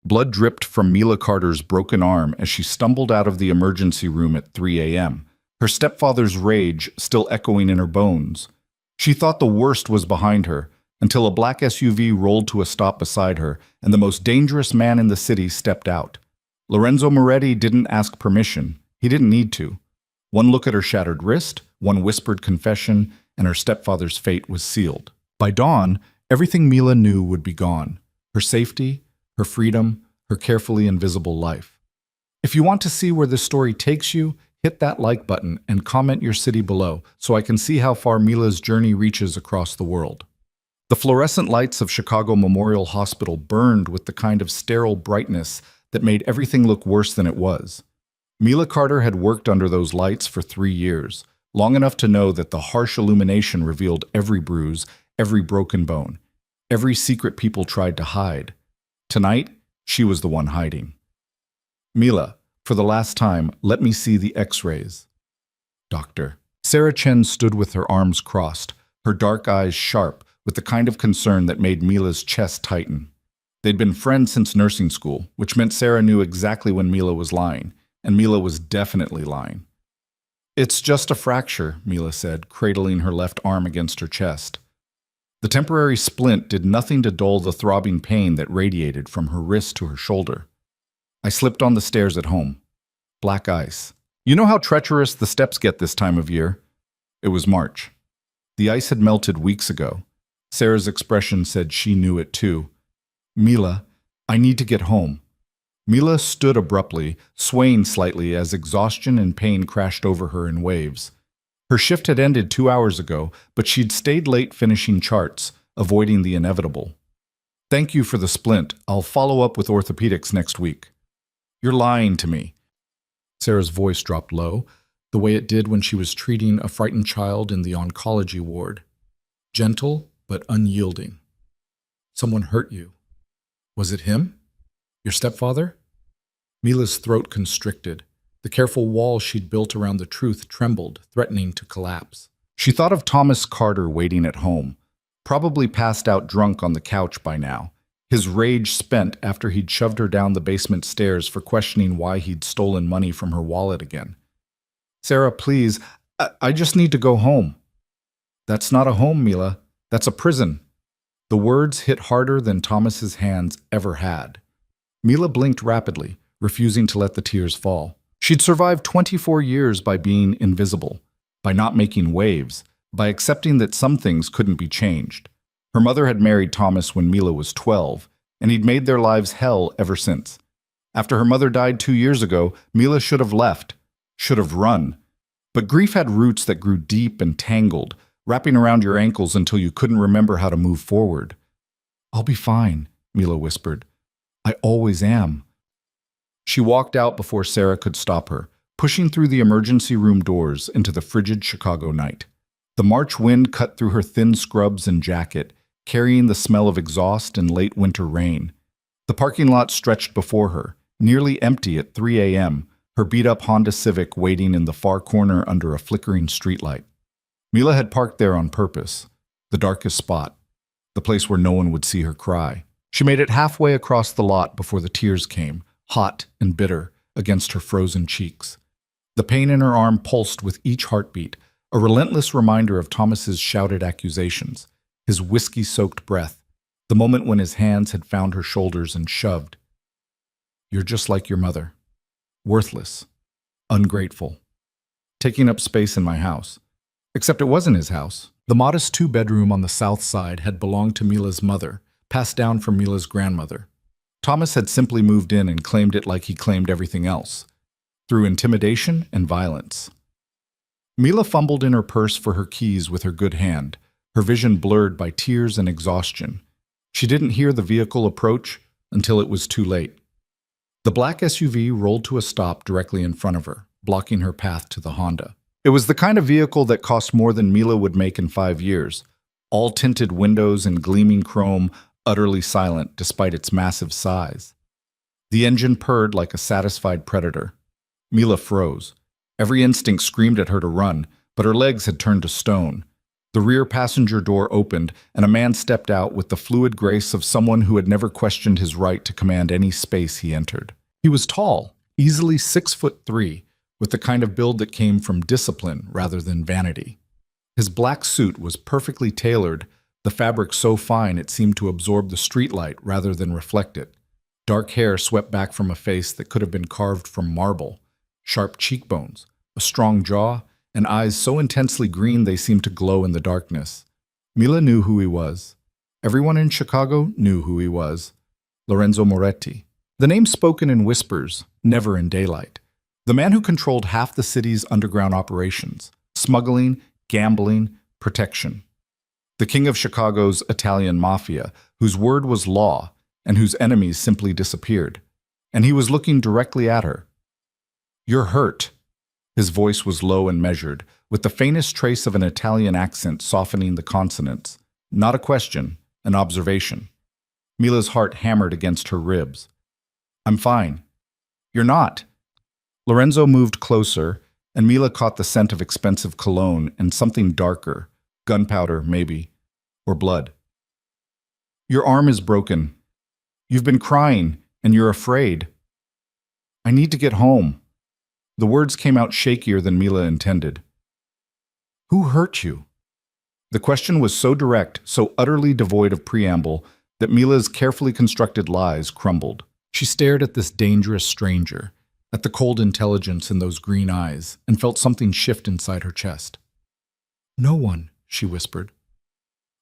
Blood dripped from Mila Carter's broken arm as she stumbled out of the emergency room at 3 a.m., her stepfather's rage still echoing in her bones. She thought the worst was behind her, until a black SUV rolled to a stop beside her, and the most dangerous man in the city stepped out. Lorenzo Moretti didn't ask permission. He didn't need to. One look at her shattered wrist, one whispered confession, and her stepfather's fate was sealed. By dawn, everything Mila knew would be gone. Her safety, her freedom, her carefully invisible life. If you want to see where this story takes you, hit that like button and comment your city below so I can see how far Mila's journey reaches across the world. The fluorescent lights of Chicago Memorial Hospital burned with the kind of sterile brightness that made everything look worse than it was. Mila Carter had worked under those lights for 3 years, long enough to know that the harsh illumination revealed every bruise, every broken bone, every secret people tried to hide. Tonight, she was the one hiding. Mila, for the last time, let me see the x-rays. Doctor. Sarah Chen stood with her arms crossed, her dark eyes sharp, with the kind of concern that made Mila's chest tighten. They'd been friends since nursing school, which meant Sarah knew exactly when Mila was lying, and Mila was definitely lying. It's just a fracture, Mila said, cradling her left arm against her chest. The temporary splint did nothing to dull the throbbing pain that radiated from her wrist to her shoulder. I slipped on the stairs at home. Black ice. You know how treacherous the steps get this time of year? It was March. The ice had melted weeks ago. Sarah's expression said she knew it too. Mila, I need to get home. Mila stood abruptly, swaying slightly as exhaustion and pain crashed over her in waves. Her shift had ended 2 hours ago, but she'd stayed late finishing charts, avoiding the inevitable. Thank you for the splint. I'll follow up with orthopedics next week. You're lying to me. Sarah's voice dropped low, the way it did when she was treating a frightened child in the oncology ward. Gentle, but unyielding. Someone hurt you. Was it him? Your stepfather? Mila's throat constricted. The careful wall she'd built around the truth trembled, threatening to collapse. She thought of Thomas Carter waiting at home, probably passed out drunk on the couch by now, his rage spent after he'd shoved her down the basement stairs for questioning why he'd stolen money from her wallet again. Sarah, please, I just need to go home. That's not a home, Mila. That's a prison. The words hit harder than Thomas's hands ever had. Mila blinked rapidly, refusing to let the tears fall. She'd survived 24 years by being invisible, by not making waves, by accepting that some things couldn't be changed. Her mother had married Thomas when Mila was 12, and he'd made their lives hell ever since. After her mother died 2 years ago, Mila should have left, should have run. But grief had roots that grew deep and tangled, wrapping around your ankles until you couldn't remember how to move forward. I'll be fine, Mila whispered. I always am. She walked out before Sarah could stop her, pushing through the emergency room doors into the frigid Chicago night. The March wind cut through her thin scrubs and jacket, carrying the smell of exhaust and late winter rain. The parking lot stretched before her, nearly empty at 3 a.m., her beat-up Honda Civic waiting in the far corner under a flickering streetlight. Mila had parked there on purpose, the darkest spot, the place where no one would see her cry. She made it halfway across the lot before the tears came, hot and bitter, against her frozen cheeks. The pain in her arm pulsed with each heartbeat, a relentless reminder of Thomas's shouted accusations, his whiskey-soaked breath, the moment when his hands had found her shoulders and shoved. You're just like your mother. Worthless. Ungrateful. Taking up space in my house. Except it wasn't his house. The modest 2-bedroom on the south side had belonged to Mila's mother, passed down from Mila's grandmother. Thomas had simply moved in and claimed it like he claimed everything else, through intimidation and violence. Mila fumbled in her purse for her keys with her good hand, her vision blurred by tears and exhaustion. She didn't hear the vehicle approach until it was too late. The black SUV rolled to a stop directly in front of her, blocking her path to the Honda. It was the kind of vehicle that cost more than Mila would make in 5 years, all tinted windows and gleaming chrome, utterly silent despite its massive size. The engine purred like a satisfied predator. Mila froze. Every instinct screamed at her to run, but her legs had turned to stone. The rear passenger door opened, and a man stepped out with the fluid grace of someone who had never questioned his right to command any space he entered. He was tall, easily 6'3", with the kind of build that came from discipline rather than vanity. His black suit was perfectly tailored, the fabric so fine it seemed to absorb the streetlight rather than reflect it. Dark hair swept back from a face that could have been carved from marble, sharp cheekbones, a strong jaw, and eyes so intensely green they seemed to glow in the darkness. Mila knew who he was. Everyone in Chicago knew who he was. Lorenzo Moretti. The name spoken in whispers, never in daylight. The man who controlled half the city's underground operations, smuggling, gambling, protection. The king of Chicago's Italian Mafia, whose word was law and whose enemies simply disappeared. And he was looking directly at her. "You're hurt." His voice was low and measured, with the faintest trace of an Italian accent softening the consonants. Not a question, an observation. Mila's heart hammered against her ribs. "I'm fine." "You're not." Lorenzo moved closer, and Mila caught the scent of expensive cologne and something darker, gunpowder maybe, or blood. "Your arm is broken. You've been crying, and you're afraid." "I need to get home." The words came out shakier than Mila intended. "Who hurt you?" The question was so direct, so utterly devoid of preamble, that Mila's carefully constructed lies crumbled. She stared at this dangerous stranger, at the cold intelligence in those green eyes, and felt something shift inside her chest. "No one," she whispered.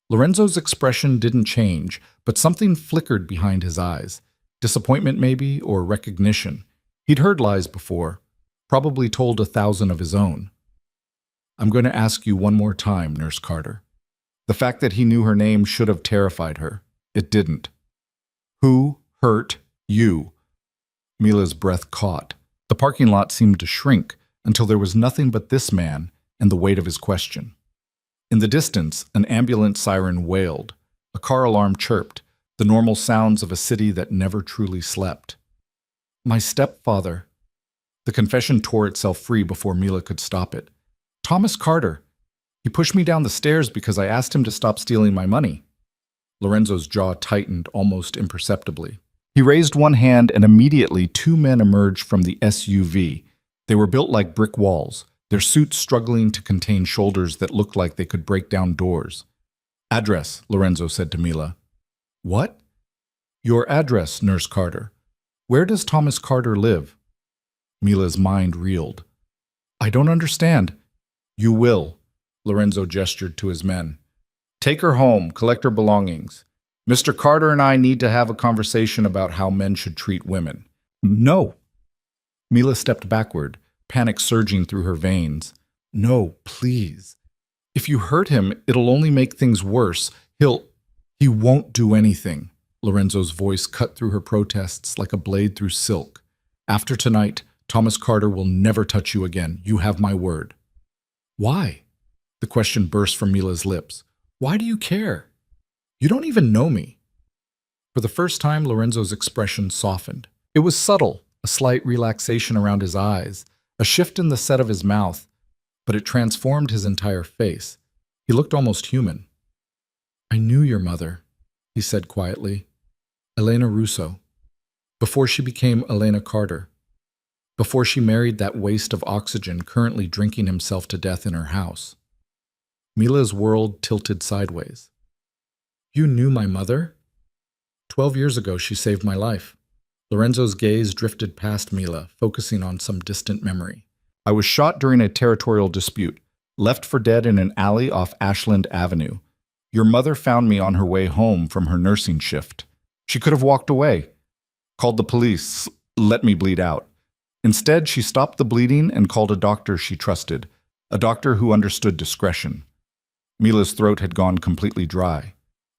Lorenzo's expression didn't change, but something flickered behind his eyes. Disappointment maybe, or recognition. He'd heard lies before. Probably told 1,000 of his own. "I'm going to ask you one more time, Nurse Carter." The fact that he knew her name should have terrified her. It didn't. "Who hurt you?" Mila's breath caught. The parking lot seemed to shrink until there was nothing but this man and the weight of his question. In the distance, an ambulance siren wailed. A car alarm chirped, the normal sounds of a city that never truly slept. "My stepfather." The confession tore itself free before Mila could stop it. "Thomas Carter. He pushed me down the stairs because I asked him to stop stealing my money." Lorenzo's jaw tightened almost imperceptibly. He raised one hand and immediately 2 men emerged from the SUV. They were built like brick walls, their suits struggling to contain shoulders that looked like they could break down doors. "Address," Lorenzo said to Mila. "What?" "Your address, Nurse Carter. Where does Thomas Carter live?" Mila's mind reeled. "I don't understand." "You will," Lorenzo gestured to his men. "Take her home, collect her belongings. Mr. Carter and I need to have a conversation about how men should treat women." "No." Mila stepped backward, panic surging through her veins. "No, please. If you hurt him, it'll only make things worse. He won't do anything." Lorenzo's voice cut through her protests like a blade through silk. "After tonight, Thomas Carter will never touch you again. You have my word." "Why?" The question burst from Mila's lips. "Why do you care? You don't even know me." For the first time, Lorenzo's expression softened. It was subtle, a slight relaxation around his eyes, a shift in the set of his mouth, but it transformed his entire face. He looked almost human. "I knew your mother," he said quietly. "Elena Russo. Before she became Elena Carter. Before she married that waste of oxygen currently drinking himself to death in her house." Mila's world tilted sideways. "You knew my mother?" 12 years ago, she saved my life." Lorenzo's gaze drifted past Mila, focusing on some distant memory. "I was shot during a territorial dispute, left for dead in an alley off Ashland Avenue. Your mother found me on her way home from her nursing shift. She could have walked away, called the police, let me bleed out. Instead, she stopped the bleeding and called a doctor she trusted, a doctor who understood discretion." Mila's throat had gone completely dry.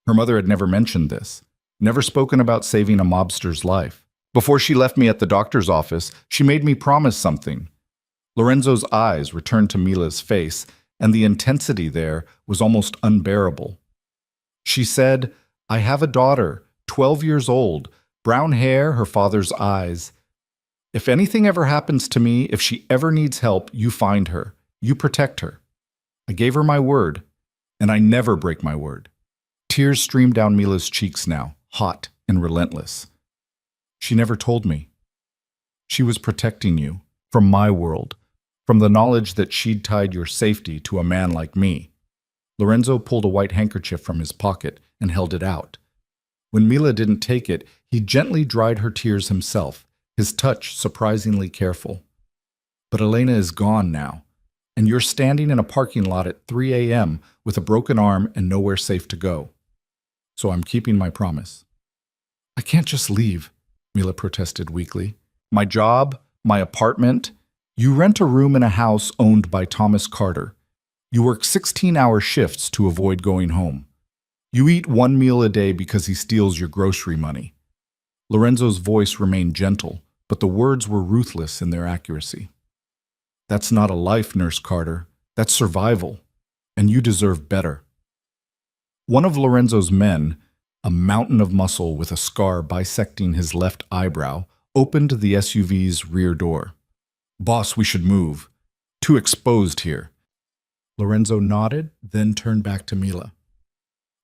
Her mother had never mentioned this, never spoken about saving a mobster's life. Before she left me at the doctor's office, she made me promise something. Lorenzo's eyes returned to Mila's face, and the intensity there was almost unbearable. She said, "I have a daughter, 12 years old, brown hair, her father's eyes. If anything ever happens to me, if she ever needs help, you find her. You protect her." I gave her my word. And I never break my word. Tears streamed down Mila's cheeks now, hot and relentless. She never told me. She was protecting you, from my world, from the knowledge that she'd tied your safety to a man like me. Lorenzo pulled a white handkerchief from his pocket and held it out. When Mila didn't take it, he gently dried her tears himself, his touch surprisingly careful. But Elena is gone now, and you're standing in a parking lot at 3 a.m. with a broken arm and nowhere safe to go. So I'm keeping my promise. I can't just leave, Mila protested weakly. My job, my apartment. You rent a room in a house owned by Thomas Carter. You work 16-hour shifts to avoid going home. You eat one meal a day because he steals your grocery money. Lorenzo's voice remained gentle, but the words were ruthless in their accuracy. That's not a life, Nurse Carter. That's survival. And you deserve better. One of Lorenzo's men, a mountain of muscle with a scar bisecting his left eyebrow, opened the SUV's rear door. Boss, we should move. Too exposed here. Lorenzo nodded, then turned back to Mila.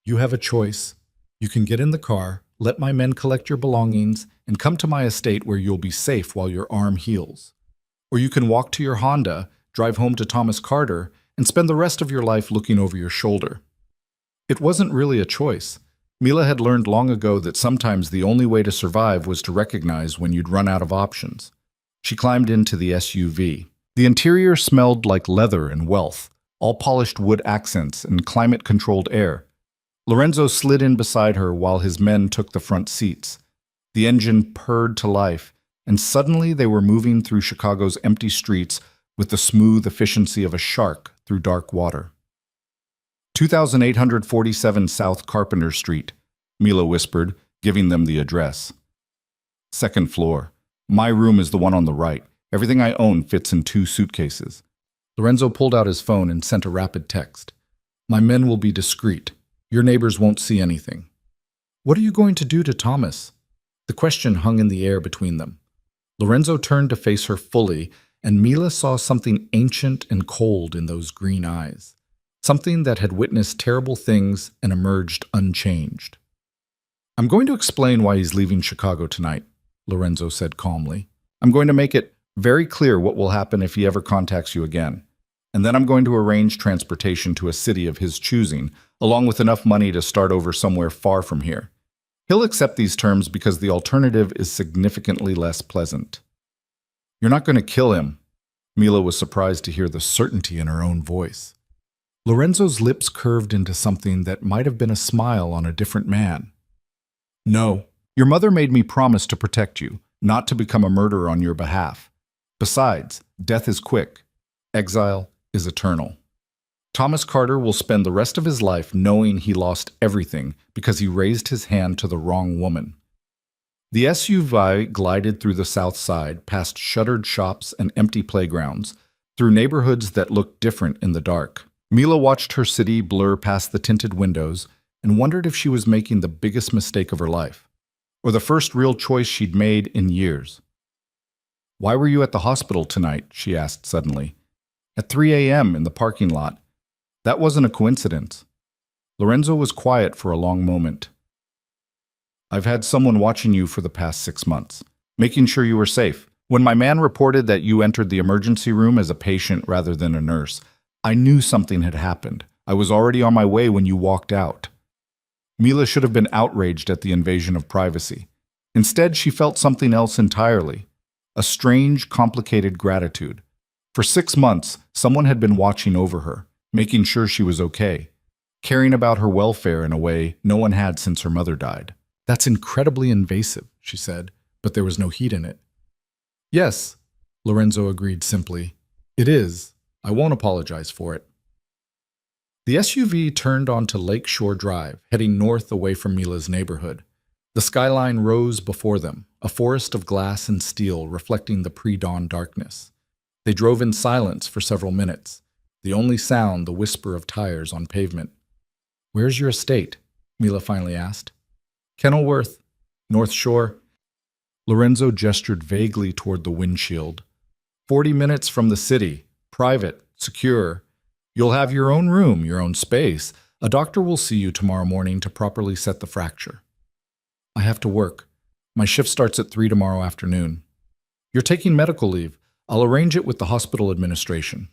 You have a choice. You can get in the car, let my men collect your belongings, and come to my estate where you'll be safe while your arm heals. Or you can walk to your Honda, drive home to Thomas Carter, and spend the rest of your life looking over your shoulder. It wasn't really a choice. Mila had learned long ago that sometimes the only way to survive was to recognize when you'd run out of options. She climbed into the SUV. The interior smelled like leather and wealth, all polished wood accents and climate-controlled air. Lorenzo slid in beside her while his men took the front seats. The engine purred to life, and suddenly they were moving through Chicago's empty streets with the smooth efficiency of a shark through dark water. 2847 South Carpenter Street, Mila whispered, giving them the address. Second floor. My room is the one on the right. Everything I own fits in 2 suitcases. Lorenzo pulled out his phone and sent a rapid text. My men will be discreet. Your neighbors won't see anything. What are you going to do to Thomas? The question hung in the air between them. Lorenzo turned to face her fully, and Mila saw something ancient and cold in those green eyes. Something that had witnessed terrible things and emerged unchanged. I'm going to explain why he's leaving Chicago tonight, Lorenzo said calmly. I'm going to make it very clear what will happen if he ever contacts you again. And then I'm going to arrange transportation to a city of his choosing, along with enough money to start over somewhere far from here. He'll accept these terms because the alternative is significantly less pleasant. You're not going to kill him. Mila was surprised to hear the certainty in her own voice. Lorenzo's lips curved into something that might have been a smile on a different man. No, your mother made me promise to protect you, not to become a murderer on your behalf. Besides, death is quick. Exile is eternal. Thomas Carter will spend the rest of his life knowing he lost everything because he raised his hand to the wrong woman. The SUV glided through the south side, past shuttered shops and empty playgrounds, through neighborhoods that looked different in the dark. Mila watched her city blur past the tinted windows and wondered if she was making the biggest mistake of her life, or the first real choice she'd made in years. Why were you at the hospital tonight? She asked suddenly. At 3 a.m. in the parking lot. That wasn't a coincidence. Lorenzo was quiet for a long moment. I've had someone watching you for the past 6 months, making sure you were safe. When my man reported that you entered the emergency room as a patient rather than a nurse, I knew something had happened. I was already on my way when you walked out. Mila should have been outraged at the invasion of privacy. Instead, she felt something else entirely. A strange, complicated gratitude. For 6 months, someone had been watching over her, making sure she was okay, caring about her welfare in a way no one had since her mother died. That's incredibly invasive, she said, but there was no heat in it. Yes, Lorenzo agreed simply. It is. I won't apologize for it. The SUV turned onto Lakeshore Drive, heading north away from Mila's neighborhood. The skyline rose before them, a forest of glass and steel reflecting the pre-dawn darkness. They drove in silence for several minutes, the only sound the whisper of tires on pavement. Where's your estate? Mila finally asked. Kenilworth, North Shore. Lorenzo gestured vaguely toward the windshield. 40 minutes from the city, private, secure. You'll have your own room, your own space, A doctor will see you tomorrow morning to properly set the fracture. I have to work. My shift starts at 3 tomorrow afternoon. You're taking medical leave. I'll arrange it with the hospital administration.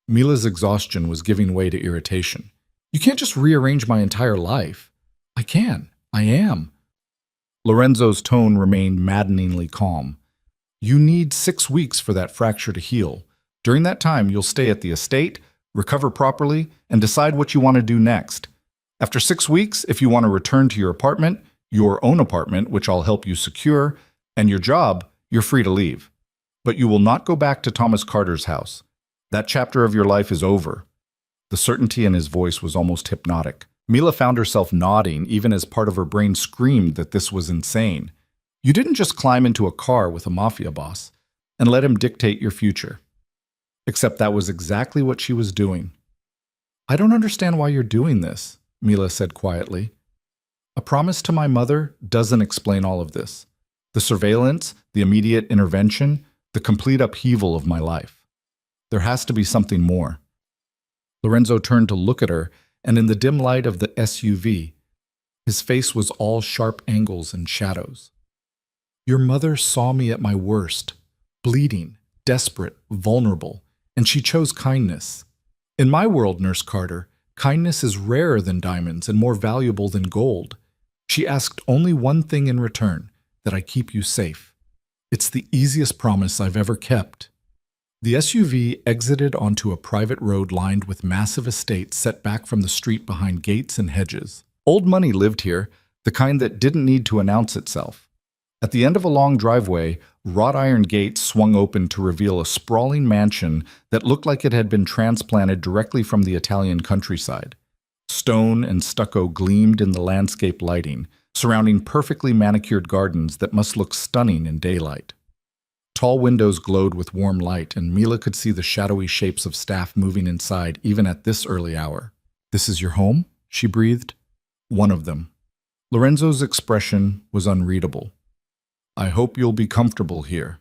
Mila's exhaustion was giving way to irritation. You can't just rearrange my entire life. I can. I am. Lorenzo's tone remained maddeningly calm. You need 6 weeks for that fracture to heal. During that time, you'll stay at the estate, recover properly, and decide what you want to do next. After 6 weeks, if you want to return to your own apartment, which I'll help you secure, and your job, you're free to leave. But you will not go back to Thomas Carter's house. That chapter of your life is over. The certainty in his voice was almost hypnotic. Mila found herself nodding even as part of her brain screamed that this was insane. You didn't just climb into a car with a mafia boss and let him dictate your future. Except that was exactly what she was doing. I don't understand why you're doing this, Mila said quietly. A promise to my mother doesn't explain all of this. The surveillance, the immediate intervention, the complete upheaval of my life. There has to be something more. Lorenzo turned to look at her, and in the dim light of the SUV, his face was all sharp angles and shadows. Your mother saw me at my worst, bleeding, desperate, vulnerable, and she chose kindness. In my world, Nurse Carter, kindness is rarer than diamonds and more valuable than gold. She asked only one thing in return, that I keep you safe. It's the easiest promise I've ever kept. The SUV exited onto a private road lined with massive estates set back from the street behind gates and hedges. Old money lived here, the kind that didn't need to announce itself. At the end of a long driveway, wrought iron gates swung open to reveal a sprawling mansion that looked like it had been transplanted directly from the Italian countryside. Stone and stucco gleamed in the landscape lighting, surrounding perfectly manicured gardens that must look stunning in daylight. Tall windows glowed with warm light, and Mila could see the shadowy shapes of staff moving inside even at this early hour. This is your home? She breathed. One of them. Lorenzo's expression was unreadable. I hope you'll be comfortable here.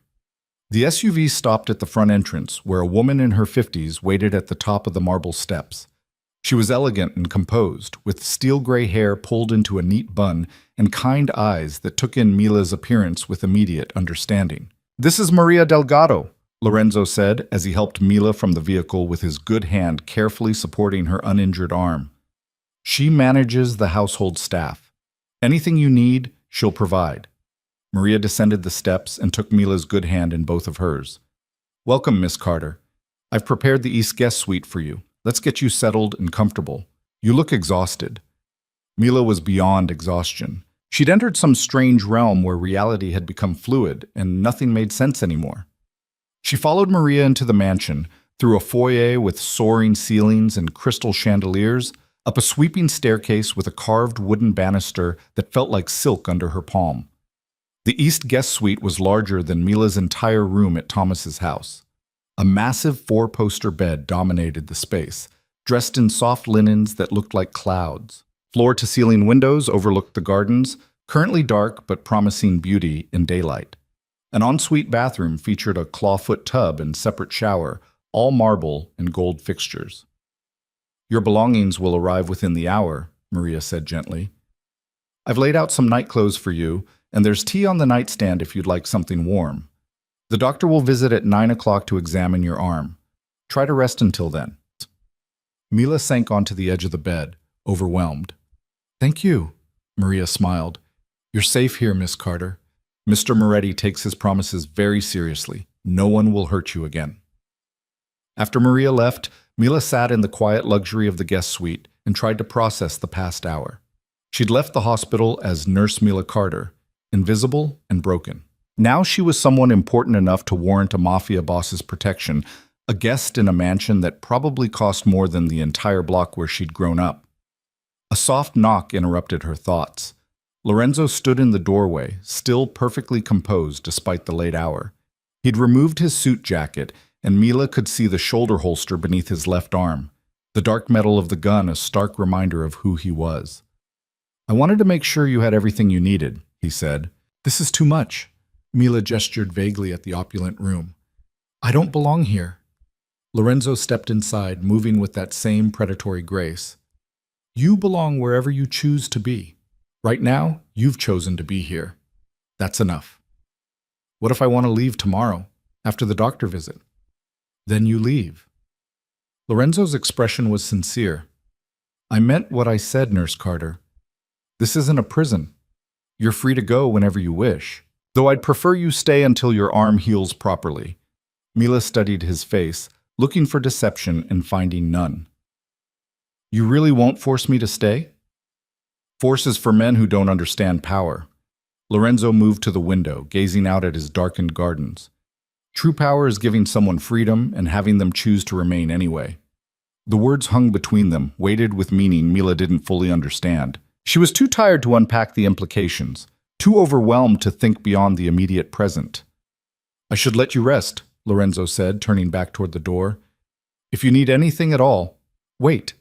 The SUV stopped at the front entrance, where a woman in her 50s waited at the top of the marble steps. She was elegant and composed, with steel-gray hair pulled into a neat bun and kind eyes that took in Mila's appearance with immediate understanding. This is Maria Delgado, Lorenzo said as he helped Mila from the vehicle with his good hand carefully supporting her uninjured arm. She manages the household staff. Anything you need, she'll provide. Maria descended the steps and took Mila's good hand in both of hers. Welcome, Miss Carter. I've prepared the East Guest Suite for you. Let's get you settled and comfortable. You look exhausted. Mila was beyond exhaustion. She'd entered some strange realm where reality had become fluid and nothing made sense anymore. She followed Maria into the mansion, through a foyer with soaring ceilings and crystal chandeliers, up a sweeping staircase with a carved wooden banister that felt like silk under her palm. The East Guest Suite was larger than Mila's entire room at Thomas's house. A massive 4-poster bed dominated the space, dressed in soft linens that looked like clouds. Floor-to-ceiling windows overlooked the gardens, currently dark but promising beauty in daylight. An ensuite bathroom featured a clawfoot tub and separate shower, all marble and gold fixtures. Your belongings will arrive within the hour, Maria said gently. I've laid out some night clothes for you, and there's tea on the nightstand if you'd like something warm. The doctor will visit at 9 o'clock to examine your arm. Try to rest until then. Mila sank onto the edge of the bed, overwhelmed. Thank you, Maria smiled. You're safe here, Miss Carter. Mr. Moretti takes his promises very seriously. No one will hurt you again. After Maria left, Mila sat in the quiet luxury of the guest suite and tried to process the past hour. She'd left the hospital as Nurse Mila Carter, invisible and broken. Now she was someone important enough to warrant a mafia boss's protection, a guest in a mansion that probably cost more than the entire block where she'd grown up. A soft knock interrupted her thoughts. Lorenzo stood in the doorway, still perfectly composed despite the late hour. He'd removed his suit jacket, and Mila could see the shoulder holster beneath his left arm, the dark metal of the gun a stark reminder of who he was. I wanted to make sure you had everything you needed, he said. This is too much. Mila gestured vaguely at the opulent room. I don't belong here. Lorenzo stepped inside, moving with that same predatory grace. You belong wherever you choose to be. Right now, you've chosen to be here. That's enough. What if I want to leave tomorrow, after the doctor visit? Then you leave. Lorenzo's expression was sincere. I meant what I said, Nurse Carter. This isn't a prison. You're free to go whenever you wish, though I'd prefer you stay until your arm heals properly. Mila studied his face, looking for deception and finding none. You really won't force me to stay? Force is for men who don't understand power. Lorenzo moved to the window, gazing out at his darkened gardens. True power is giving someone freedom and having them choose to remain anyway. The words hung between them, weighted with meaning Mila didn't fully understand. She was too tired to unpack the implications, too overwhelmed to think beyond the immediate present. I should let you rest, Lorenzo said, turning back toward the door. If you need anything at all, wait.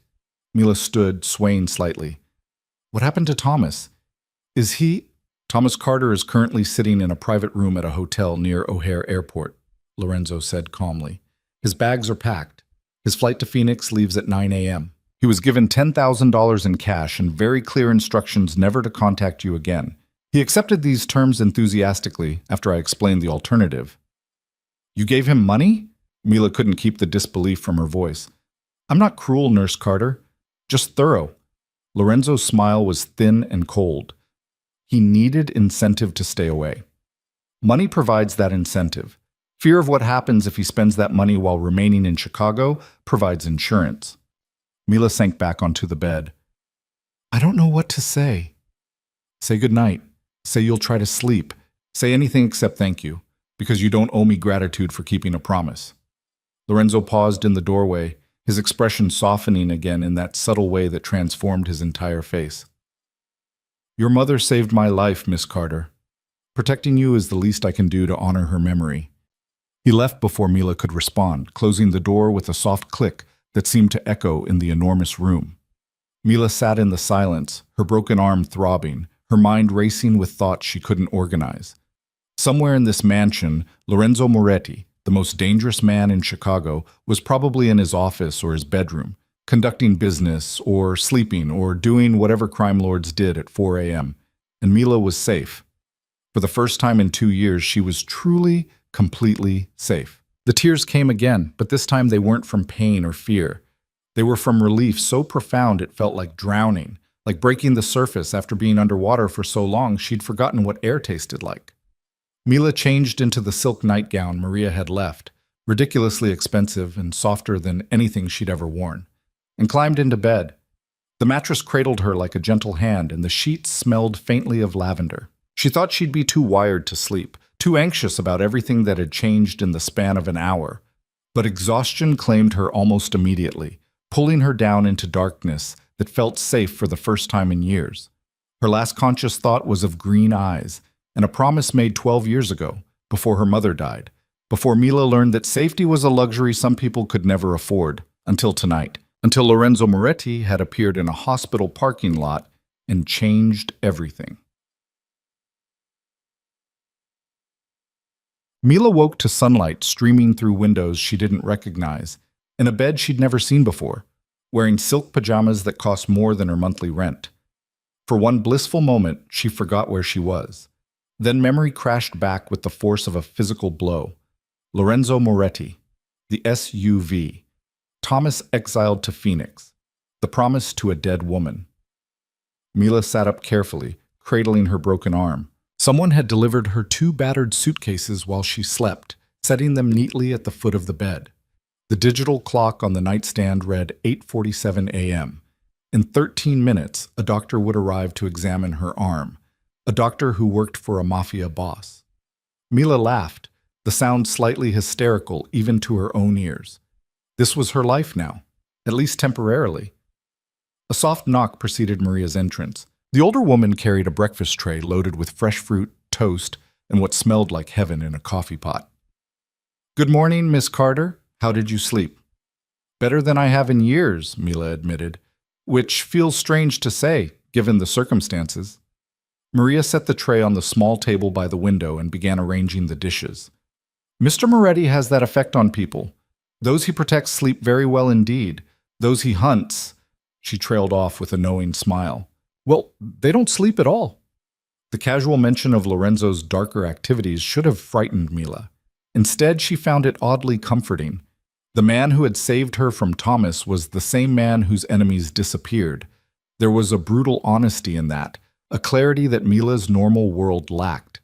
Mila stood, swaying slightly. What happened to Thomas? Is he... Thomas Carter is currently sitting in a private room at a hotel near O'Hare Airport, Lorenzo said calmly. His bags are packed. His flight to Phoenix leaves at 9 a.m. He was given $10,000 in cash and very clear instructions never to contact you again. He accepted these terms enthusiastically after I explained the alternative. You gave him money? Mila couldn't keep the disbelief from her voice. I'm not cruel, Nurse Carter. Just thorough. Lorenzo's smile was thin and cold. He needed incentive to stay away. Money provides that incentive. Fear of what happens if he spends that money while remaining in Chicago provides insurance. Mila sank back onto the bed. I don't know what to say. Say goodnight. Say you'll try to sleep. Say anything except thank you, because you don't owe me gratitude for keeping a promise. Lorenzo paused in the doorway, his expression softening again in that subtle way that transformed his entire face. Your mother saved my life, Miss Carter. Protecting you is the least I can do to honor her memory. He left before Mila could respond, closing the door with a soft click that seemed to echo in the enormous room. Mila sat in the silence, her broken arm throbbing, her mind racing with thoughts she couldn't organize. Somewhere in this mansion, Lorenzo Moretti, the most dangerous man in Chicago, was probably in his office or his bedroom, conducting business or sleeping or doing whatever crime lords did at 4 a.m., and Mila was safe. For the first time in 2 years, she was truly, completely safe. The tears came again, but this time they weren't from pain or fear. They were from relief so profound it felt like drowning, like breaking the surface after being underwater for so long she'd forgotten what air tasted like. Mila changed into the silk nightgown Maria had left, ridiculously expensive and softer than anything she'd ever worn, and climbed into bed. The mattress cradled her like a gentle hand, and the sheets smelled faintly of lavender. She thought she'd be too wired to sleep, too anxious about everything that had changed in the span of an hour. But exhaustion claimed her almost immediately, pulling her down into darkness that felt safe for the first time in years. Her last conscious thought was of green eyes, and a promise made 12 years ago, before her mother died, before Mila learned that safety was a luxury some people could never afford, until tonight, until Lorenzo Moretti had appeared in a hospital parking lot and changed everything. Mila woke to sunlight streaming through windows she didn't recognize, in a bed she'd never seen before, wearing silk pajamas that cost more than her monthly rent. For one blissful moment, she forgot where she was. Then memory crashed back with the force of a physical blow. Lorenzo Moretti, the SUV, Thomas exiled to Phoenix, the promise to a dead woman. Mila sat up carefully, cradling her broken arm. Someone had delivered her 2 battered suitcases while she slept, setting them neatly at the foot of the bed. The digital clock on the nightstand read 8:47 a.m. In 13 minutes, a doctor would arrive to examine her arm, a doctor who worked for a Mafia boss. Mila laughed, the sound slightly hysterical even to her own ears. This was her life now, at least temporarily. A soft knock preceded Maria's entrance. The older woman carried a breakfast tray loaded with fresh fruit, toast, and what smelled like heaven in a coffee pot. Good morning, Miss Carter. How did you sleep? Better than I have in years, Mila admitted, which feels strange to say, given the circumstances. Maria set the tray on the small table by the window and began arranging the dishes. Mr. Moretti has that effect on people. Those he protects sleep very well indeed. Those he hunts... She trailed off with a knowing smile. Well, they don't sleep at all. The casual mention of Lorenzo's darker activities should have frightened Mila. Instead, she found it oddly comforting. The man who had saved her from Thomas was the same man whose enemies disappeared. There was a brutal honesty in that, a clarity that Mila's normal world lacked.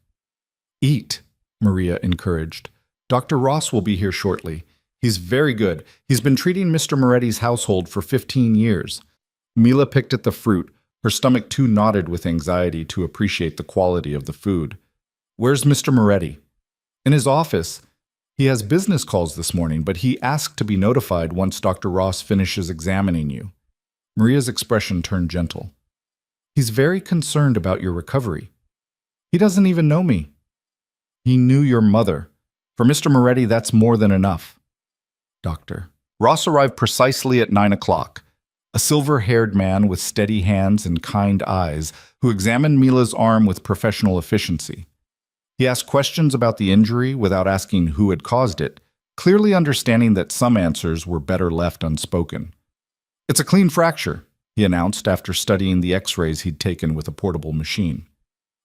Eat, Maria encouraged. Dr. Ross will be here shortly. He's very good. He's been treating Mr. Moretti's household for 15 years. Mila picked at the fruit, her stomach too knotted with anxiety to appreciate the quality of the food. Where's Mr. Moretti? In his office. He has business calls this morning, but he asked to be notified once Dr. Ross finishes examining you. Maria's expression turned gentle. He's very concerned about your recovery. He doesn't even know me. He knew your mother. For Mr. Moretti, that's more than enough. Doctor. Ross arrived precisely at 9 o'clock. A silver-haired man with steady hands and kind eyes who examined Mila's arm with professional efficiency. He asked questions about the injury without asking who had caused it, clearly understanding that some answers were better left unspoken. It's a clean fracture, he announced after studying the x-rays he'd taken with a portable machine.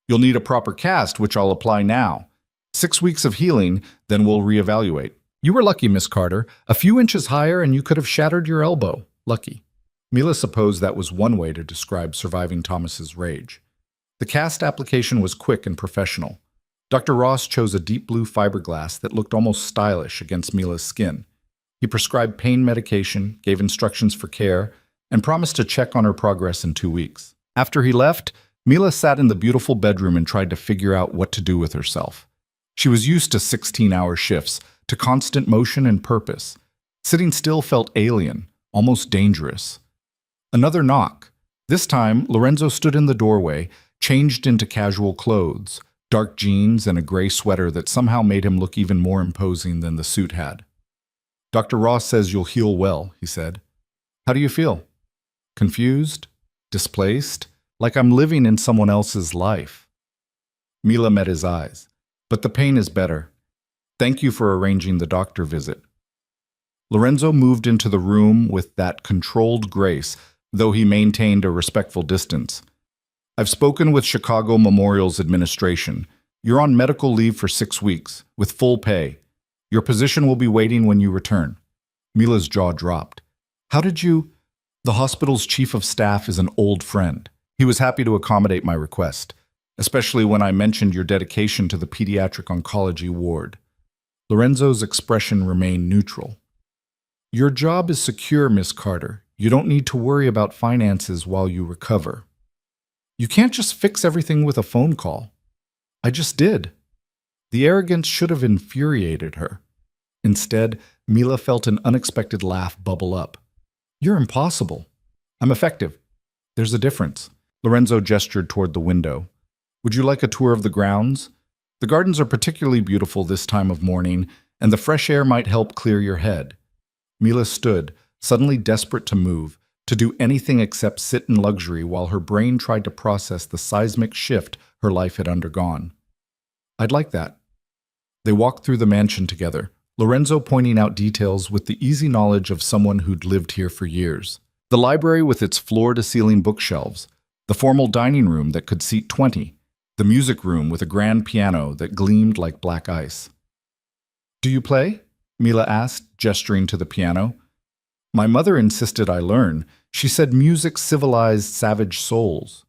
You'll need a proper cast, which I'll apply now. 6 weeks of healing, then we'll reevaluate. You were lucky, Miss Carter. A few inches higher and you could have shattered your elbow. Lucky. Mila supposed that was one way to describe surviving Thomas's rage. The cast application was quick and professional. Dr. Ross chose a deep blue fiberglass that looked almost stylish against Mila's skin. He prescribed pain medication, gave instructions for care, and promised to check on her progress in 2 weeks. After he left, Mila sat in the beautiful bedroom and tried to figure out what to do with herself. She was used to 16-hour shifts, to constant motion and purpose. Sitting still felt alien, almost dangerous. Another knock. This time, Lorenzo stood in the doorway, changed into casual clothes, dark jeans and a gray sweater that somehow made him look even more imposing than the suit had. Dr. Ross says you'll heal well, he said. How do you feel? Confused? Displaced? Like I'm living in someone else's life. Mila met his eyes. But the pain is better. Thank you for arranging the doctor visit. Lorenzo moved into the room with that controlled grace, though he maintained a respectful distance. I've spoken with Chicago Memorial's administration. You're on medical leave for 6 weeks, with full pay. Your position will be waiting when you return. Mila's jaw dropped. How did you? The hospital's chief of staff is an old friend. He was happy to accommodate my request, especially when I mentioned your dedication to the pediatric oncology ward. Lorenzo's expression remained neutral. Your job is secure, Miss Carter. You don't need to worry about finances while you recover. You can't just fix everything with a phone call. I just did. The arrogance should have infuriated her. Instead, Mila felt an unexpected laugh bubble up. You're impossible. I'm effective. There's a difference. Lorenzo gestured toward the window. Would you like a tour of the grounds? The gardens are particularly beautiful this time of morning, and the fresh air might help clear your head. Mila stood, suddenly desperate to move, to do anything except sit in luxury while her brain tried to process the seismic shift her life had undergone. I'd like that. They walked through the mansion together, Lorenzo pointing out details with the easy knowledge of someone who'd lived here for years. The library with its floor-to-ceiling bookshelves, the formal dining room that could seat 20, the music room with a grand piano that gleamed like black ice. Do you play? Mila asked, gesturing to the piano. My mother insisted I learn. She said music civilized savage souls.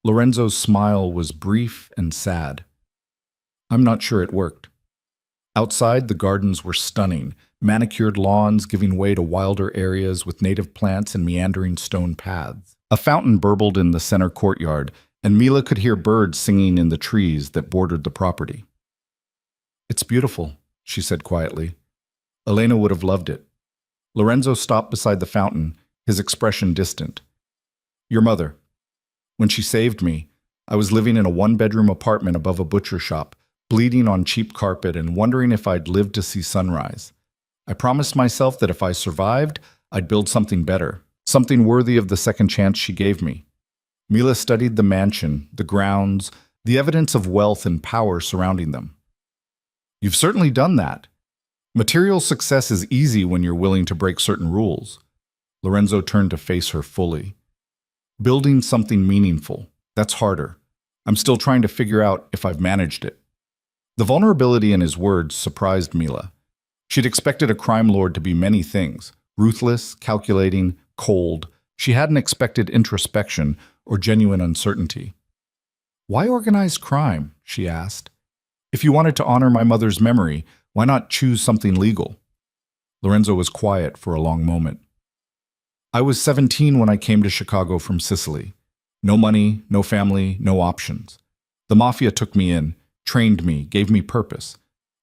Lorenzo's smile was brief and sad. I'm not sure it worked. Outside, the gardens were stunning, manicured lawns giving way to wilder areas with native plants and meandering stone paths. A fountain burbled in the center courtyard, and Mila could hear birds singing in the trees that bordered the property. It's beautiful, she said quietly. Elena would have loved it. Lorenzo stopped beside the fountain, his expression distant. Your mother. When she saved me, I was living in a one-bedroom apartment above a butcher shop, bleeding on cheap carpet and wondering if I'd live to see sunrise. I promised myself that if I survived, I'd build something better, something worthy of the second chance she gave me. Mila studied the mansion, the grounds, the evidence of wealth and power surrounding them. You've certainly done that. Material success is easy when you're willing to break certain rules. Lorenzo turned to face her fully. Building something meaningful, that's harder. I'm still trying to figure out if I've managed it. The vulnerability in his words surprised Mila. She'd expected a crime lord to be many things: ruthless, calculating, cold. She hadn't expected introspection or genuine uncertainty. Why organized crime? She asked. If you wanted to honor my mother's memory, why not choose something legal? Lorenzo was quiet for a long moment. I was 17 when I came to Chicago from Sicily. No money, no family, no options. The Mafia took me in, trained me, gave me purpose.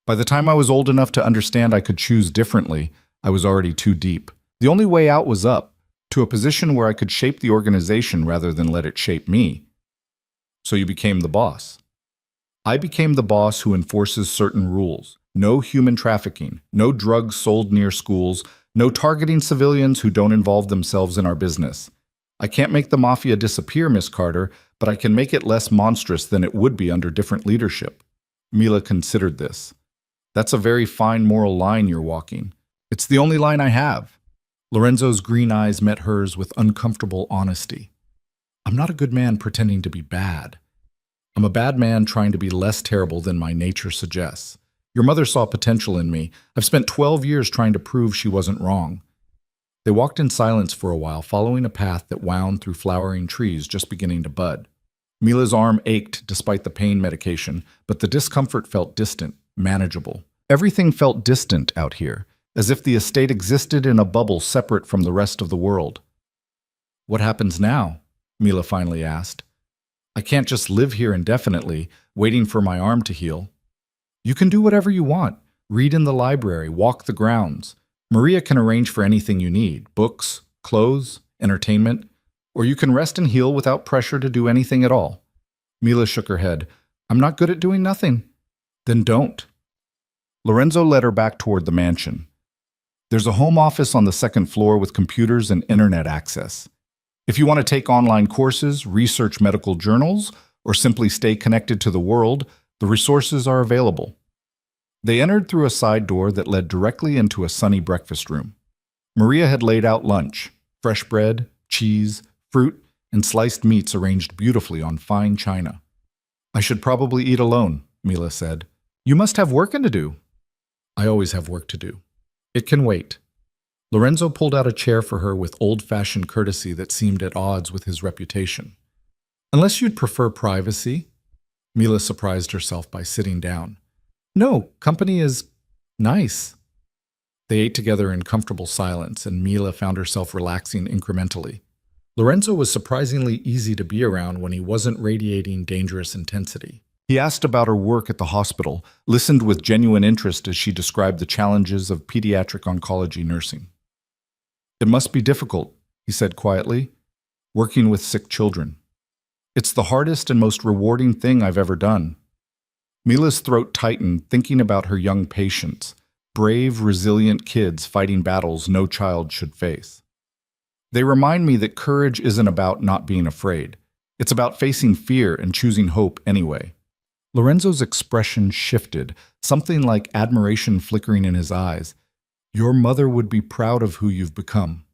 By the time I was old enough to understand I could choose differently, I was already too deep. The only way out was up, to a position where I could shape the organization rather than let it shape me. So you became the boss. I became the boss who enforces certain rules. No human trafficking, no drugs sold near schools, no targeting civilians who don't involve themselves in our business. I can't make the Mafia disappear, Miss Carter, but I can make it less monstrous than it would be under different leadership. Mila considered this. That's a very fine moral line you're walking. It's the only line I have. Lorenzo's green eyes met hers with uncomfortable honesty. I'm not a good man pretending to be bad. I'm a bad man trying to be less terrible than my nature suggests. Your mother saw potential in me. I've spent 12 years trying to prove she wasn't wrong. They walked in silence for a while, following a path that wound through flowering trees just beginning to bud. Mila's arm ached despite the pain medication, but the discomfort felt distant, manageable. Everything felt distant out here, as if the estate existed in a bubble separate from the rest of the world. What happens now? Mila finally asked. I can't just live here indefinitely, waiting for my arm to heal. You can do whatever you want. Read in the library, walk the grounds. Maria can arrange for anything you need: books, clothes, entertainment. Or you can rest and heal without pressure to do anything at all. Mila shook her head. I'm not good at doing nothing. Then don't. Lorenzo led her back toward the mansion. There's a home office on the second floor with computers and internet access. If you want to take online courses, research medical journals, or simply stay connected to the world, the resources are available. They entered through a side door that led directly into a sunny breakfast room. Maria had laid out lunch: fresh bread, cheese, fruit, and sliced meats arranged beautifully on fine china. I should probably eat alone, Mila said. You must have work to do. I always have work to do. It can wait. Lorenzo pulled out a chair for her with old-fashioned courtesy that seemed at odds with his reputation. Unless you'd prefer privacy? Mila surprised herself by sitting down. No, company is nice. They ate together in comfortable silence, and Mila found herself relaxing incrementally. Lorenzo was surprisingly easy to be around when he wasn't radiating dangerous intensity. He asked about her work at the hospital, listened with genuine interest as she described the challenges of pediatric oncology nursing. It must be difficult, he said quietly, working with sick children. It's the hardest and most rewarding thing I've ever done. Mila's throat tightened, thinking about her young patients, brave, resilient kids fighting battles no child should face. They remind me that courage isn't about not being afraid. It's about facing fear and choosing hope anyway. Lorenzo's expression shifted, something like admiration flickering in his eyes. Your mother would be proud of who you've become.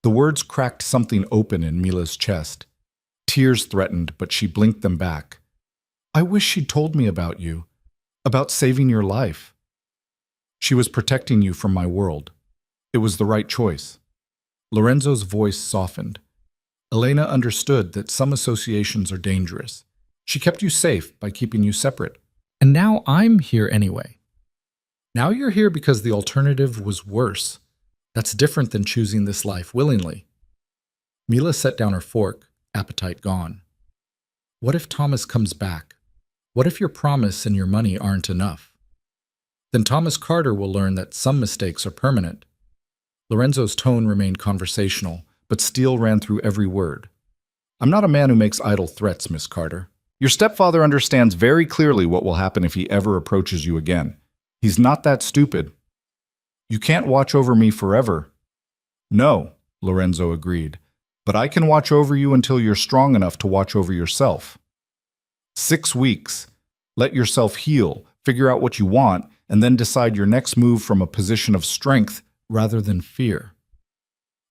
The words cracked something open in Mila's chest. Tears threatened, but she blinked them back. I wish she'd told me about you, about saving your life. She was protecting you from my world. It was the right choice. Lorenzo's voice softened. Elena understood that some associations are dangerous. She kept you safe by keeping you separate. And now I'm here anyway. Now you're here because the alternative was worse. That's different than choosing this life willingly. Mila set down her fork, appetite gone. What if Thomas comes back? What if your promise and your money aren't enough? Then Thomas Carter will learn that some mistakes are permanent. Lorenzo's tone remained conversational, but steel ran through every word. I'm not a man who makes idle threats, Miss Carter. Your stepfather understands very clearly what will happen if he ever approaches you again. He's not that stupid. You can't watch over me forever. No, Lorenzo agreed, but I can watch over you until you're strong enough to watch over yourself. 6 weeks. Let yourself heal, figure out what you want, and then decide your next move from a position of strength rather than fear.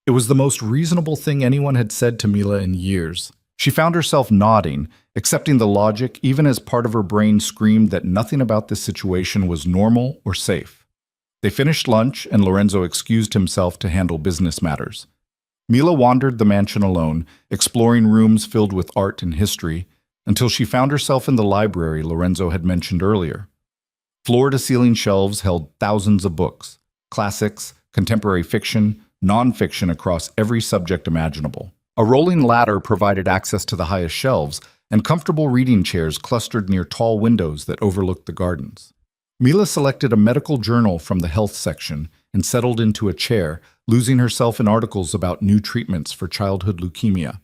It was the most reasonable thing anyone had said to Mila in years. She found herself nodding, accepting the logic even as part of her brain screamed that nothing about this situation was normal or safe. They finished lunch and Lorenzo excused himself to handle business matters. Mila wandered the mansion alone, exploring rooms filled with art and history, until she found herself in the library Lorenzo had mentioned earlier. Floor-to-ceiling shelves held thousands of books, classics, contemporary fiction, non-fiction across every subject imaginable. A rolling ladder provided access to the highest shelves, and comfortable reading chairs clustered near tall windows that overlooked the gardens. Mila selected a medical journal from the health section and settled into a chair, losing herself in articles about new treatments for childhood leukemia.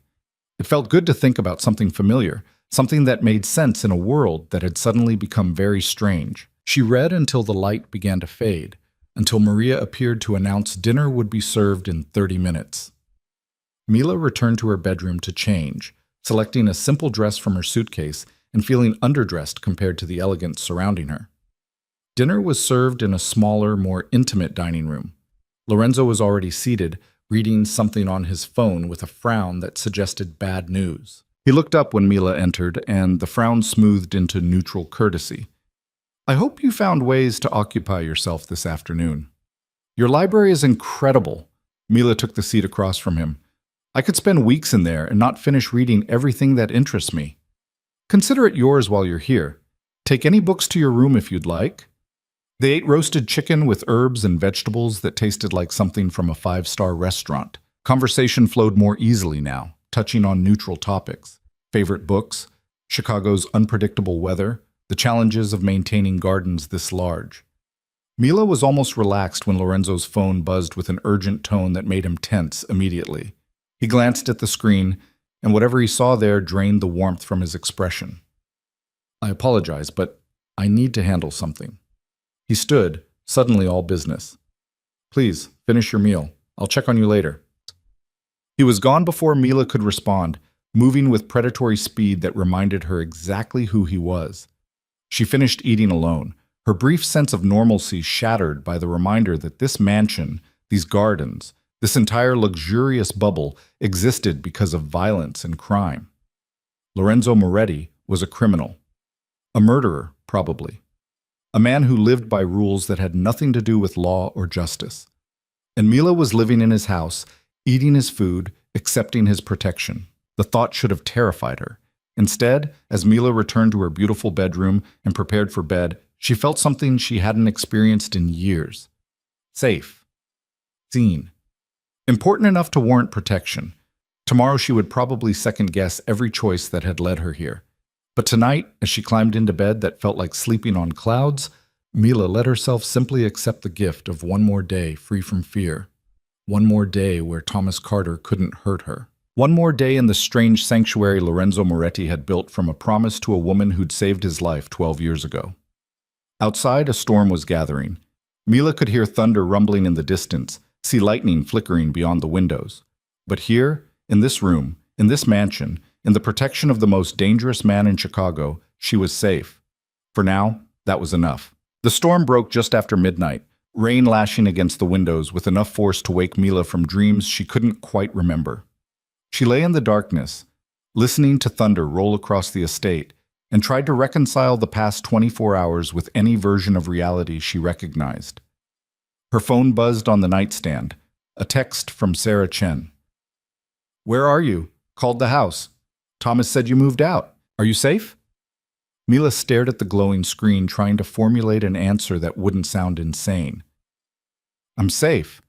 It felt good to think about something familiar, something that made sense in a world that had suddenly become very strange. She read until the light began to fade, until Maria appeared to announce dinner would be served in 30 minutes. Mila returned to her bedroom to change, selecting a simple dress from her suitcase and feeling underdressed compared to the elegance surrounding her. Dinner was served in a smaller, more intimate dining room. Lorenzo was already seated, reading something on his phone with a frown that suggested bad news. He looked up when Mila entered, and the frown smoothed into neutral courtesy. "I hope you found ways to occupy yourself this afternoon. Your library is incredible." Mila took the seat across from him. "I could spend weeks in there and not finish reading everything that interests me. Consider it yours while you're here. Take any books to your room if you'd like." They ate roasted chicken with herbs and vegetables that tasted like something from a five-star restaurant. Conversation flowed more easily now, touching on neutral topics: favorite books, Chicago's unpredictable weather, the challenges of maintaining gardens this large. Mila was almost relaxed when Lorenzo's phone buzzed with an urgent tone that made him tense immediately. He glanced at the screen, and whatever he saw there drained the warmth from his expression. "I apologize, but I need to handle something." He stood, suddenly all business. "Please, finish your meal. I'll check on you later." He was gone before Mila could respond, moving with predatory speed that reminded her exactly who he was. She finished eating alone, her brief sense of normalcy shattered by the reminder that this mansion, these gardens, this entire luxurious bubble existed because of violence and crime. Lorenzo Moretti was a criminal. A murderer, probably. A man who lived by rules that had nothing to do with law or justice. And Mila was living in his house, eating his food, accepting his protection. The thought should have terrified her. Instead, as Mila returned to her beautiful bedroom and prepared for bed, she felt something she hadn't experienced in years. Safe. Seen. Important enough to warrant protection. Tomorrow she would probably second-guess every choice that had led her here. But tonight, as she climbed into bed that felt like sleeping on clouds, Mila let herself simply accept the gift of one more day free from fear. One more day where Thomas Carter couldn't hurt her. One more day in the strange sanctuary Lorenzo Moretti had built from a promise to a woman who'd saved his life 12 years ago. Outside, a storm was gathering. Mila could hear thunder rumbling in the distance, see lightning flickering beyond the windows. But here, in this room, in this mansion, in the protection of the most dangerous man in Chicago, she was safe. For now, that was enough. The storm broke just after midnight, rain lashing against the windows with enough force to wake Mila from dreams she couldn't quite remember. She lay in the darkness, listening to thunder roll across the estate, and tried to reconcile the past 24 hours with any version of reality she recognized. Her phone buzzed on the nightstand, a text from Sarah Chen. "Where are you? Called the house. Thomas said you moved out. Are you safe?" Mila stared at the glowing screen, trying to formulate an answer that wouldn't sound insane. "I'm safe.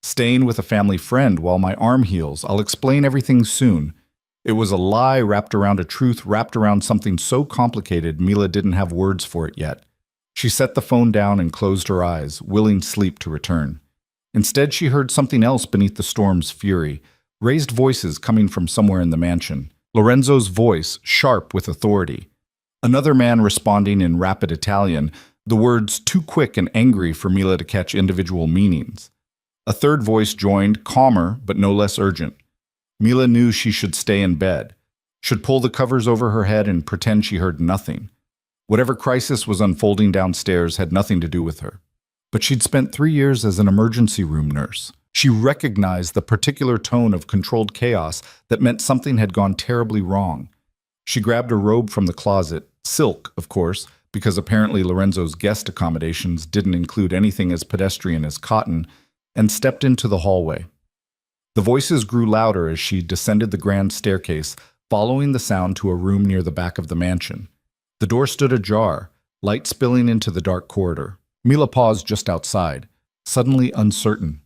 Staying with a family friend while my arm heals. I'll explain everything soon." It was a lie wrapped around a truth wrapped around something so complicated Mila didn't have words for it yet. She set the phone down and closed her eyes, willing sleep to return. Instead, she heard something else beneath the storm's fury, raised voices coming from somewhere in the mansion. Lorenzo's voice, sharp with authority. Another man responding in rapid Italian, the words too quick and angry for Mila to catch individual meanings. A third voice joined, calmer but no less urgent. Mila knew she should stay in bed, should pull the covers over her head and pretend she heard nothing. Whatever crisis was unfolding downstairs had nothing to do with her. But she'd spent 3 years as an emergency room nurse, She recognized the particular tone of controlled chaos that meant something had gone terribly wrong. She grabbed a robe from the closet, silk, of course, because apparently Lorenzo's guest accommodations didn't include anything as pedestrian as cotton, and stepped into the hallway. The voices grew louder as she descended the grand staircase, following the sound to a room near the back of the mansion. The door stood ajar, light spilling into the dark corridor. Mila paused just outside, suddenly uncertain.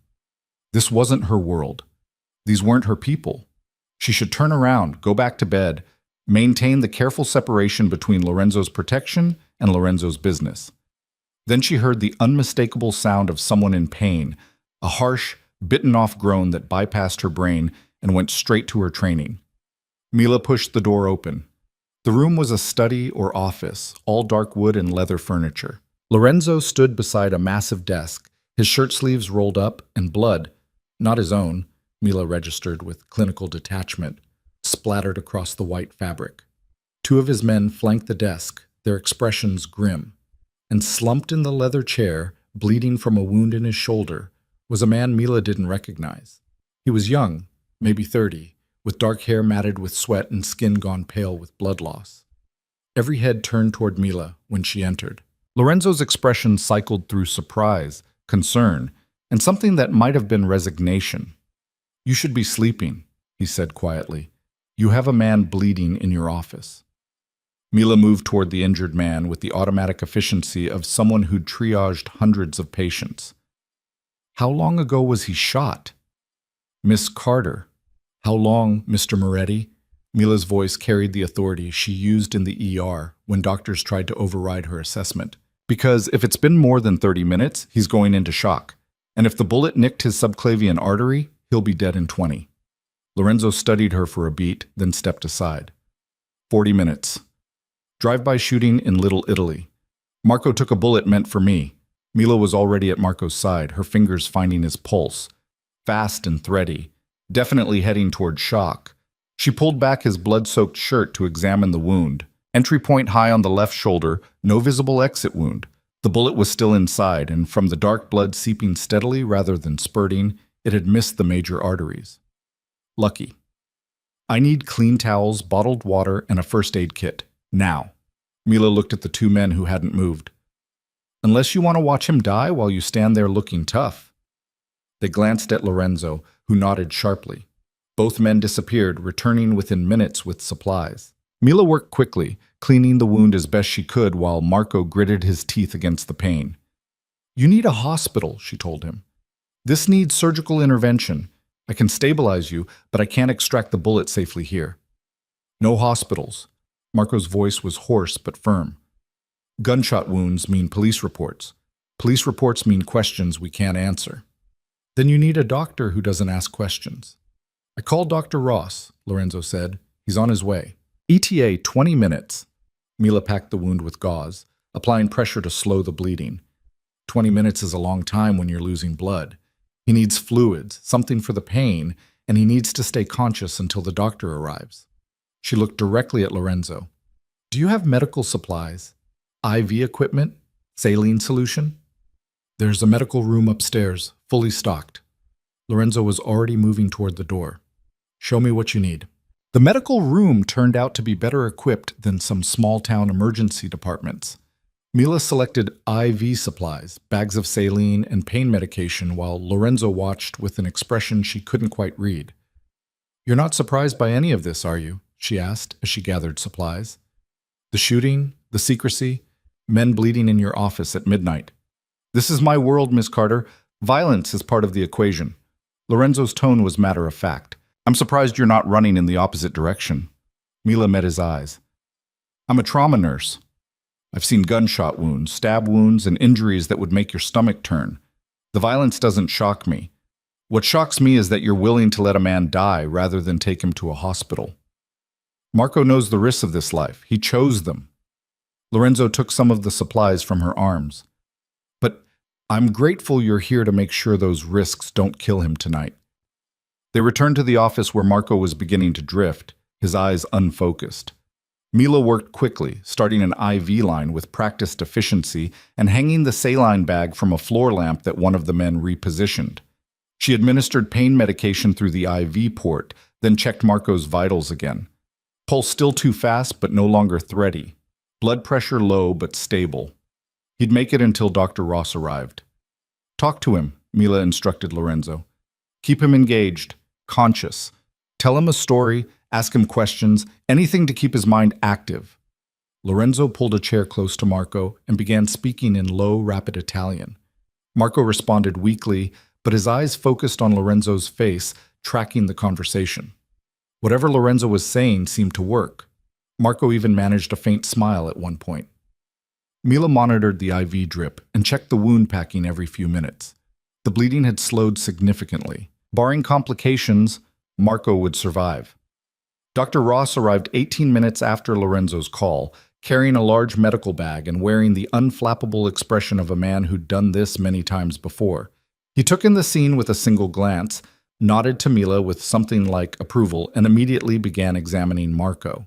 This wasn't her world. These weren't her people. She should turn around, go back to bed, maintain the careful separation between Lorenzo's protection and Lorenzo's business. Then she heard the unmistakable sound of someone in pain, a harsh, bitten-off groan that bypassed her brain and went straight to her training. Mila pushed the door open. The room was a study or office, all dark wood and leather furniture. Lorenzo stood beside a massive desk, his shirt sleeves rolled up, and blood, not his own, Mila registered with clinical detachment, splattered across the white fabric. Two of his men flanked the desk, their expressions grim. And slumped in the leather chair, bleeding from a wound in his shoulder, was a man Mila didn't recognize. He was young, maybe 30, with dark hair matted with sweat and skin gone pale with blood loss. Every head turned toward Mila when she entered. Lorenzo's expression cycled through surprise, concern, and something that might have been resignation. "You should be sleeping," he said quietly. "You have a man bleeding in your office." Mila moved toward the injured man with the automatic efficiency of someone who'd triaged hundreds of patients. "How long ago was he shot?" "Miss Carter." "How long, Mr. Moretti?" Mila's voice carried the authority she used in the ER when doctors tried to override her assessment. "Because if it's been more than 30 minutes, he's going into shock. And if the bullet nicked his subclavian artery, he'll be dead in 20. Lorenzo studied her for a beat, then stepped aside. 40 minutes. Drive-by shooting in Little Italy. Marco took a bullet meant for me. Mila was already at Marco's side, her fingers finding his pulse. Fast and thready, definitely heading toward shock. She pulled back his blood-soaked shirt to examine the wound. Entry point high on the left shoulder, no visible exit wound. The bullet was still inside, and from the dark blood seeping steadily rather than spurting, it had missed the major arteries. Lucky. "I need clean towels, bottled water, and a first aid kit. Now." Mila looked at the two men who hadn't moved. "Unless you want to watch him die while you stand there looking tough." They glanced at Lorenzo, who nodded sharply. Both men disappeared, returning within minutes with supplies. Mila worked quickly, cleaning the wound as best she could while Marco gritted his teeth against the pain. "You need a hospital," she told him. "This needs surgical intervention. I can stabilize you, but I can't extract the bullet safely here." "No hospitals." Marco's voice was hoarse but firm. "Gunshot wounds mean police reports. Police reports mean questions we can't answer." "Then you need a doctor who doesn't ask questions." "I called Dr. Ross," Lorenzo said. "He's on his way." "ETA 20 minutes." Mila packed the wound with gauze, applying pressure to slow the bleeding. 20 minutes is a long time when you're losing blood. He needs fluids, something for the pain, and he needs to stay conscious until the doctor arrives. She looked directly at Lorenzo. "Do you have medical supplies? IV equipment? Saline solution?" "There's a medical room upstairs, fully stocked." Lorenzo was already moving toward the door. "Show me what you need." The medical room turned out to be better equipped than some small-town emergency departments. Mila selected IV supplies, bags of saline, and pain medication while Lorenzo watched with an expression she couldn't quite read. "You're not surprised by any of this, are you?" she asked as she gathered supplies. "The shooting, the secrecy, men bleeding in your office at midnight. This is my world, Miss Carter. Violence is part of the equation." Lorenzo's tone was matter-of-fact. "I'm surprised you're not running in the opposite direction." Mila met his eyes. "I'm a trauma nurse. I've seen gunshot wounds, stab wounds, and injuries that would make your stomach turn. The violence doesn't shock me. What shocks me is that you're willing to let a man die rather than take him to a hospital. Marco knows the risks of this life. He chose them." Lorenzo took some of the supplies from her arms. "But I'm grateful you're here to make sure those risks don't kill him tonight." They returned to the office where Marco was beginning to drift, his eyes unfocused. Mila worked quickly, starting an IV line with practiced efficiency and hanging the saline bag from a floor lamp that one of the men repositioned. She administered pain medication through the IV port, then checked Marco's vitals again. Pulse still too fast, but no longer thready. Blood pressure low, but stable. He'd make it until Dr. Ross arrived. Talk to him, Mila instructed Lorenzo. Keep him engaged, conscious. Tell him a story, ask him questions, anything to keep his mind active. Lorenzo pulled a chair close to Marco and began speaking in low, rapid Italian. Marco responded weakly, but his eyes focused on Lorenzo's face, tracking the conversation. Whatever Lorenzo was saying seemed to work. Marco even managed a faint smile at one point. Mila monitored the IV drip and checked the wound packing every few minutes. The bleeding had slowed significantly. Barring complications, Marco would survive. Dr. Ross arrived 18 minutes after Lorenzo's call, carrying a large medical bag and wearing the unflappable expression of a man who'd done this many times before. He took in the scene with a single glance, nodded to Mila with something like approval, and immediately began examining Marco.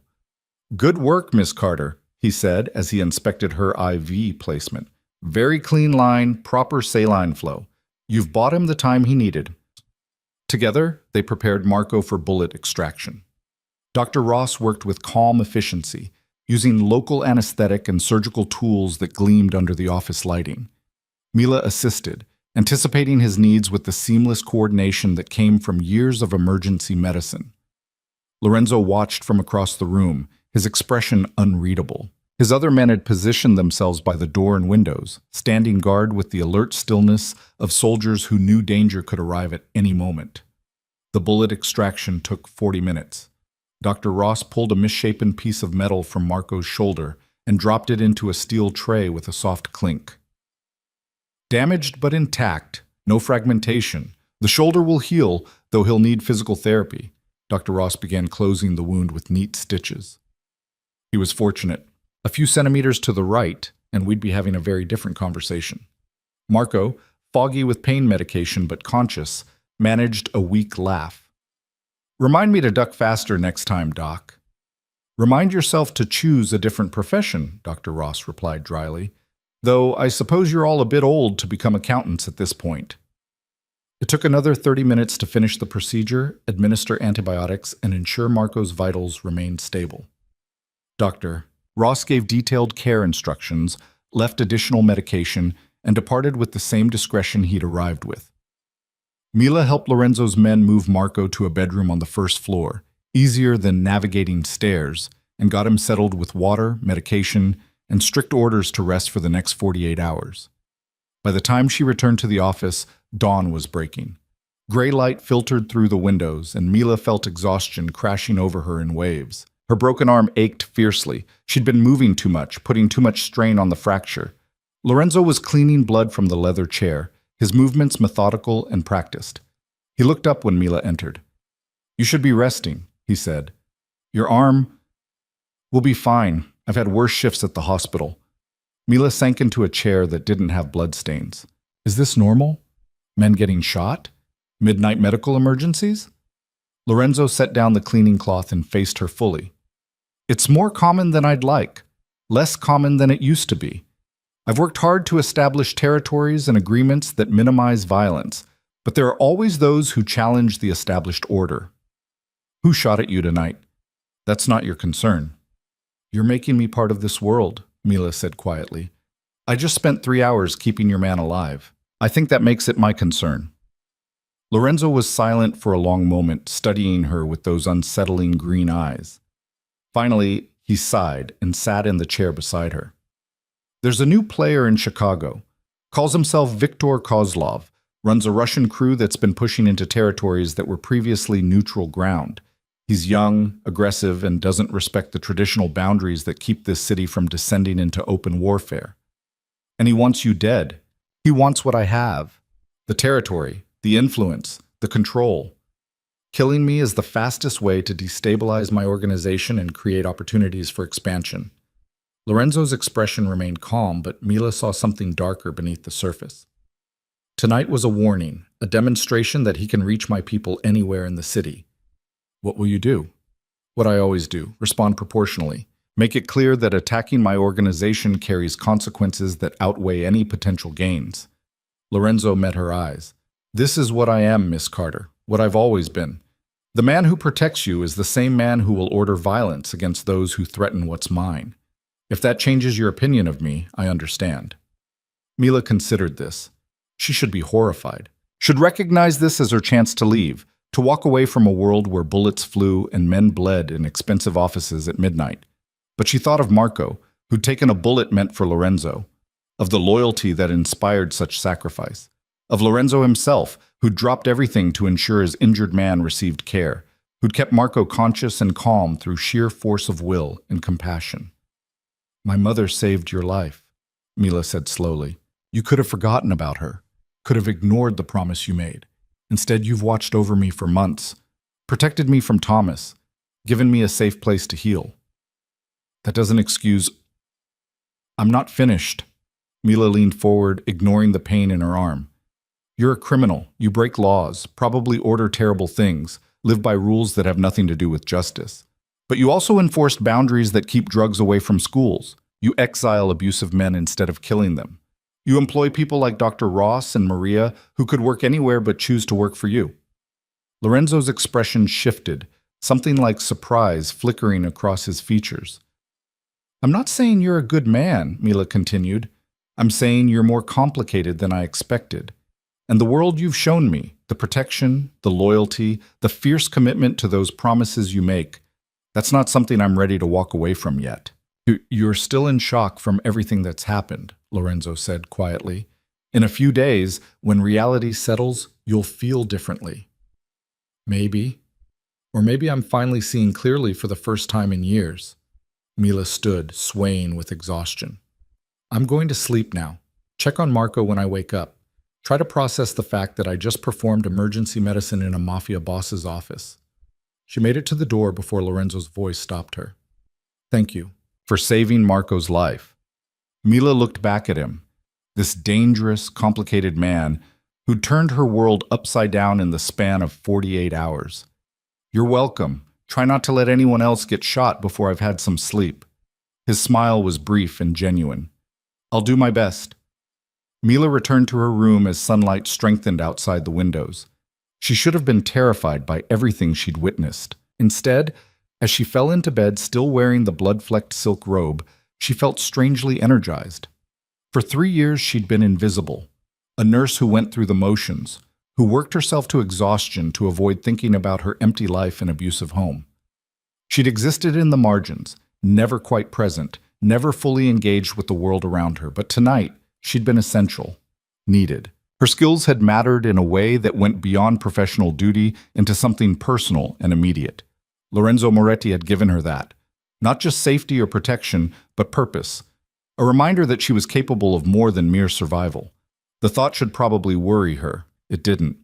"Good work, Miss Carter," he said as he inspected her IV placement. "Very clean line, proper saline flow. You've bought him the time he needed." Together, they prepared Marco for bullet extraction. Dr. Ross worked with calm efficiency, using local anesthetic and surgical tools that gleamed under the office lighting. Mila assisted, anticipating his needs with the seamless coordination that came from years of emergency medicine. Lorenzo watched from across the room, his expression unreadable. His other men had positioned themselves by the door and windows, standing guard with the alert stillness of soldiers who knew danger could arrive at any moment. The bullet extraction took 40 minutes. Dr. Ross pulled a misshapen piece of metal from Marco's shoulder and dropped it into a steel tray with a soft clink. "Damaged but intact, no fragmentation. The shoulder will heal, though he'll need physical therapy." Dr. Ross began closing the wound with neat stitches. He was fortunate. A few centimeters to the right, and we'd be having a very different conversation. Marco, foggy with pain medication but conscious, managed a weak laugh. "Remind me to duck faster next time, Doc." "Remind yourself to choose a different profession," Dr. Ross replied dryly. "Though I suppose you're all a bit old to become accountants at this point." It took another 30 minutes to finish the procedure, administer antibiotics, and ensure Marco's vitals remained stable. Dr. Ross gave detailed care instructions, left additional medication, and departed with the same discretion he'd arrived with. Mila helped Lorenzo's men move Marco to a bedroom on the first floor, easier than navigating stairs, and got him settled with water, medication, and strict orders to rest for the next 48 hours. By the time she returned to the office, dawn was breaking. Gray light filtered through the windows, and Mila felt exhaustion crashing over her in waves. Her broken arm ached fiercely. She'd been moving too much, putting too much strain on the fracture. Lorenzo was cleaning blood from the leather chair, his movements methodical and practiced. He looked up when Mila entered. "You should be resting," he said. "Your arm will be fine. I've had worse shifts at the hospital." Mila sank into a chair that didn't have bloodstains. "Is this normal? Men getting shot? Midnight medical emergencies?" Lorenzo set down the cleaning cloth and faced her fully. "It's more common than I'd like, less common than it used to be. I've worked hard to establish territories and agreements that minimize violence, but there are always those who challenge the established order." "Who shot at you tonight?" "That's not your concern." "You're making me part of this world," Mila said quietly. "I just spent 3 hours keeping your man alive. I think that makes it my concern." Lorenzo was silent for a long moment, studying her with those unsettling green eyes. Finally, he sighed and sat in the chair beside her. "There's a new player in Chicago. Calls himself Viktor Kozlov, runs a Russian crew that's been pushing into territories that were previously neutral ground. He's young, aggressive, and doesn't respect the traditional boundaries that keep this city from descending into open warfare. And he wants you dead. He wants what I have. The territory, the influence, the control. Killing me is the fastest way to destabilize my organization and create opportunities for expansion." Lorenzo's expression remained calm, but Mila saw something darker beneath the surface. "Tonight was a warning, a demonstration that he can reach my people anywhere in the city." "What will you do?" "What I always do, respond proportionally. Make it clear that attacking my organization carries consequences that outweigh any potential gains." Lorenzo met her eyes. This is what I am, Miss Carter, what I've always been. The man who protects you is the same man who will order violence against those who threaten what's mine. If that changes your opinion of me, I understand. Mila considered this. She should be horrified. Should recognize this as her chance to leave, to walk away from a world where bullets flew and men bled in expensive offices at midnight. But she thought of Marco, who'd taken a bullet meant for Lorenzo, of the loyalty that inspired such sacrifice, of Lorenzo himself, who'd dropped everything to ensure his injured man received care, who'd kept Marco conscious and calm through sheer force of will and compassion. My mother saved your life, Mila said slowly. You could have forgotten about her, could have ignored the promise you made. Instead, you've watched over me for months, protected me from Thomas, given me a safe place to heal. That doesn't excuse... I'm not finished. Mila leaned forward, ignoring the pain in her arm. You're a criminal. You break laws, probably order terrible things, live by rules that have nothing to do with justice. But you also enforced boundaries that keep drugs away from schools. You exile abusive men instead of killing them. You employ people like Dr. Ross and Maria who could work anywhere but choose to work for you. Lorenzo's expression shifted, something like surprise flickering across his features. I'm not saying you're a good man, Mila continued. I'm saying you're more complicated than I expected. And the world you've shown me, the protection, the loyalty, the fierce commitment to those promises you make, that's not something I'm ready to walk away from yet. You're still in shock from everything that's happened, Lorenzo said quietly. In a few days, when reality settles, you'll feel differently. Maybe. Or maybe I'm finally seeing clearly for the first time in years. Mila stood, swaying with exhaustion. I'm going to sleep now. Check on Marco when I wake up. Try to process the fact that I just performed emergency medicine in a Mafia boss's office. She made it to the door before Lorenzo's voice stopped her. Thank you for saving Marco's life. Mila looked back at him, this dangerous, complicated man who'd turned her world upside down in the span of 48 hours. You're welcome. Try not to let anyone else get shot before I've had some sleep. His smile was brief and genuine. I'll do my best. Mila returned to her room as sunlight strengthened outside the windows. She should have been terrified by everything she'd witnessed. Instead, as she fell into bed still wearing the blood-flecked silk robe, she felt strangely energized. For 3 years she'd been invisible, a nurse who went through the motions, who worked herself to exhaustion to avoid thinking about her empty life and abusive home. She'd existed in the margins, never quite present, never fully engaged with the world around her, but tonight she'd been essential, needed. Her skills had mattered in a way that went beyond professional duty into something personal and immediate. Lorenzo Moretti had given her that. Not just safety or protection, but purpose. A reminder that she was capable of more than mere survival. The thought should probably worry her. It didn't.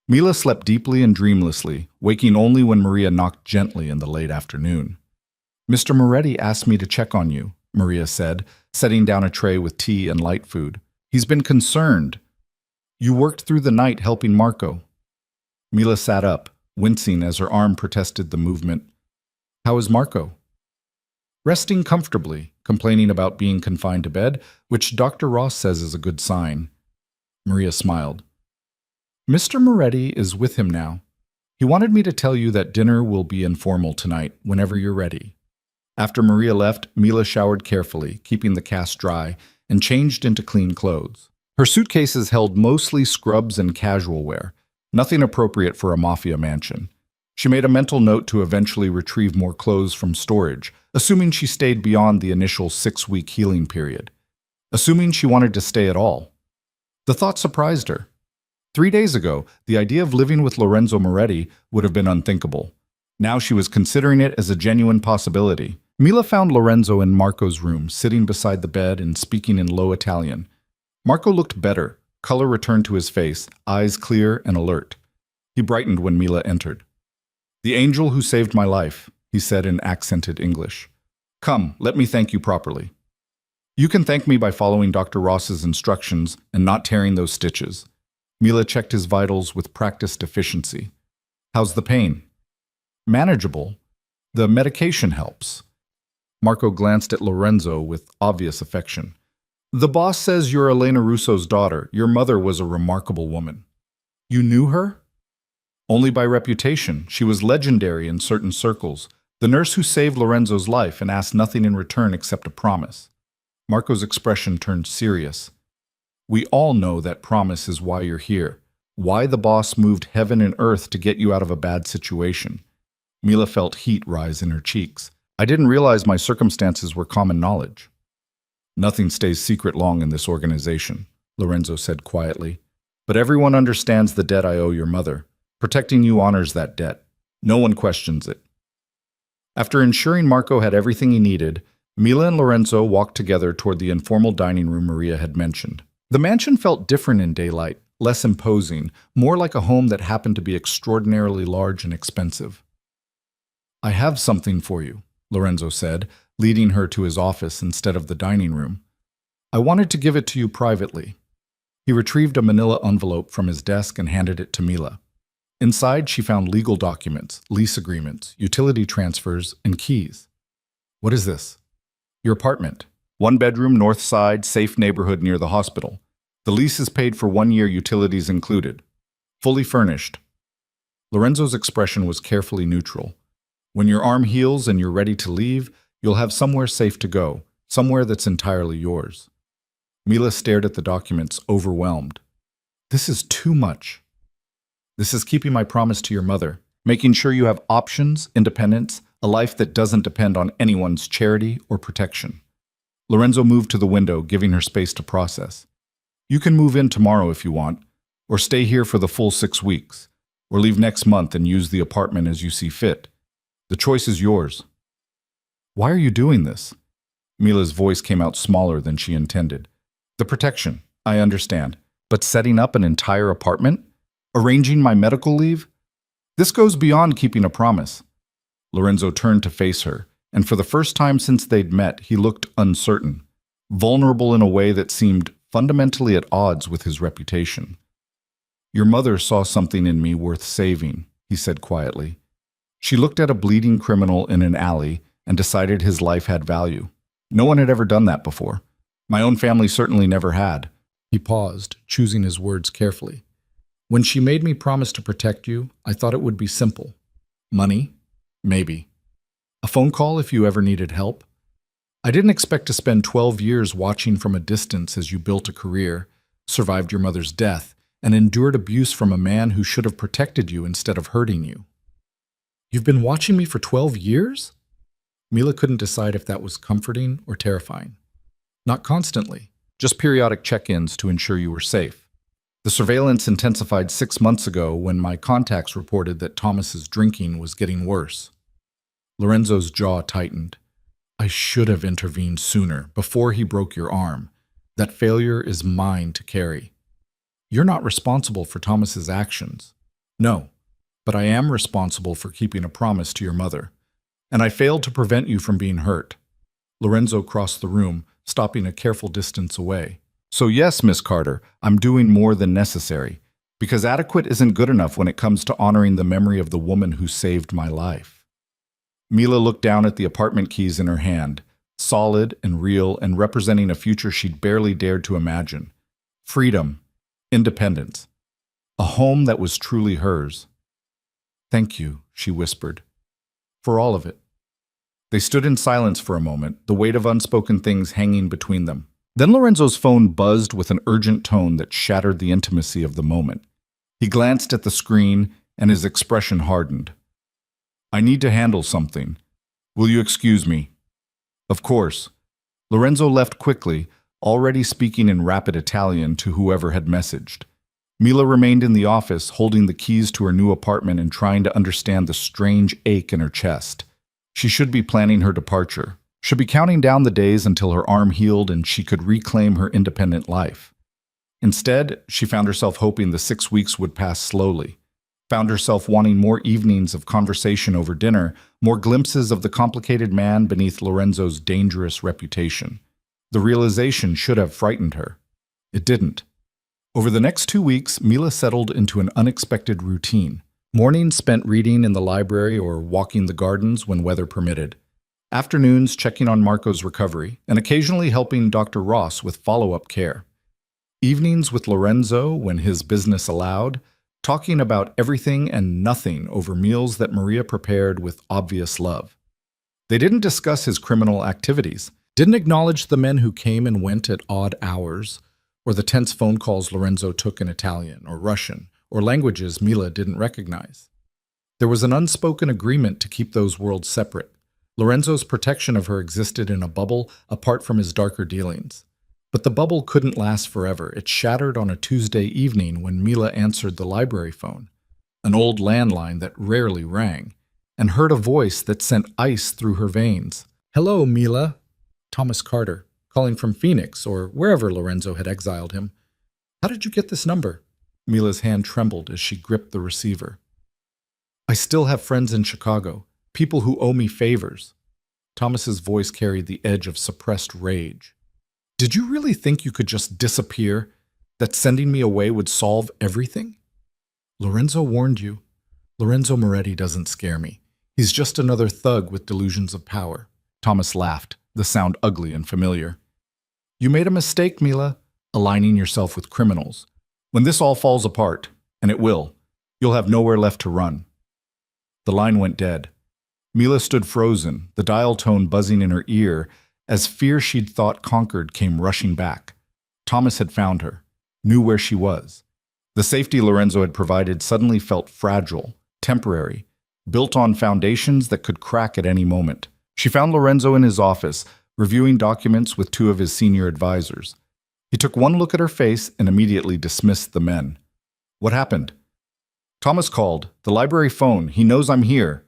Mila slept deeply and dreamlessly, waking only when Maria knocked gently in the late afternoon. Mr. Moretti asked me to check on you, Maria said, setting down a tray with tea and light food. He's been concerned. You worked through the night helping Marco. Mila sat up, wincing as her arm protested the movement. How is Marco? Resting comfortably, complaining about being confined to bed, which Dr. Ross says is a good sign. Maria smiled. Mr. Moretti is with him now. He wanted me to tell you that dinner will be informal tonight, whenever you're ready. After Maria left, Mila showered carefully, keeping the cast dry, and changed into clean clothes. Her suitcases held mostly scrubs and casual wear, nothing appropriate for a Mafia mansion. She made a mental note to eventually retrieve more clothes from storage, assuming she stayed beyond the initial 6-week healing period. Assuming she wanted to stay at all. The thought surprised her. 3 days ago, the idea of living with Lorenzo Moretti would have been unthinkable. Now she was considering it as a genuine possibility. Mila found Lorenzo in Marco's room, sitting beside the bed and speaking in low Italian. Marco looked better, color returned to his face, eyes clear and alert. He brightened when Mila entered. The angel who saved my life, he said in accented English. Come, let me thank you properly. You can thank me by following Dr. Ross's instructions and not tearing those stitches. Mila checked his vitals with practiced efficiency. How's the pain? Manageable. The medication helps. Marco glanced at Lorenzo with obvious affection. The boss says you're Elena Russo's daughter. Your mother was a remarkable woman. You knew her? Only by reputation. She was legendary in certain circles. The nurse who saved Lorenzo's life and asked nothing in return except a promise. Marco's expression turned serious. We all know that promise is why you're here. Why the boss moved heaven and earth to get you out of a bad situation. Mila felt heat rise in her cheeks. I didn't realize my circumstances were common knowledge. Nothing stays secret long in this organization, Lorenzo said quietly. But everyone understands the debt I owe your mother. Protecting you honors that debt. No one questions it. After ensuring Marco had everything he needed, Mila and Lorenzo walked together toward the informal dining room Maria had mentioned. The mansion felt different in daylight, less imposing, more like a home that happened to be extraordinarily large and expensive. I have something for you, Lorenzo said, leading her to his office instead of the dining room. I wanted to give it to you privately. He retrieved a manila envelope from his desk and handed it to Mila. Inside, she found legal documents, lease agreements, utility transfers, and keys. What is this? Your apartment. 1-bedroom, north side, safe neighborhood near the hospital. The lease is paid for 1 year, utilities included. Fully furnished. Lorenzo's expression was carefully neutral. When your arm heals and you're ready to leave, you'll have somewhere safe to go, somewhere that's entirely yours. Mila stared at the documents, overwhelmed. This is too much. This is keeping my promise to your mother, making sure you have options, independence, a life that doesn't depend on anyone's charity or protection. Lorenzo moved to the window, giving her space to process. You can move in tomorrow if you want, or stay here for the full 6 weeks, or leave next month and use the apartment as you see fit. The choice is yours. Why are you doing this? Mila's voice came out smaller than she intended. The protection, I understand, but setting up an entire apartment? Arranging my medical leave? This goes beyond keeping a promise. Lorenzo turned to face her, and for the first time since they'd met, he looked uncertain, vulnerable in a way that seemed fundamentally at odds with his reputation. Your mother saw something in me worth saving, he said quietly. She looked at a bleeding criminal in an alley and decided his life had value. No one had ever done that before. My own family certainly never had. He paused, choosing his words carefully. When she made me promise to protect you, I thought it would be simple. Money? Maybe. A phone call if you ever needed help? I didn't expect to spend 12 years watching from a distance as you built a career, survived your mother's death, and endured abuse from a man who should have protected you instead of hurting you. You've been watching me for 12 years? Mila couldn't decide if that was comforting or terrifying. Not constantly, just periodic check-ins to ensure you were safe. The surveillance intensified 6 months ago when my contacts reported that Thomas's drinking was getting worse. Lorenzo's jaw tightened. I should have intervened sooner, before he broke your arm. That failure is mine to carry. You're not responsible for Thomas's actions. No, but I am responsible for keeping a promise to your mother. And I failed to prevent you from being hurt. Lorenzo crossed the room, stopping a careful distance away. So yes, Miss Carter, I'm doing more than necessary, because adequate isn't good enough when it comes to honoring the memory of the woman who saved my life. Mila looked down at the apartment keys in her hand, solid and real and representing a future she'd barely dared to imagine. Freedom, independence, a home that was truly hers. Thank you, she whispered, for all of it. They stood in silence for a moment, the weight of unspoken things hanging between them. Then Lorenzo's phone buzzed with an urgent tone that shattered the intimacy of the moment. He glanced at the screen, and his expression hardened. I need to handle something. Will you excuse me? Of course. Lorenzo left quickly, already speaking in rapid Italian to whoever had messaged. Mila remained in the office, holding the keys to her new apartment and trying to understand the strange ache in her chest. She should be planning her departure. Should be counting down the days until her arm healed and she could reclaim her independent life. Instead, she found herself hoping the 6 weeks would pass slowly. Found herself wanting more evenings of conversation over dinner, more glimpses of the complicated man beneath Lorenzo's dangerous reputation. The realization should have frightened her. It didn't. Over the next 2 weeks, Mila settled into an unexpected routine. Mornings spent reading in the library or walking the gardens when weather permitted. Afternoons checking on Marco's recovery, and occasionally helping Dr. Ross with follow-up care. Evenings with Lorenzo when his business allowed, talking about everything and nothing over meals that Maria prepared with obvious love. They didn't discuss his criminal activities, didn't acknowledge the men who came and went at odd hours, or the tense phone calls Lorenzo took in Italian or Russian, or languages Mila didn't recognize. There was an unspoken agreement to keep those worlds separate. Lorenzo's protection of her existed in a bubble apart from his darker dealings. But the bubble couldn't last forever. It shattered on a Tuesday evening when Mila answered the library phone, an old landline that rarely rang, and heard a voice that sent ice through her veins. "Hello, Mila." Thomas Carter, calling from Phoenix or wherever Lorenzo had exiled him. "How did you get this number?" Mila's hand trembled as she gripped the receiver. "I still have friends in Chicago, people who owe me favors." Thomas's voice carried the edge of suppressed rage. "Did you really think you could just disappear? That sending me away would solve everything?" "Lorenzo warned you. Lorenzo Moretti doesn't scare me. He's just another thug with delusions of power." Thomas laughed, the sound ugly and familiar. "You made a mistake, Mila, aligning yourself with criminals. When this all falls apart, and it will, you'll have nowhere left to run." The line went dead. Mila stood frozen, the dial tone buzzing in her ear, as fear she'd thought conquered came rushing back. Thomas had found her, knew where she was. The safety Lorenzo had provided suddenly felt fragile, temporary, built on foundations that could crack at any moment. She found Lorenzo in his office, reviewing documents with two of his senior advisors. He took one look at her face and immediately dismissed the men. "What happened?" "Thomas called. The library phone. He knows I'm here."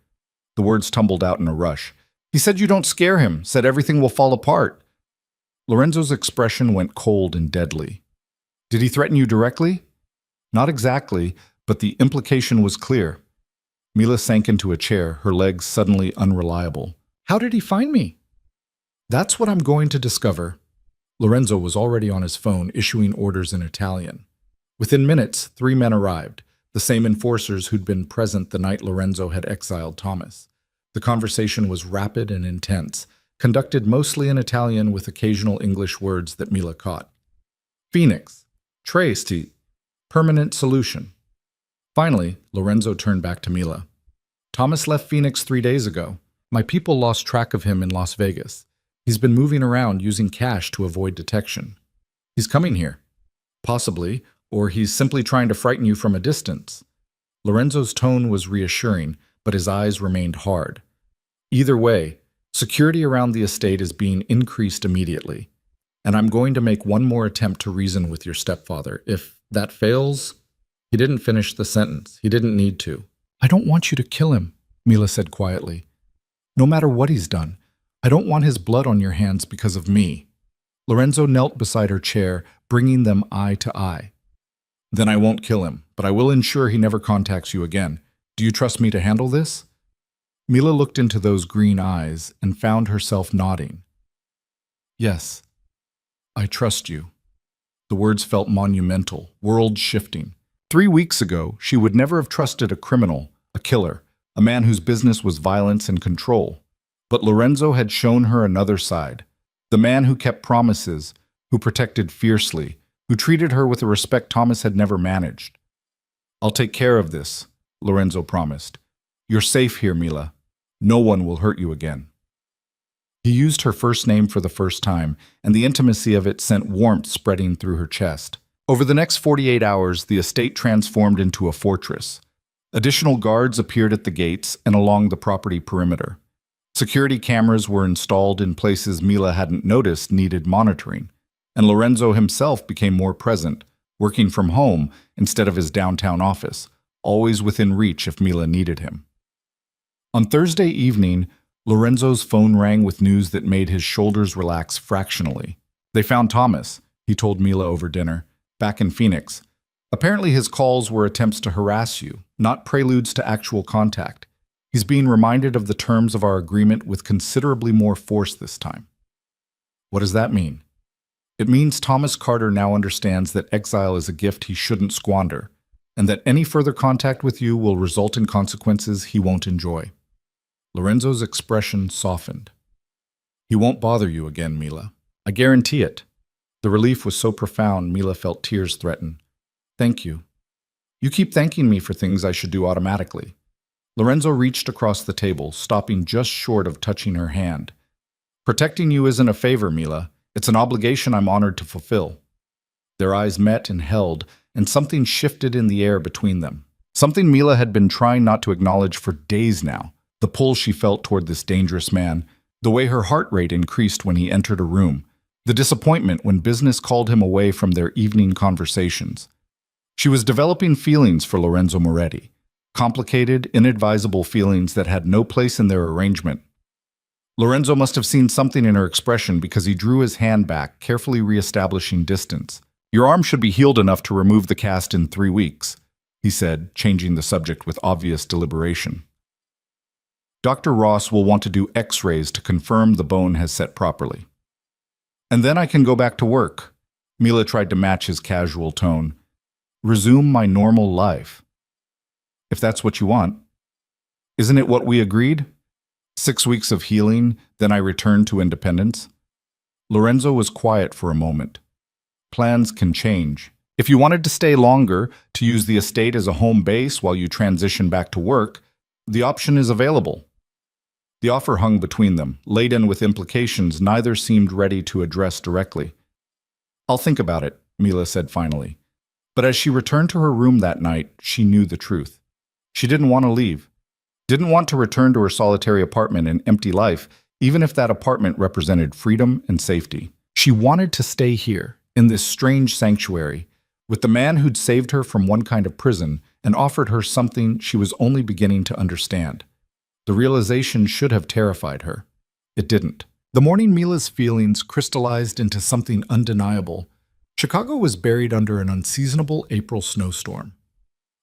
The words tumbled out in a rush. "He said you don't scare him, said everything will fall apart." Lorenzo's expression went cold and deadly. "Did he threaten you directly?" "Not exactly, but the implication was clear." Mila sank into a chair, her legs suddenly unreliable. "How did he find me?" "That's what I'm going to discover." Lorenzo was already on his phone, issuing orders in Italian. Within minutes, 3 men arrived, the same enforcers who'd been present the night Lorenzo had exiled Thomas. The conversation was rapid and intense, conducted mostly in Italian with occasional English words that Mila caught. "Phoenix. Trieste. Permanent solution." Finally, Lorenzo turned back to Mila. "Thomas left Phoenix 3 days ago. My people lost track of him in Las Vegas. He's been moving around using cash to avoid detection. He's coming here. Possibly, or he's simply trying to frighten you from a distance." Lorenzo's tone was reassuring, but his eyes remained hard. "Either way, security around the estate is being increased immediately, and I'm going to make one more attempt to reason with your stepfather. If that fails—" He didn't finish the sentence. He didn't need to. "I don't want you to kill him," Mila said quietly. "No matter what he's done, I don't want his blood on your hands because of me." Lorenzo knelt beside her chair, bringing them eye to eye. "Then I won't kill him, but I will ensure he never contacts you again. Do you trust me to handle this?" Mila looked into those green eyes and found herself nodding. "Yes, I trust you." The words felt monumental, world-shifting. 3 weeks ago, she would never have trusted a criminal, a killer, a man whose business was violence and control. But Lorenzo had shown her another side, the man who kept promises, who protected fiercely, who treated her with a respect Thomas had never managed. "I'll take care of this," Lorenzo promised. "You're safe here, Mila. No one will hurt you again." He used her first name for the first time, and the intimacy of it sent warmth spreading through her chest. Over the next 48 hours, the estate transformed into a fortress. Additional guards appeared at the gates and along the property perimeter. Security cameras were installed in places Mila hadn't noticed needed monitoring, and Lorenzo himself became more present, working from home instead of his downtown office, always within reach if Mila needed him. On Thursday evening, Lorenzo's phone rang with news that made his shoulders relax fractionally. "They found Thomas," he told Mila over dinner, "back in Phoenix. Apparently his calls were attempts to harass you, not preludes to actual contact. He's being reminded of the terms of our agreement with considerably more force this time." "What does that mean?" "It means Thomas Carter now understands that exile is a gift he shouldn't squander, and that any further contact with you will result in consequences he won't enjoy." Lorenzo's expression softened. "He won't bother you again, Mila. I guarantee it." The relief was so profound, Mila felt tears threaten. "Thank you. You keep thanking me for things I should do automatically. Lorenzo reached across the table, stopping just short of touching her hand. Protecting you isn't a favor, Mila. It's an obligation I'm honored to fulfill. Their eyes met and held, and something shifted in the air between them. Something Mila had been trying not to acknowledge for days now. The pull she felt toward this dangerous man, the way her heart rate increased when he entered a room, the disappointment when business called him away from their evening conversations. She was developing feelings for Lorenzo Moretti, complicated, inadvisable feelings that had no place in their arrangement. Lorenzo must have seen something in her expression because he drew his hand back, carefully reestablishing distance. Your arm should be healed enough to remove the cast in 3 weeks, he said, changing the subject with obvious deliberation. Dr. Ross will want to do x-rays to confirm the bone has set properly. And then I can go back to work. Mila tried to match his casual tone. Resume my normal life. If that's what you want. Isn't it what we agreed? 6 weeks of healing, then I returned to independence. Lorenzo was quiet for a moment. Plans can change. If you wanted to stay longer, to use the estate as a home base while you transition back to work, the option is available. The offer hung between them, laden with implications neither seemed ready to address directly. I'll think about it, Mila said finally. But as she returned to her room that night, she knew the truth. She didn't want to leave. Didn't want to return to her solitary apartment and empty life, even if that apartment represented freedom and safety. She wanted to stay here, in this strange sanctuary, with the man who'd saved her from one kind of prison and offered her something she was only beginning to understand. The realization should have terrified her. It didn't. The morning Mila's feelings crystallized into something undeniable. Chicago was buried under an unseasonable April snowstorm.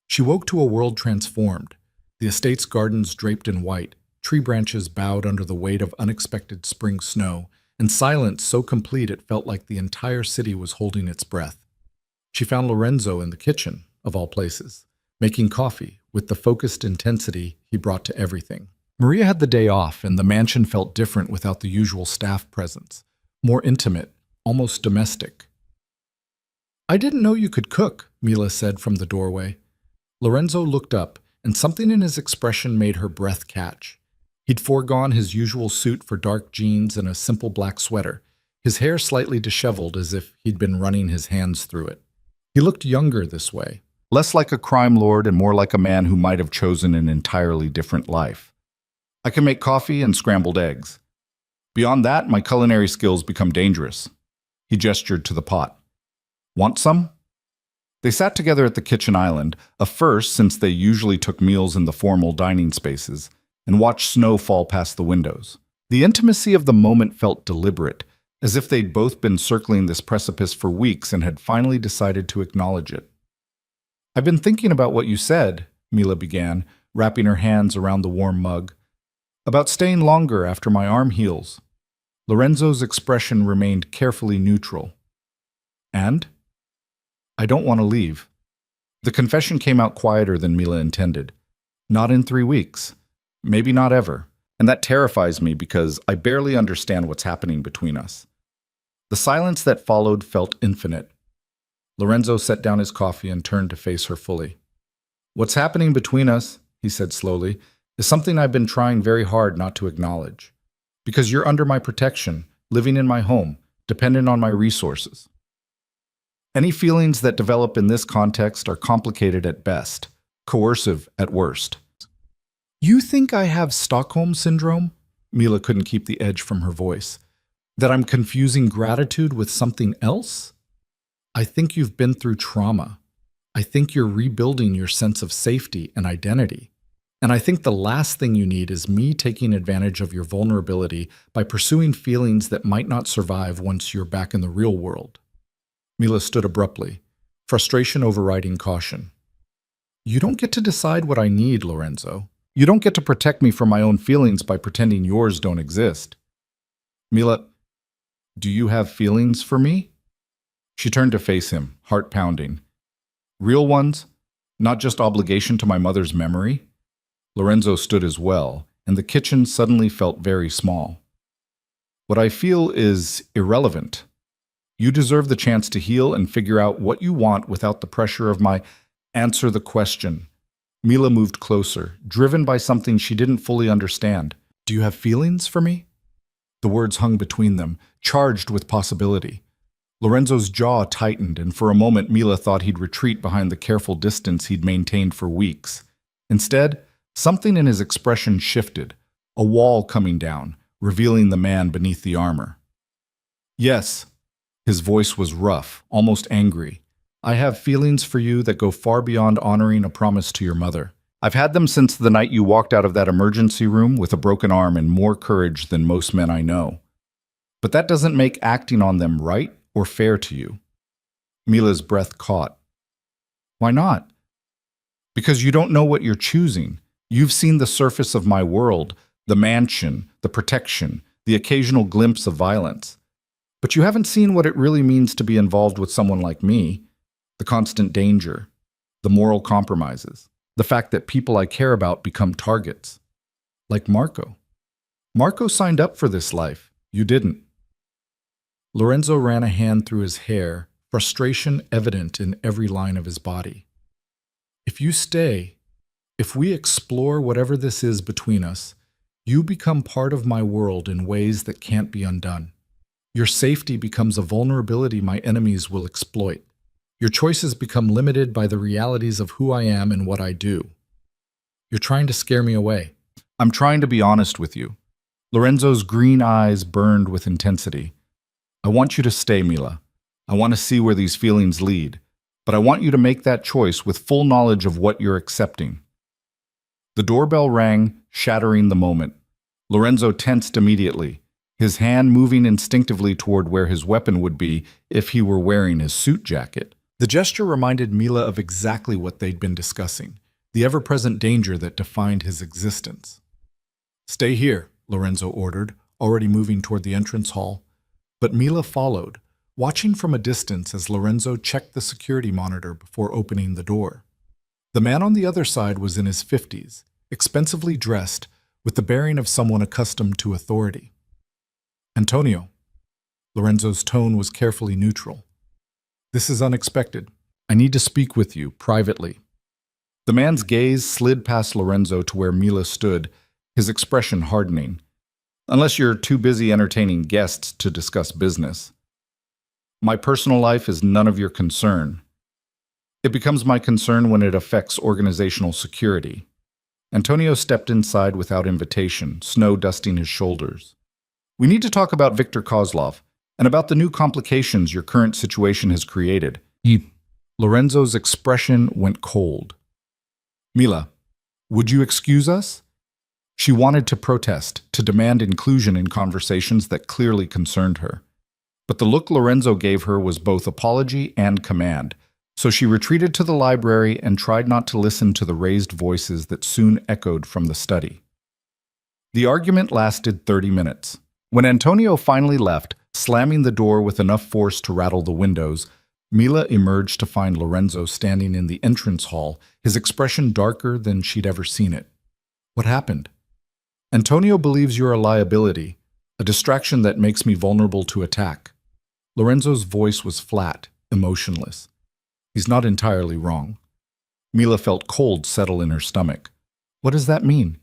She woke to a world transformed, the estate's gardens draped in white, tree branches bowed under the weight of unexpected spring snow, and silence so complete it felt like the entire city was holding its breath. She found Lorenzo in the kitchen, of all places, making coffee with the focused intensity he brought to everything. Maria had the day off, and the mansion felt different without the usual staff presence, more intimate, almost domestic. I didn't know you could cook, Mila said from the doorway. Lorenzo looked up, and something in his expression made her breath catch. He'd foregone his usual suit for dark jeans and a simple black sweater, his hair slightly disheveled as if he'd been running his hands through it. He looked younger this way, less like a crime lord and more like a man who might have chosen an entirely different life. I can make coffee and scrambled eggs. Beyond that, my culinary skills become dangerous. He gestured to the pot. Want some? They sat together at the kitchen island, a first since they usually took meals in the formal dining spaces, and watched snow fall past the windows. The intimacy of the moment felt deliberate, as if they'd both been circling this precipice for weeks and had finally decided to acknowledge it. I've been thinking about what you said, Mila began, wrapping her hands around the warm mug, about staying longer after my arm heals. Lorenzo's expression remained carefully neutral. And? I don't want to leave. The confession came out quieter than Mila intended. Not in 3 weeks. Maybe not ever. And that terrifies me because I barely understand what's happening between us. The silence that followed felt infinite. Lorenzo set down his coffee and turned to face her fully. What's happening between us, he said slowly, is something I've been trying very hard not to acknowledge. Because you're under my protection, living in my home, dependent on my resources. Any feelings that develop in this context are complicated at best, coercive at worst. You think I have Stockholm Syndrome? Mila couldn't keep the edge from her voice. That I'm confusing gratitude with something else? I think you've been through trauma. I think you're rebuilding your sense of safety and identity. And I think the last thing you need is me taking advantage of your vulnerability by pursuing feelings that might not survive once you're back in the real world. Mila stood abruptly, frustration overriding caution. You don't get to decide what I need, Lorenzo. You don't get to protect me from my own feelings by pretending yours don't exist. Mila, do you have feelings for me? She turned to face him, heart pounding. Real ones? Not just obligation to my mother's memory? Lorenzo stood as well, and the kitchen suddenly felt very small. What I feel is irrelevant. You deserve the chance to heal and figure out what you want without the pressure of my... Answer the question. Mila moved closer, driven by something she didn't fully understand. Do you have feelings for me? The words hung between them, charged with possibility. Lorenzo's jaw tightened, and for a moment Mila thought he'd retreat behind the careful distance he'd maintained for weeks. Instead, something in his expression shifted, a wall coming down, revealing the man beneath the armor. Yes, his voice was rough, almost angry. I have feelings for you that go far beyond honoring a promise to your mother. I've had them since the night you walked out of that emergency room with a broken arm and more courage than most men I know. But that doesn't make acting on them right or fair to you. Mila's breath caught. Why not? Because you don't know what you're choosing. You've seen the surface of my world, the mansion, the protection, the occasional glimpse of violence. But you haven't seen what it really means to be involved with someone like me. The constant danger, the moral compromises, the fact that people I care about become targets. Like Marco. Marco signed up for this life. You didn't. Lorenzo ran a hand through his hair, frustration evident in every line of his body. If you stay, if we explore whatever this is between us, you become part of my world in ways that can't be undone. Your safety becomes a vulnerability my enemies will exploit. Your choices become limited by the realities of who I am and what I do. You're trying to scare me away. I'm trying to be honest with you. Lorenzo's green eyes burned with intensity. I want you to stay, Mila. I want to see where these feelings lead. But I want you to make that choice with full knowledge of what you're accepting. The doorbell rang, shattering the moment. Lorenzo tensed immediately, his hand moving instinctively toward where his weapon would be if he were wearing his suit jacket. The gesture reminded Mila of exactly what they'd been discussing, the ever-present danger that defined his existence. Stay here, Lorenzo ordered, already moving toward the entrance hall. But Mila followed, watching from a distance as Lorenzo checked the security monitor before opening the door. The man on the other side was in his 50s, expensively dressed, with the bearing of someone accustomed to authority. Antonio. Lorenzo's tone was carefully neutral. This is unexpected. I need to speak with you, privately. The man's gaze slid past Lorenzo to where Mila stood, his expression hardening. Unless you're too busy entertaining guests to discuss business. My personal life is none of your concern. It becomes my concern when it affects organizational security. Antonio stepped inside without invitation, snow dusting his shoulders. We need to talk about Viktor Kozlov, and about the new complications your current situation has created. Lorenzo's expression went cold. Mila, would you excuse us? She wanted to protest, to demand inclusion in conversations that clearly concerned her. But the look Lorenzo gave her was both apology and command, so she retreated to the library and tried not to listen to the raised voices that soon echoed from the study. The argument lasted 30 minutes. When Antonio finally left, slamming the door with enough force to rattle the windows, Mila emerged to find Lorenzo standing in the entrance hall, his expression darker than she'd ever seen it. What happened? Antonio believes you're a liability, a distraction that makes me vulnerable to attack. Lorenzo's voice was flat, emotionless. He's not entirely wrong. Mila felt cold settle in her stomach. What does that mean?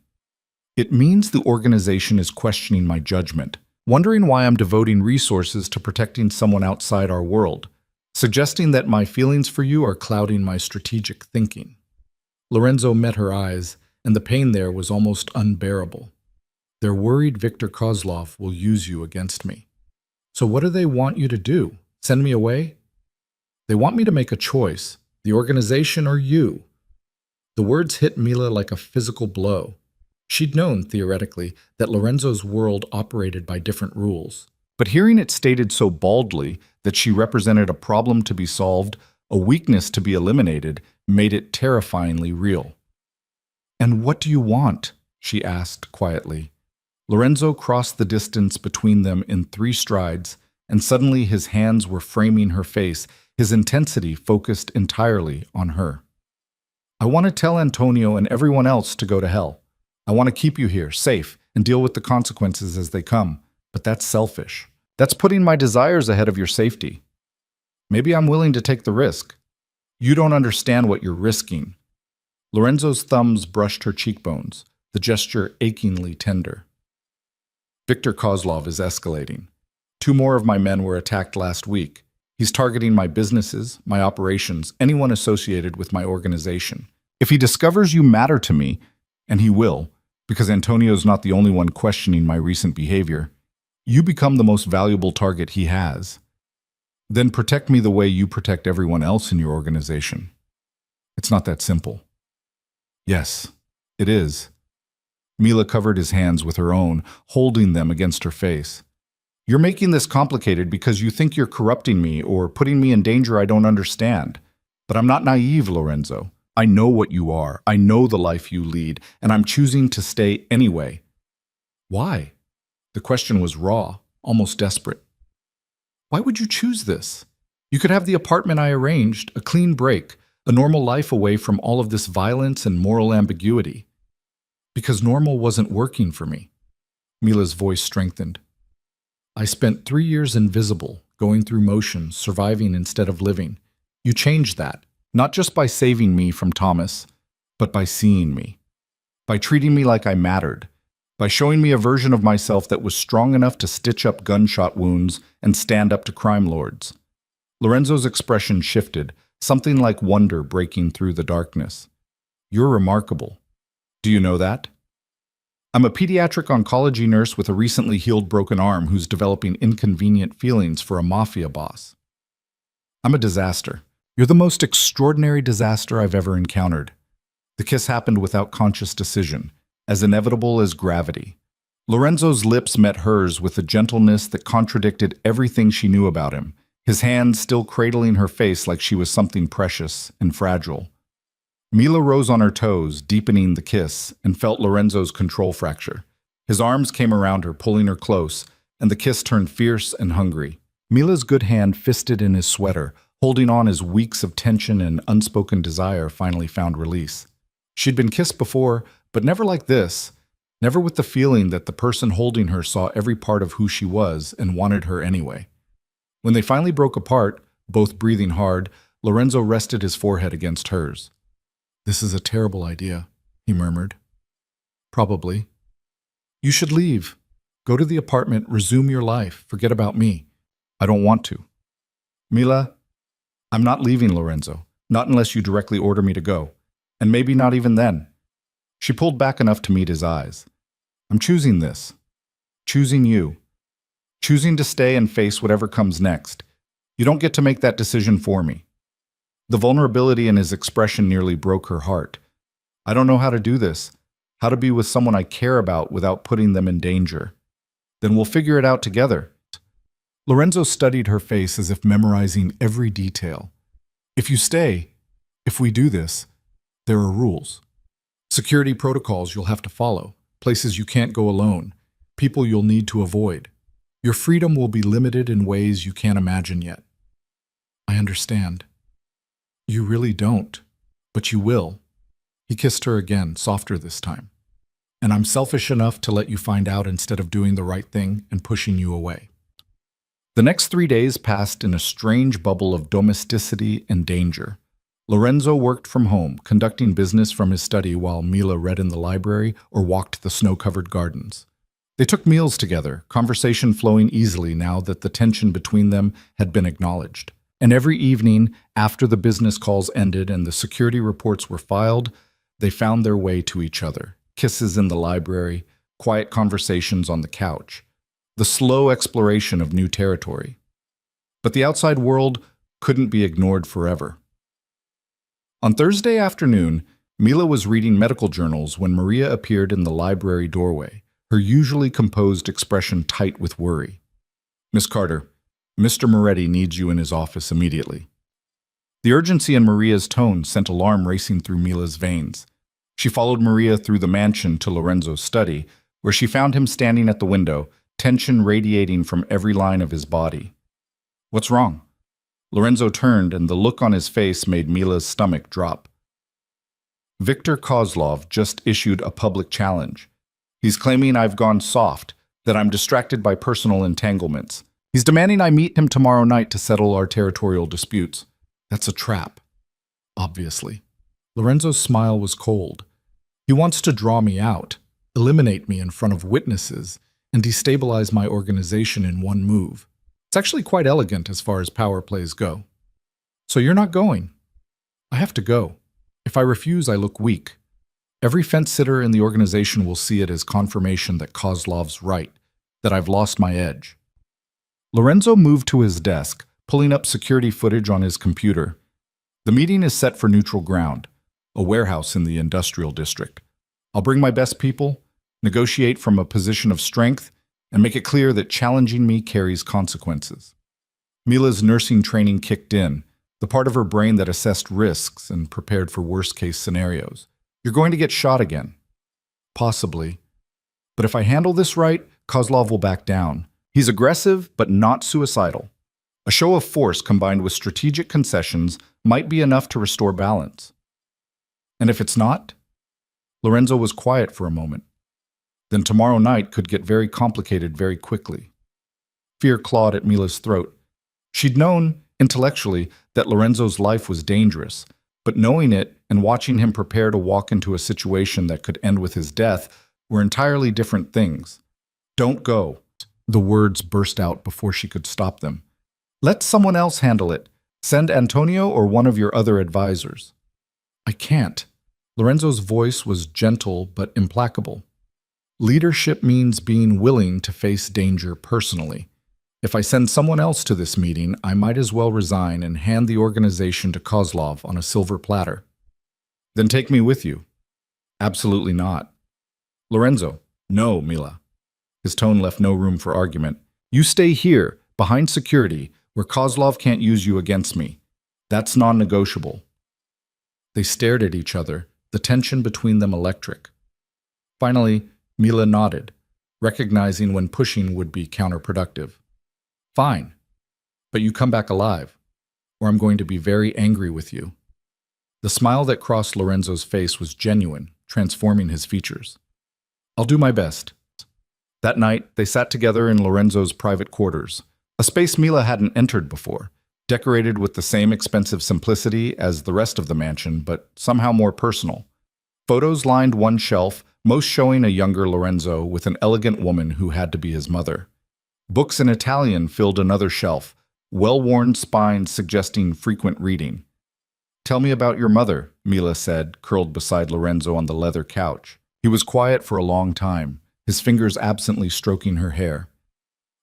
It means the organization is questioning my judgment, wondering why I'm devoting resources to protecting someone outside our world, suggesting that my feelings for you are clouding my strategic thinking. Lorenzo met her eyes, and the pain there was almost unbearable. They're worried Viktor Kozlov will use you against me. So what do they want you to do? Send me away? They want me to make a choice, the organization or you. The words hit Mila like a physical blow. She'd known, theoretically, that Lorenzo's world operated by different rules. But hearing it stated so baldly that she represented a problem to be solved, a weakness to be eliminated, made it terrifyingly real. "And what do you want?" she asked quietly. Lorenzo crossed the distance between them in 3 strides, and suddenly his hands were framing her face, his intensity focused entirely on her. "I want to tell Antonio and everyone else to go to hell. I want to keep you here, safe, and deal with the consequences as they come. But that's selfish. That's putting my desires ahead of your safety. Maybe I'm willing to take the risk." You don't understand what you're risking. Lorenzo's thumbs brushed her cheekbones, the gesture achingly tender. Viktor Kozlov is escalating. 2 more of my men were attacked last week. He's targeting my businesses, my operations, anyone associated with my organization. If he discovers you matter to me, and he will, because Antonio's not the only one questioning my recent behavior, you become the most valuable target he has. Then protect me the way you protect everyone else in your organization. It's not that simple. Yes, it is. Mila covered his hands with her own, holding them against her face. You're making this complicated because you think you're corrupting me or putting me in danger I don't understand. But I'm not naive, Lorenzo. I know what you are. I know the life you lead, and I'm choosing to stay anyway. Why? The question was raw, almost desperate. Why would you choose this? You could have the apartment I arranged, a clean break, a normal life away from all of this violence and moral ambiguity. Because normal wasn't working for me. Mila's voice strengthened. I spent 3 years invisible, going through motions, surviving instead of living. You changed that, not just by saving me from Thomas, but by seeing me. By treating me like I mattered. By showing me a version of myself that was strong enough to stitch up gunshot wounds and stand up to crime lords. Lorenzo's expression shifted, something like wonder breaking through the darkness. You're remarkable. Do you know that? I'm a pediatric oncology nurse with a recently healed broken arm who's developing inconvenient feelings for a mafia boss. I'm a disaster. You're the most extraordinary disaster I've ever encountered. The kiss happened without conscious decision, as inevitable as gravity. Lorenzo's lips met hers with a gentleness that contradicted everything she knew about him, his hands still cradling her face like she was something precious and fragile. Mila rose on her toes, deepening the kiss, and felt Lorenzo's control fracture. His arms came around her, pulling her close, and the kiss turned fierce and hungry. Mila's good hand fisted in his sweater, holding on as weeks of tension and unspoken desire finally found release. She'd been kissed before, but never like this, never with the feeling that the person holding her saw every part of who she was and wanted her anyway. When they finally broke apart, both breathing hard, Lorenzo rested his forehead against hers. This is a terrible idea, he murmured. Probably. You should leave. Go to the apartment, resume your life, forget about me. I don't want to. Mila, I'm not leaving, Lorenzo, not unless you directly order me to go, and maybe not even then. She pulled back enough to meet his eyes. I'm choosing this. Choosing you. Choosing to stay and face whatever comes next. You don't get to make that decision for me. The vulnerability in his expression nearly broke her heart. I don't know how to do this, how to be with someone I care about without putting them in danger. Then we'll figure it out together. Lorenzo studied her face as if memorizing every detail. If you stay, if we do this, there are rules. Security protocols you'll have to follow, places you can't go alone, people you'll need to avoid. Your freedom will be limited in ways you can't imagine yet. I understand. You really don't, but you will. He kissed her again, softer this time. And I'm selfish enough to let you find out instead of doing the right thing and pushing you away. The next 3 days passed in a strange bubble of domesticity and danger. Lorenzo worked from home, conducting business from his study while Mila read in the library or walked the snow-covered gardens. They took meals together, conversation flowing easily now that the tension between them had been acknowledged. And every evening, after the business calls ended and the security reports were filed, they found their way to each other. Kisses in the library, quiet conversations on the couch, the slow exploration of new territory. But the outside world couldn't be ignored forever. On Thursday afternoon, Mila was reading medical journals when Maria appeared in the library doorway, her usually composed expression tight with worry. Miss Carter, Mr. Moretti needs you in his office immediately. The urgency in Maria's tone sent alarm racing through Mila's veins. She followed Maria through the mansion to Lorenzo's study, where she found him standing at the window, tension radiating from every line of his body. What's wrong? Lorenzo turned, and the look on his face made Mila's stomach drop. Viktor Kozlov just issued a public challenge. He's claiming I've gone soft, that I'm distracted by personal entanglements. He's demanding I meet him tomorrow night to settle our territorial disputes. That's a trap. obviously. Lorenzo's smile was cold. He wants to draw me out, eliminate me in front of witnesses, and destabilize my organization in one move. It's actually quite elegant as far as power plays go. So you're not going. I have to go. If I refuse, I look weak. Every fence-sitter in the organization will see it as confirmation that Kozlov's right, that I've lost my edge. Lorenzo moved to his desk, pulling up security footage on his computer. The meeting is set for neutral ground, a warehouse in the industrial district. I'll bring my best people, negotiate from a position of strength, and make it clear that challenging me carries consequences. Mila's nursing training kicked in, the part of her brain that assessed risks and prepared for worst-case scenarios. You're going to get shot again. Possibly. But if I handle this right, Kozlov will back down. He's aggressive, but not suicidal. A show of force combined with strategic concessions might be enough to restore balance. And if it's not? Lorenzo was quiet for a moment. Then tomorrow night could get very complicated very quickly. Fear clawed at Mila's throat. She'd known, intellectually, that Lorenzo's life was dangerous, but knowing it and watching him prepare to walk into a situation that could end with his death were entirely different things. Don't go. The words burst out before she could stop them. Let someone else handle it. Send Antonio or one of your other advisors. I can't. Lorenzo's voice was gentle but implacable. Leadership means being willing to face danger personally. If I send someone else to this meeting, I might as well resign and hand the organization to Kozlov on a silver platter. Then take me with you. Absolutely not. Lorenzo. No, Mila. His tone left no room for argument. You stay here, behind security, where Kozlov can't use you against me. That's non-negotiable. They stared at each other, the tension between them electric. Finally, Mila nodded, recognizing when pushing would be counterproductive. Fine, but you come back alive, or I'm going to be very angry with you. The smile that crossed Lorenzo's face was genuine, transforming his features. I'll do my best. That night, they sat together in Lorenzo's private quarters, a space Mila hadn't entered before, decorated with the same expensive simplicity as the rest of the mansion, but somehow more personal. Photos lined one shelf, most showing a younger Lorenzo with an elegant woman who had to be his mother. Books in Italian filled another shelf, well-worn spines suggesting frequent reading. Tell me about your mother, Mila said, curled beside Lorenzo on the leather couch. He was quiet for a long time, his fingers absently stroking her hair.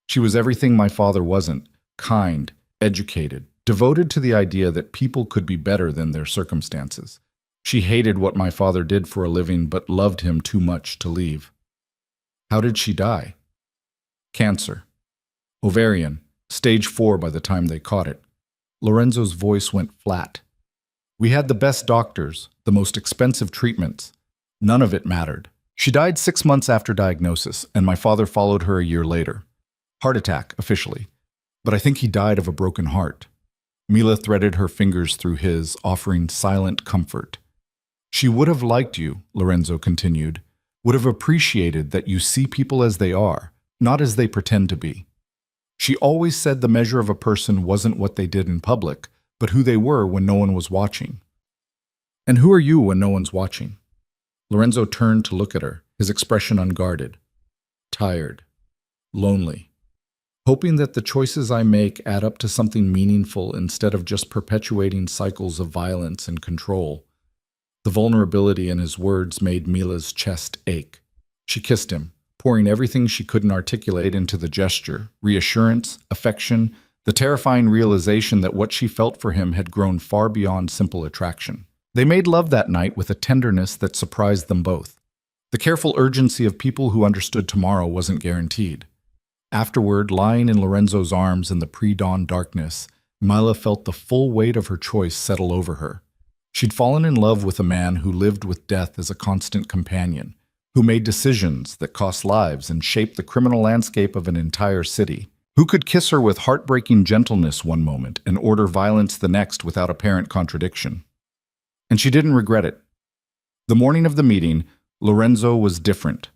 She was everything my father wasn't, kind, educated, devoted to the idea that people could be better than their circumstances. She hated what my father did for a living but loved him too much to leave. How did she die? Cancer. Ovarian, stage 4 by the time they caught it. Lorenzo's voice went flat. We had the best doctors, the most expensive treatments. None of it mattered. She died 6 months after diagnosis, and my father followed her a year later. Heart attack, officially. But I think he died of a broken heart. Mila threaded her fingers through his, offering silent comfort. She would have liked you, Lorenzo continued, would have appreciated that you see people as they are, not as they pretend to be. She always said the measure of a person wasn't what they did in public, but who they were when no one was watching. And who are you when no one's watching? Lorenzo turned to look at her, his expression unguarded. Tired. Lonely. Hoping that the choices I make add up to something meaningful instead of just perpetuating cycles of violence and control. The vulnerability in his words made Mila's chest ache. She kissed him, pouring everything she couldn't articulate into the gesture, reassurance, affection, the terrifying realization that what she felt for him had grown far beyond simple attraction. They made love that night with a tenderness that surprised them both. The careful urgency of people who understood tomorrow wasn't guaranteed. Afterward, lying in Lorenzo's arms in the pre-dawn darkness, Mila felt the full weight of her choice settle over her. She'd fallen in love with a man who lived with death as a constant companion, who made decisions that cost lives and shaped the criminal landscape of an entire city, who could kiss her with heartbreaking gentleness one moment and order violence the next without apparent contradiction. And she didn't regret it. The morning of the meeting, Lorenzo was different,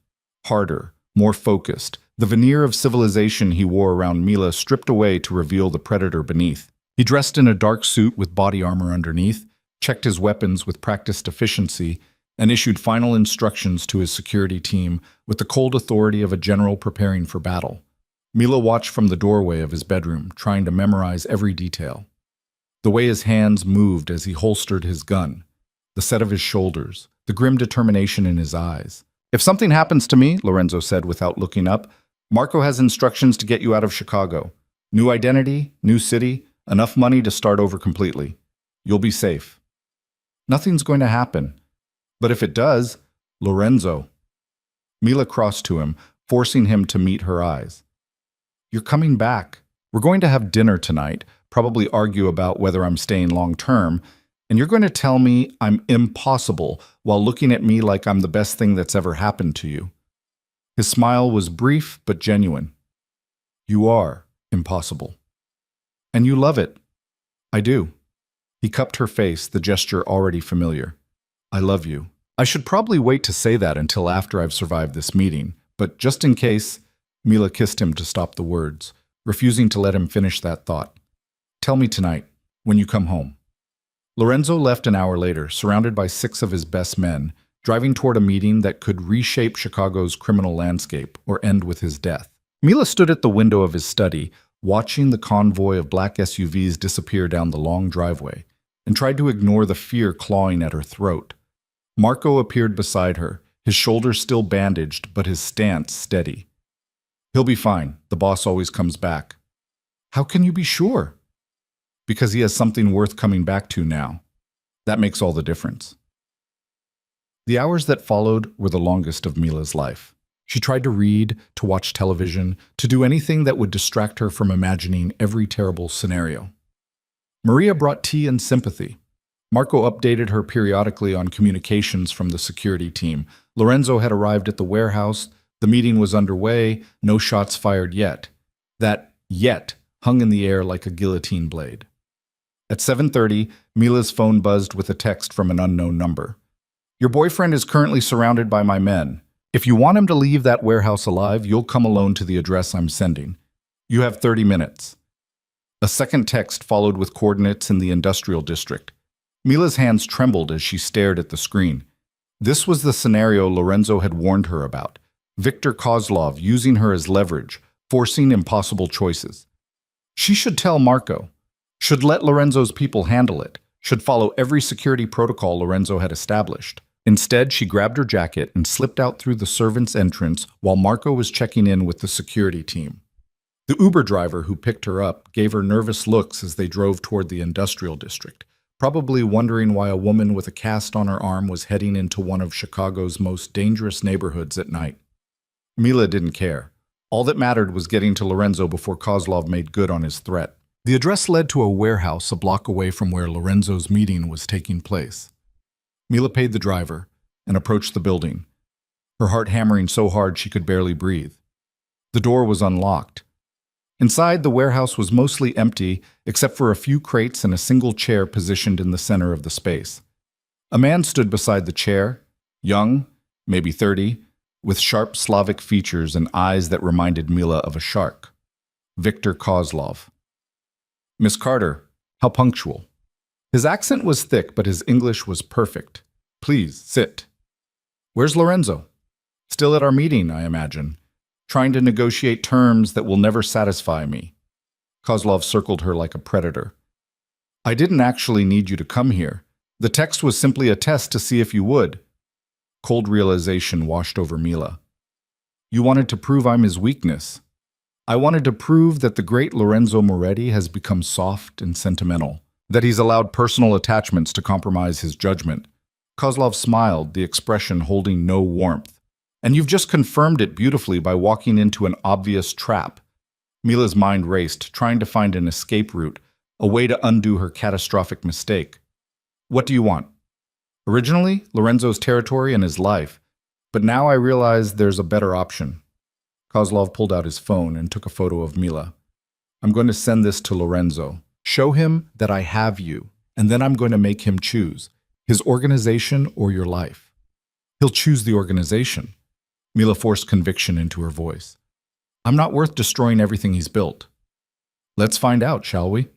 harder, more focused, the veneer of civilization he wore around Mila stripped away to reveal the predator beneath. He dressed in a dark suit with body armor underneath, checked his weapons with practiced efficiency, and issued final instructions to his security team with the cold authority of a general preparing for battle. Mila watched from the doorway of his bedroom, trying to memorize every detail. The way his hands moved as he holstered his gun, the set of his shoulders, the grim determination in his eyes. "If something happens to me," Lorenzo said without looking up, "Marco has instructions to get you out of Chicago. New identity, new city, enough money to start over completely. You'll be safe." "Nothing's going to happen." "But if it does, Lorenzo." Mila crossed to him, forcing him to meet her eyes. "You're coming back. We're going to have dinner tonight, probably argue about whether I'm staying long term, and you're going to tell me I'm impossible while looking at me like I'm the best thing that's ever happened to you." His smile was brief but genuine. "You are impossible. And you love it." "I do." He cupped her face, the gesture already familiar. "I love you. I should probably wait to say that until after I've survived this meeting, but just in case," Mila kissed him to stop the words, refusing to let him finish that thought. "Tell me tonight, when you come home." Lorenzo left an hour later, surrounded by 6 of his best men, driving toward a meeting that could reshape Chicago's criminal landscape or end with his death. Mila stood at the window of his study, watching the convoy of black SUVs disappear down the long driveway, and tried to ignore the fear clawing at her throat. Marco appeared beside her, his shoulders still bandaged, but his stance steady. "He'll be fine. The boss always comes back." "How can you be sure?" "Because he has something worth coming back to now. That makes all the difference." The hours that followed were the longest of Mila's life. She tried to read, to watch television, to do anything that would distract her from imagining every terrible scenario. Maria brought tea and sympathy. Marco updated her periodically on communications from the security team. Lorenzo had arrived at the warehouse. The meeting was underway, no shots fired yet. That "yet" hung in the air like a guillotine blade. At 7:30, Mila's phone buzzed with a text from an unknown number. "Your boyfriend is currently surrounded by my men. If you want him to leave that warehouse alive, you'll come alone to the address I'm sending. You have 30 minutes. A second text followed with coordinates in the industrial district. Mila's hands trembled as she stared at the screen. This was the scenario Lorenzo had warned her about. Viktor Kozlov using her as leverage, forcing impossible choices. She should tell Marco, should let Lorenzo's people handle it, should follow every security protocol Lorenzo had established. Instead, she grabbed her jacket and slipped out through the servants' entrance while Marco was checking in with the security team. The Uber driver who picked her up gave her nervous looks as they drove toward the industrial district, probably wondering why a woman with a cast on her arm was heading into one of Chicago's most dangerous neighborhoods at night. Mila didn't care. All that mattered was getting to Lorenzo before Kozlov made good on his threat. The address led to a warehouse a block away from where Lorenzo's meeting was taking place. Mila paid the driver and approached the building, her heart hammering so hard she could barely breathe. The door was unlocked. Inside, the warehouse was mostly empty, except for a few crates and a single chair positioned in the center of the space. A man stood beside the chair, young, maybe 30, with sharp Slavic features and eyes that reminded Mila of a shark. Viktor Kozlov. "Miss Carter, how punctual." His accent was thick, but his English was perfect. "Please, sit." "Where's Lorenzo?" "Still at our meeting, I imagine. Trying to negotiate terms that will never satisfy me." Kozlov circled her like a predator. "I didn't actually need you to come here. The text was simply a test to see if you would." Cold realization washed over Mila. "You wanted to prove I'm his weakness." "I wanted to prove that the great Lorenzo Moretti has become soft and sentimental, that he's allowed personal attachments to compromise his judgment." Kozlov smiled, the expression holding no warmth. "And you've just confirmed it beautifully by walking into an obvious trap." Mila's mind raced, trying to find an escape route, a way to undo her catastrophic mistake. "What do you want?" "Originally, Lorenzo's territory and his life, but now I realize there's a better option." Kozlov pulled out his phone and took a photo of Mila. "I'm going to send this to Lorenzo. Show him that I have you, and then I'm going to make him choose his organization or your life." "He'll choose the organization." Mila forced conviction into her voice. "I'm not worth destroying everything he's built." "Let's find out, shall we?"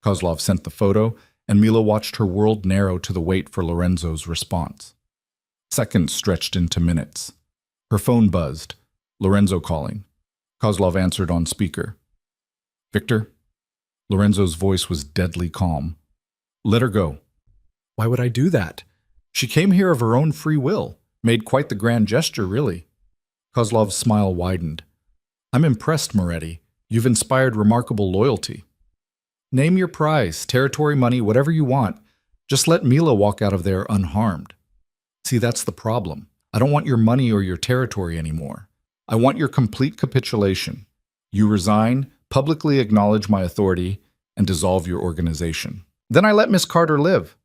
Kozlov sent the photo, and Mila watched her world narrow to the wait for Lorenzo's response. Seconds stretched into minutes. Her phone buzzed. Lorenzo calling. Kozlov answered on speaker. "Victor?" Lorenzo's voice was deadly calm. "Let her go." "Why would I do that? She came here of her own free will. Made quite the grand gesture, really." Kozlov's smile widened. "I'm impressed, Moretti. You've inspired remarkable loyalty. Name your prize, territory, money, whatever you want. Just let Mila walk out of there unharmed. See, that's the problem. I don't want your money or your territory anymore. I want your complete capitulation. You resign, publicly acknowledge my authority, and dissolve your organization. Then I let Miss Carter live."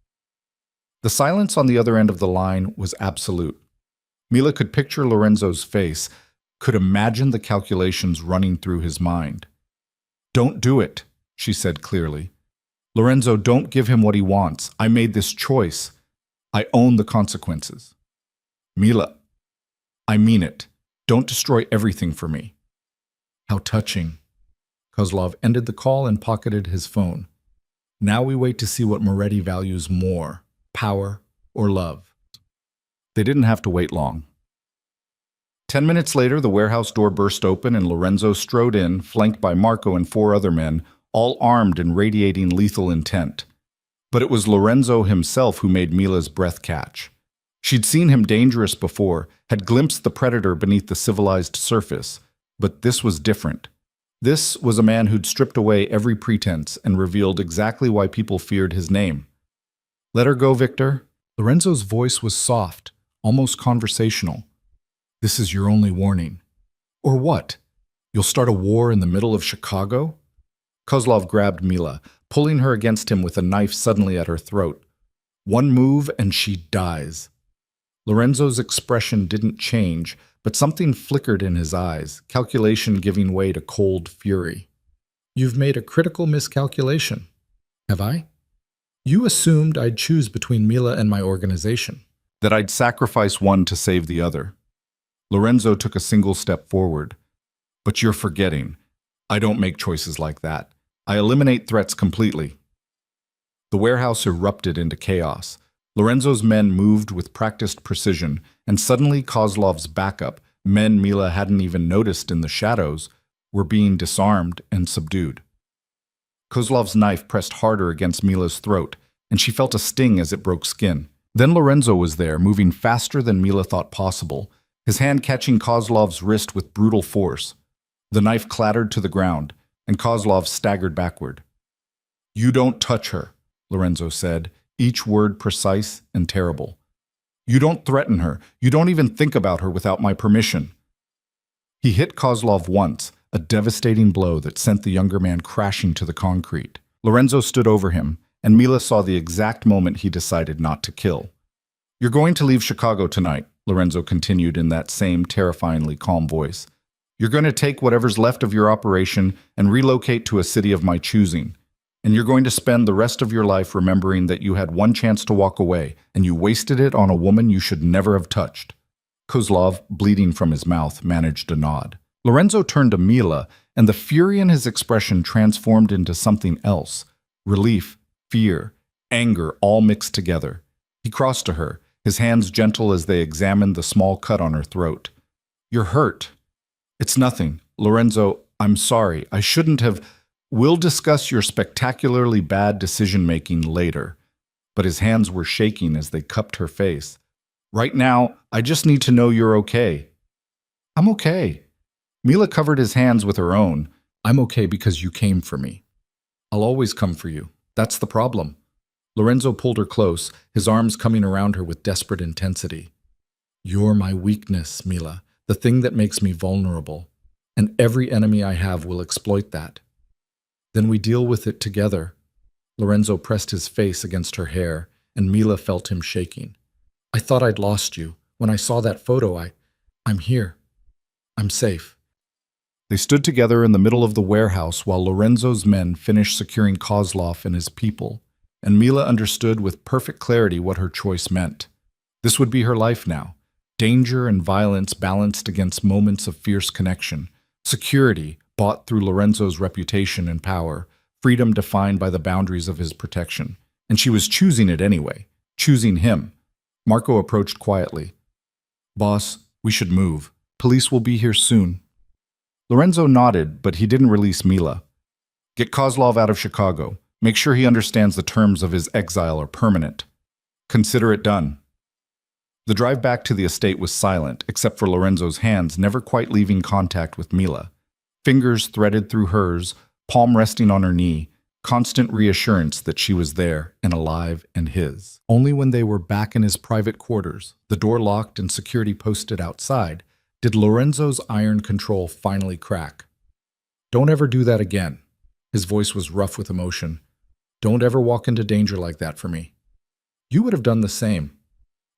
The silence on the other end of the line was absolute. Mila could picture Lorenzo's face, could imagine the calculations running through his mind. "Don't do it," she said clearly. "Lorenzo, don't give him what he wants. I made this choice. I own the consequences." "Mila, I mean it. Don't destroy everything for me." "How touching." Kozlov ended the call and pocketed his phone. Now we wait to see what Moretti values more, power or love. They didn't have to wait long. 10 minutes later, the warehouse door burst open and Lorenzo strode in, flanked by Marco and 4 other men, all armed and radiating lethal intent. But it was Lorenzo himself who made Mila's breath catch. She'd seen him dangerous before, had glimpsed the predator beneath the civilized surface, but this was different. This was a man who'd stripped away every pretense and revealed exactly why people feared his name. "Let her go, Victor." Lorenzo's voice was soft, almost conversational. "This is your only warning." "Or what? You'll start a war in the middle of Chicago?" Kozlov grabbed Mila, pulling her against him with a knife suddenly at her throat. One move and she dies. Lorenzo's expression didn't change, but something flickered in his eyes, calculation giving way to cold fury. "You've made a critical miscalculation." "Have I?" "You assumed I'd choose between Mila and my organization. That I'd sacrifice one to save the other." Lorenzo took a single step forward. "But you're forgetting. I don't make choices like that. I eliminate threats completely." The warehouse erupted into chaos. Lorenzo's men moved with practiced precision, and suddenly Kozlov's backup, men Mila hadn't even noticed in the shadows, were being disarmed and subdued. Kozlov's knife pressed harder against Mila's throat, and she felt a sting as it broke skin. Then Lorenzo was there, moving faster than Mila thought possible, his hand catching Kozlov's wrist with brutal force. The knife clattered to the ground, and Kozlov staggered backward. "You don't touch her," Lorenzo said, each word precise and terrible. "You don't threaten her. You don't even think about her without my permission." He hit Kozlov once, a devastating blow that sent the younger man crashing to the concrete. Lorenzo stood over him, and Mila saw the exact moment he decided not to kill. "You're going to leave Chicago tonight," Lorenzo continued in that same terrifyingly calm voice. "You're going to take whatever's left of your operation and relocate to a city of my choosing. And you're going to spend the rest of your life remembering that you had one chance to walk away, and you wasted it on a woman you should never have touched." Kozlov, bleeding from his mouth, managed a nod. Lorenzo turned to Mila, and the fury in his expression transformed into something else. Relief, fear, anger, all mixed together. He crossed to her, his hands gentle as they examined the small cut on her throat. "You're hurt." "It's nothing. Lorenzo, I'm sorry. I shouldn't have—" "We'll discuss your spectacularly bad decision-making later." But his hands were shaking as they cupped her face. "Right now, I just need to know you're okay." "I'm okay." Mila covered his hands with her own. "I'm okay because you came for me. I'll always come for you. That's the problem." Lorenzo pulled her close, his arms coming around her with desperate intensity. "You're my weakness, Mila, the thing that makes me vulnerable. And every enemy I have will exploit that. Then we deal with it together." Lorenzo pressed his face against her hair, and Mila felt him shaking. "I thought I'd lost you. When I saw that photo, I'm here. I'm safe." They stood together in the middle of the warehouse while Lorenzo's men finished securing Kozlov and his people, and Mila understood with perfect clarity what her choice meant. This would be her life now. Danger and violence balanced against moments of fierce connection. Security, bought through Lorenzo's reputation and power, freedom defined by the boundaries of his protection. And she was choosing it anyway, choosing him. Marco approached quietly. Boss, we should move. Police will be here soon. Lorenzo nodded, but he didn't release Mila. Get Kozlov out of Chicago. Make sure he understands the terms of his exile are permanent. Consider it done. The drive back to the estate was silent, except for Lorenzo's hands never quite leaving contact with Mila. Fingers threaded through hers, palm resting on her knee, constant reassurance that she was there and alive and his. Only when they were back in his private quarters, the door locked and security posted outside, did Lorenzo's iron control finally crack. Don't ever do that again. His voice was rough with emotion. Don't ever walk into danger like that for me. You would have done the same.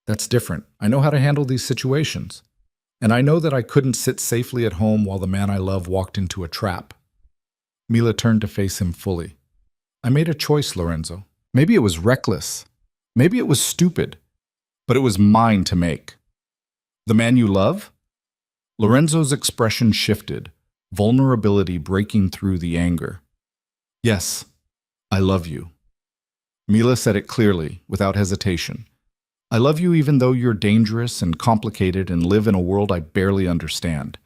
That's different. I know how to handle these situations. And I know that I couldn't sit safely at home while the man I love walked into a trap. Mila turned to face him fully. I made a choice, Lorenzo. Maybe it was reckless. Maybe it was stupid. But it was mine to make. The man you love? Lorenzo's expression shifted, vulnerability breaking through the anger. Yes, I love you. Mila said it clearly, without hesitation. I love you even though you're dangerous and complicated and live in a world I barely understand.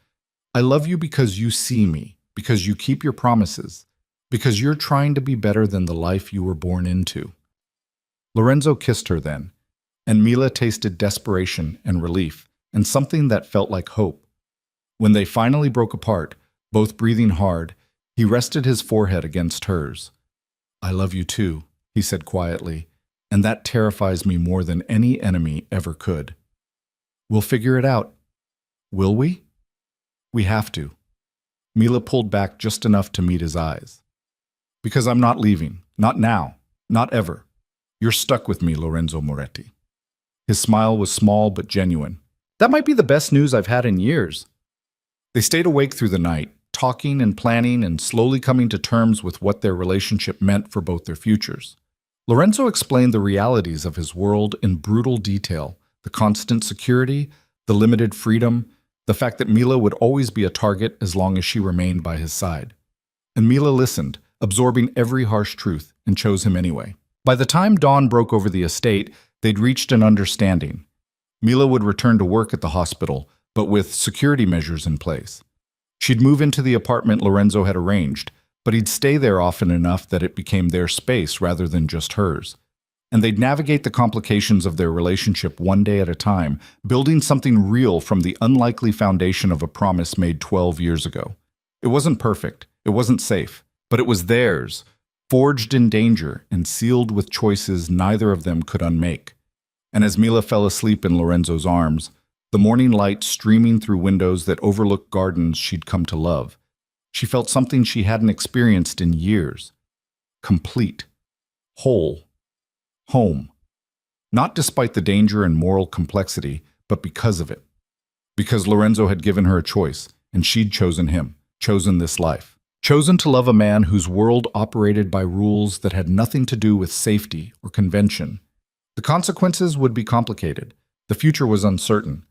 I love you because you see me, because you keep your promises, because you're trying to be better than the life you were born into. Lorenzo kissed her then, and Mila tasted desperation and relief, and something that felt like hope. When they finally broke apart, both breathing hard, he rested his forehead against hers. I love you too, he said quietly, and that terrifies me more than any enemy ever could. We'll figure it out. Will we? We have to. Mila pulled back just enough to meet his eyes. Because I'm not leaving. Not now. Not ever. You're stuck with me, Lorenzo Moretti. His smile was small but genuine. That might be the best news I've had in years. They stayed awake through the night, talking and planning and slowly coming to terms with what their relationship meant for both their futures. Lorenzo explained the realities of his world in brutal detail, the constant security, the limited freedom, the fact that Mila would always be a target as long as she remained by his side. And Mila listened, absorbing every harsh truth, and chose him anyway. By the time dawn broke over the estate, they'd reached an understanding. Mila would return to work at the hospital, but with security measures in place. She'd move into the apartment Lorenzo had arranged, but he'd stay there often enough that it became their space rather than just hers. And they'd navigate the complications of their relationship one day at a time, building something real from the unlikely foundation of a promise made 12 years ago. It wasn't perfect, it wasn't safe, but it was theirs, forged in danger and sealed with choices neither of them could unmake. And as Mila fell asleep in Lorenzo's arms, the morning light streaming through windows that overlooked gardens she'd come to love, she felt something she hadn't experienced in years. Complete. Whole. Home. Not despite the danger and moral complexity, but because of it. Because Lorenzo had given her a choice, and she'd chosen him, chosen this life. Chosen to love a man whose world operated by rules that had nothing to do with safety or convention. The consequences would be complicated. The future was uncertain.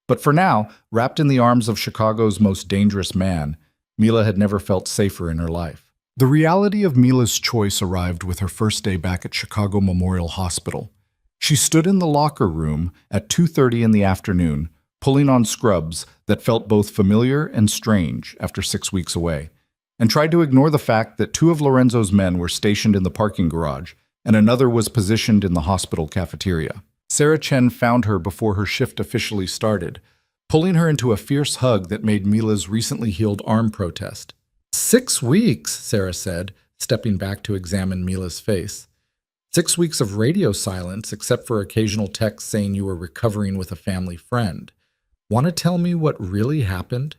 But for now, wrapped in the arms of Chicago's most dangerous man, Mila had never felt safer in her life. The reality of Mila's choice arrived with her first day back at Chicago Memorial Hospital. She stood in the locker room at 2:30 in the afternoon, pulling on scrubs that felt both familiar and strange after 6 weeks away, and tried to ignore the fact that 2 of Lorenzo's men were stationed in the parking garage and another was positioned in the hospital cafeteria. Sarah Chen found her before her shift officially started, pulling her into a fierce hug that made Mila's recently healed arm protest. 6 weeks, Sarah said, stepping back to examine Mila's face. 6 weeks of radio silence, except for occasional texts saying you were recovering with a family friend. Want to tell me what really happened?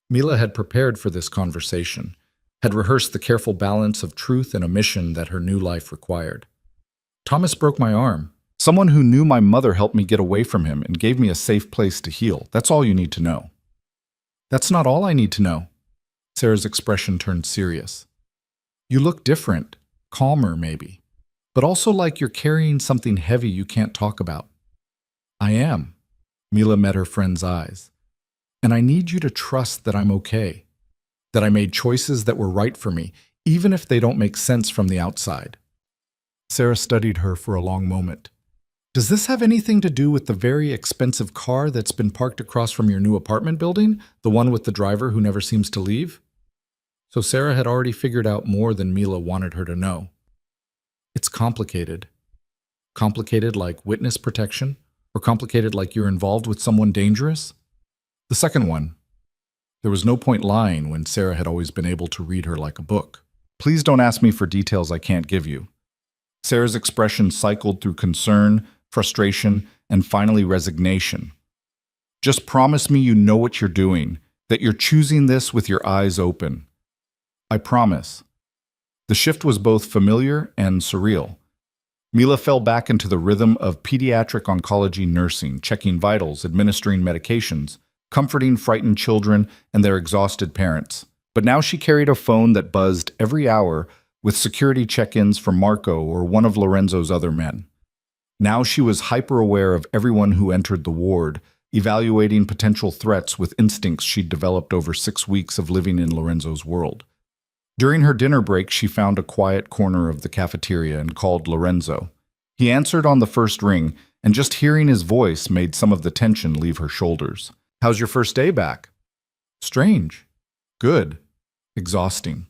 Mila had prepared for this conversation, had rehearsed the careful balance of truth and omission that her new life required. Thomas broke my arm. Someone who knew my mother helped me get away from him and gave me a safe place to heal. That's all you need to know. That's not all I need to know. Sarah's expression turned serious. You look different, calmer maybe, but also like you're carrying something heavy you can't talk about. I am. Mila met her friend's eyes. And I need you to trust that I'm okay, that I made choices that were right for me, even if they don't make sense from the outside. Sarah studied her for a long moment. Does this have anything to do with the very expensive car that's been parked across from your new apartment building? The one with the driver who never seems to leave? So Sarah had already figured out more than Mila wanted her to know. It's complicated. Complicated like witness protection? Or complicated like you're involved with someone dangerous? The second one. There was no point lying when Sarah had always been able to read her like a book. Please don't ask me for details I can't give you. Sarah's expression cycled through concern, frustration, and finally resignation. Just promise me you know what you're doing, that you're choosing this with your eyes open. I promise. The shift was both familiar and surreal. Mila fell back into the rhythm of pediatric oncology nursing, checking vitals, administering medications, comforting frightened children and their exhausted parents. But now she carried a phone that buzzed every hour with security check-ins from Marco or one of Lorenzo's other men. Now she was hyper-aware of everyone who entered the ward, evaluating potential threats with instincts she'd developed over 6 weeks of living in Lorenzo's world. During her dinner break, she found a quiet corner of the cafeteria and called Lorenzo. He answered on the first ring, and just hearing his voice made some of the tension leave her shoulders. How's your first day back? Strange. Good. Exhausting.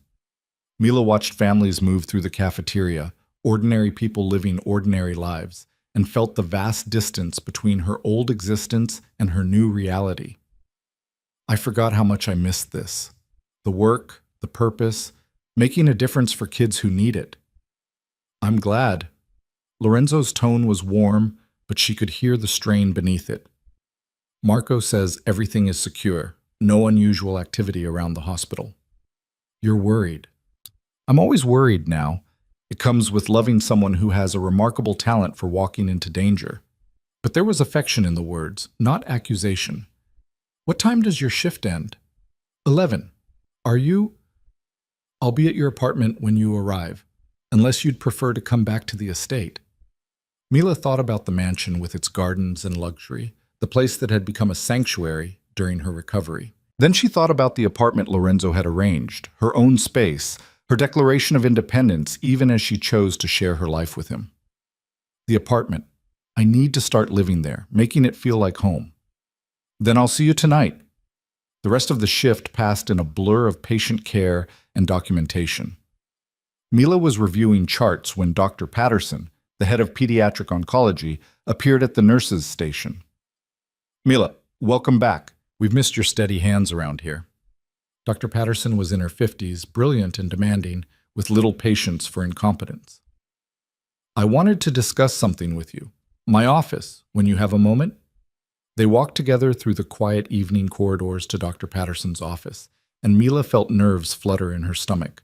Mila watched families move through the cafeteria, ordinary people living ordinary lives, and felt the vast distance between her old existence and her new reality. I forgot how much I missed this. The work, the purpose, making a difference for kids who need it. I'm glad. Lorenzo's tone was warm, but she could hear the strain beneath it. Marco says everything is secure, no unusual activity around the hospital. You're worried. I'm always worried now. It comes with loving someone who has a remarkable talent for walking into danger. But there was affection in the words, not accusation. What time does your shift end? 11. Are you? I'll be at your apartment when you arrive, unless you'd prefer to come back to the estate. Mila thought about the mansion with its gardens and luxury, the place that had become a sanctuary during her recovery. Then she thought about the apartment Lorenzo had arranged, her own space, her declaration of independence even as she chose to share her life with him. The apartment. I need to start living there, making it feel like home. Then I'll see you tonight. The rest of the shift passed in a blur of patient care and documentation. Mila was reviewing charts when Dr. Patterson, the head of pediatric oncology, appeared at the nurses' station. Mila, welcome back. We've missed your steady hands around here. Dr. Patterson was in her 50s, brilliant and demanding, with little patience for incompetence. I wanted to discuss something with you. My office, when you have a moment. They walked together through the quiet evening corridors to Dr. Patterson's office, and Mila felt nerves flutter in her stomach.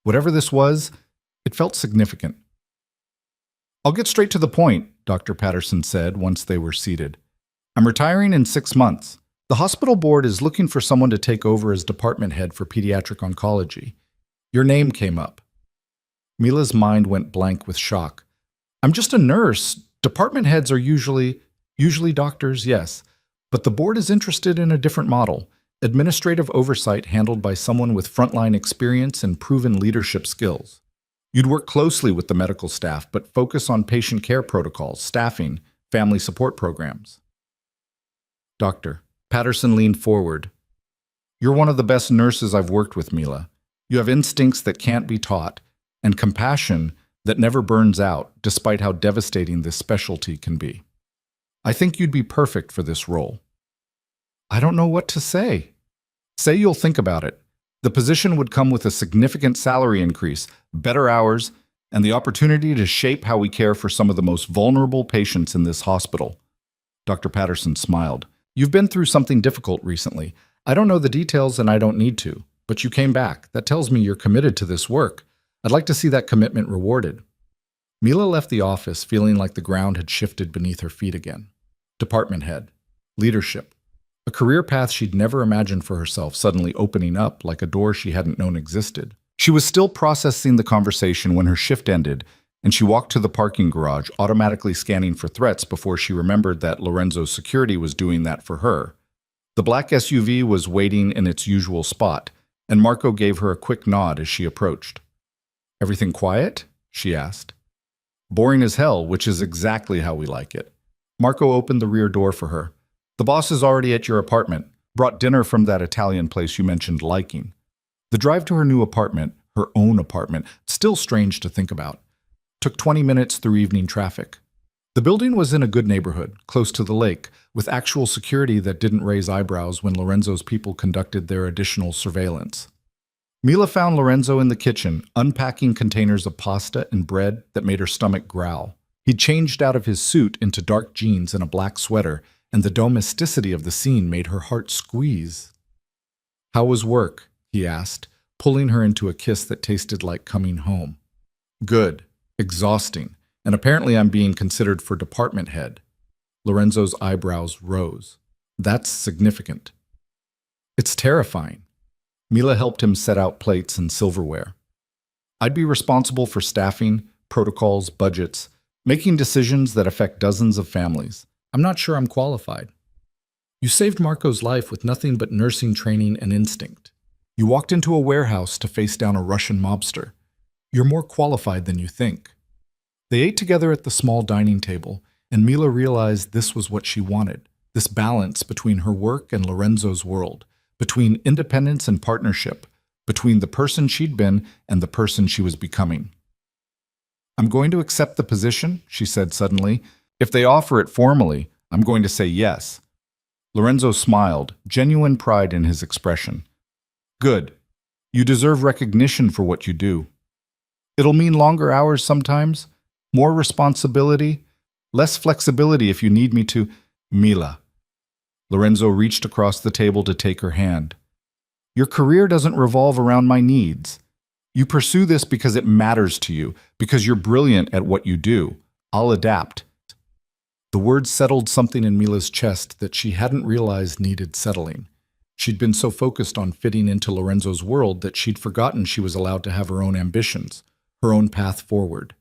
Whatever this was, it felt significant. I'll get straight to the point, Dr. Patterson said once they were seated. I'm retiring in 6 months. The hospital board is looking for someone to take over as department head for pediatric oncology. Your name came up. Mila's mind went blank with shock. I'm just a nurse. Department heads are usually doctors, yes. But the board is interested in a different model, administrative oversight handled by someone with frontline experience and proven leadership skills. You'd work closely with the medical staff, but focus on patient care protocols, staffing, family support programs. Doctor. Patterson leaned forward. You're one of the best nurses I've worked with, Mila. You have instincts that can't be taught, and compassion that never burns out, despite how devastating this specialty can be. I think you'd be perfect for this role. I don't know what to say. Say you'll think about it. The position would come with a significant salary increase, better hours, and the opportunity to shape how we care for some of the most vulnerable patients in this hospital. Dr. Patterson smiled. You've been through something difficult recently. I don't know the details and I don't need to, but you came back. That tells me you're committed to this work. I'd like to see that commitment rewarded. Mila left the office feeling like the ground had shifted beneath her feet again. Department head, leadership, a career path she'd never imagined for herself suddenly opening up like a door she hadn't known existed. She was still processing the conversation when her shift ended, and she walked to the parking garage, automatically scanning for threats before she remembered that Lorenzo's security was doing that for her. The black SUV was waiting in its usual spot, and Marco gave her a quick nod as she approached. Everything quiet? She asked. Boring as hell, which is exactly how we like it. Marco opened the rear door for her. The boss is already at your apartment. Brought dinner from that Italian place you mentioned liking. The drive to her new apartment, her own apartment, still strange to think about, took 20 minutes through evening traffic. The building was in a good neighborhood, close to the lake, with actual security that didn't raise eyebrows when Lorenzo's people conducted their additional surveillance. Mila found Lorenzo in the kitchen, unpacking containers of pasta and bread that made her stomach growl. He'd changed out of his suit into dark jeans and a black sweater, and the domesticity of the scene made her heart squeeze. "How was work?" he asked, pulling her into a kiss that tasted like coming home. "Good. Exhausting. And apparently I'm being considered for department head." Lorenzo's eyebrows rose. "That's significant." "It's terrifying." Mila helped him set out plates and silverware. "I'd be responsible for staffing, protocols, budgets, making decisions that affect dozens of families. I'm not sure I'm qualified." "You saved Marco's life with nothing but nursing training and instinct. You walked into a warehouse to face down a Russian mobster. You're more qualified than you think." They ate together at the small dining table, and Mila realized this was what she wanted, this balance between her work and Lorenzo's world, between independence and partnership, between the person she'd been and the person she was becoming. "I'm going to accept the position," she said suddenly. "If they offer it formally, I'm going to say yes." Lorenzo smiled, genuine pride in his expression. "Good. You deserve recognition for what you do. It'll mean longer hours sometimes, more responsibility, less flexibility if you need me to." "Mila." Lorenzo reached across the table to take her hand. "Your career doesn't revolve around my needs. You pursue this because it matters to you, because you're brilliant at what you do. I'll adapt." The words settled something in Mila's chest that she hadn't realized needed settling. She'd been so focused on fitting into Lorenzo's world that she'd forgotten she was allowed to have her own ambitions, her own path forward.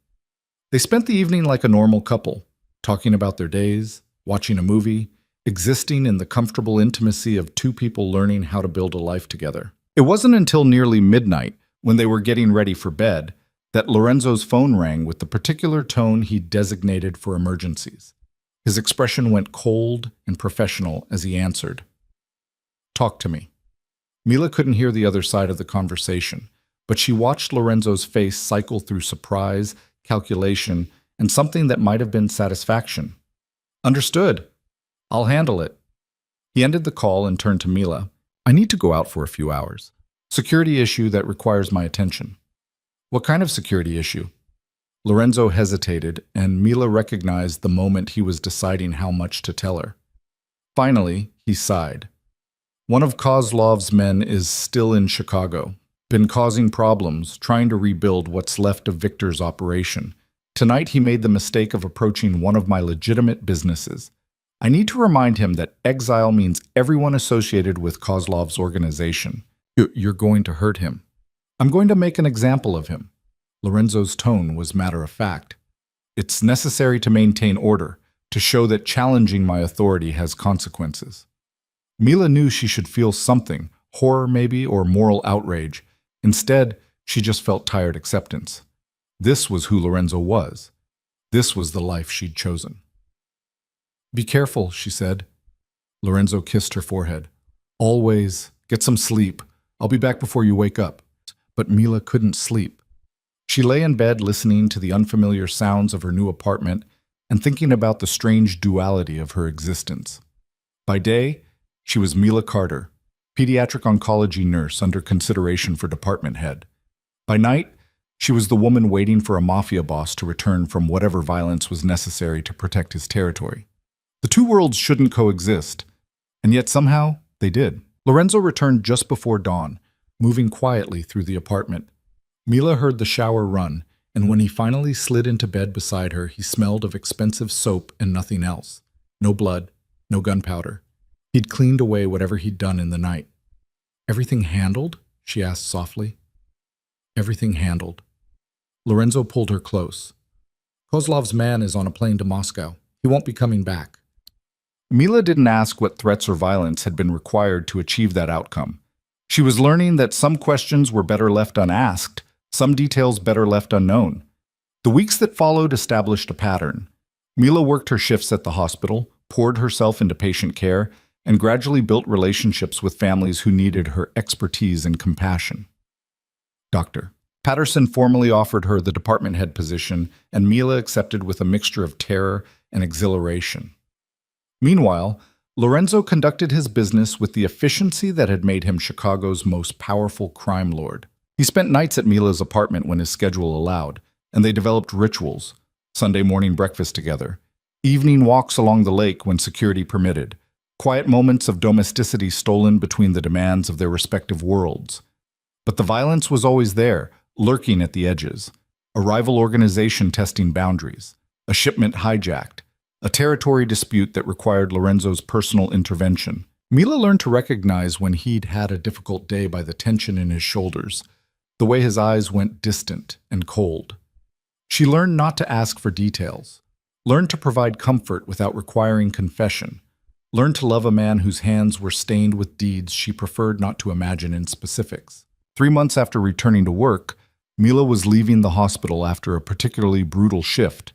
They spent the evening like a normal couple, talking about their days, watching a movie, existing in the comfortable intimacy of two people learning how to build a life together. It wasn't until nearly midnight, when they were getting ready for bed, that Lorenzo's phone rang with the particular tone he'd designated for emergencies. His expression went cold and professional as he answered. "Talk to me." Mila couldn't hear the other side of the conversation, but she watched Lorenzo's face cycle through surprise, calculation, and something that might have been satisfaction. "Understood. I'll handle it." He ended the call and turned to Mila. "I need to go out for a few hours. Security issue that requires my attention." "What kind of security issue?" Lorenzo hesitated, and Mila recognized the moment he was deciding how much to tell her. Finally, he sighed. "One of Kozlov's men is still in Chicago. Been causing problems, trying to rebuild what's left of Victor's operation. Tonight he made the mistake of approaching one of my legitimate businesses. I need to remind him that exile means everyone associated with Kozlov's organization. You're going to hurt him." "I'm going to make an example of him." Lorenzo's tone was matter-of-fact. "It's necessary to maintain order, to show that challenging my authority has consequences." Mila knew she should feel something, horror maybe, or moral outrage. Instead, she just felt tired acceptance. This was who Lorenzo was. This was the life she'd chosen. "Be careful," she said. Lorenzo kissed her forehead. "Always. Get some sleep. I'll be back before you wake up." But Mila couldn't sleep. She lay in bed listening to the unfamiliar sounds of her new apartment and thinking about the strange duality of her existence. By day, she was Mila Carter, pediatric oncology nurse under consideration for department head. By night, she was the woman waiting for a Mafia boss to return from whatever violence was necessary to protect his territory. The two worlds shouldn't coexist, and yet somehow they did. Lorenzo returned just before dawn, moving quietly through the apartment. Mila heard the shower run, and when he finally slid into bed beside her, he smelled of expensive soap and nothing else. No blood, no gunpowder. He'd cleaned away whatever he'd done in the night. "Everything handled?" she asked softly. "Everything handled." Lorenzo pulled her close. "Kozlov's man is on a plane to Moscow. He won't be coming back." Mila didn't ask what threats or violence had been required to achieve that outcome. She was learning that some questions were better left unasked, some details better left unknown. The weeks that followed established a pattern. Mila worked her shifts at the hospital, poured herself into patient care, and gradually built relationships with families who needed her expertise and compassion. Dr. Patterson formally offered her the department head position, and Mila accepted with a mixture of terror and exhilaration. Meanwhile, Lorenzo conducted his business with the efficiency that had made him Chicago's most powerful crime lord. He spent nights at Mila's apartment when his schedule allowed, and they developed rituals: Sunday morning breakfast together, evening walks along the lake when security permitted, quiet moments of domesticity stolen between the demands of their respective worlds. But the violence was always there, lurking at the edges. A rival organization testing boundaries, a shipment hijacked, a territory dispute that required Lorenzo's personal intervention. Mila learned to recognize when he'd had a difficult day by the tension in his shoulders, the way his eyes went distant and cold. She learned not to ask for details, learned to provide comfort without requiring confession, learned to love a man whose hands were stained with deeds she preferred not to imagine in specifics. 3 months after returning to work, Mila was leaving the hospital after a particularly brutal shift.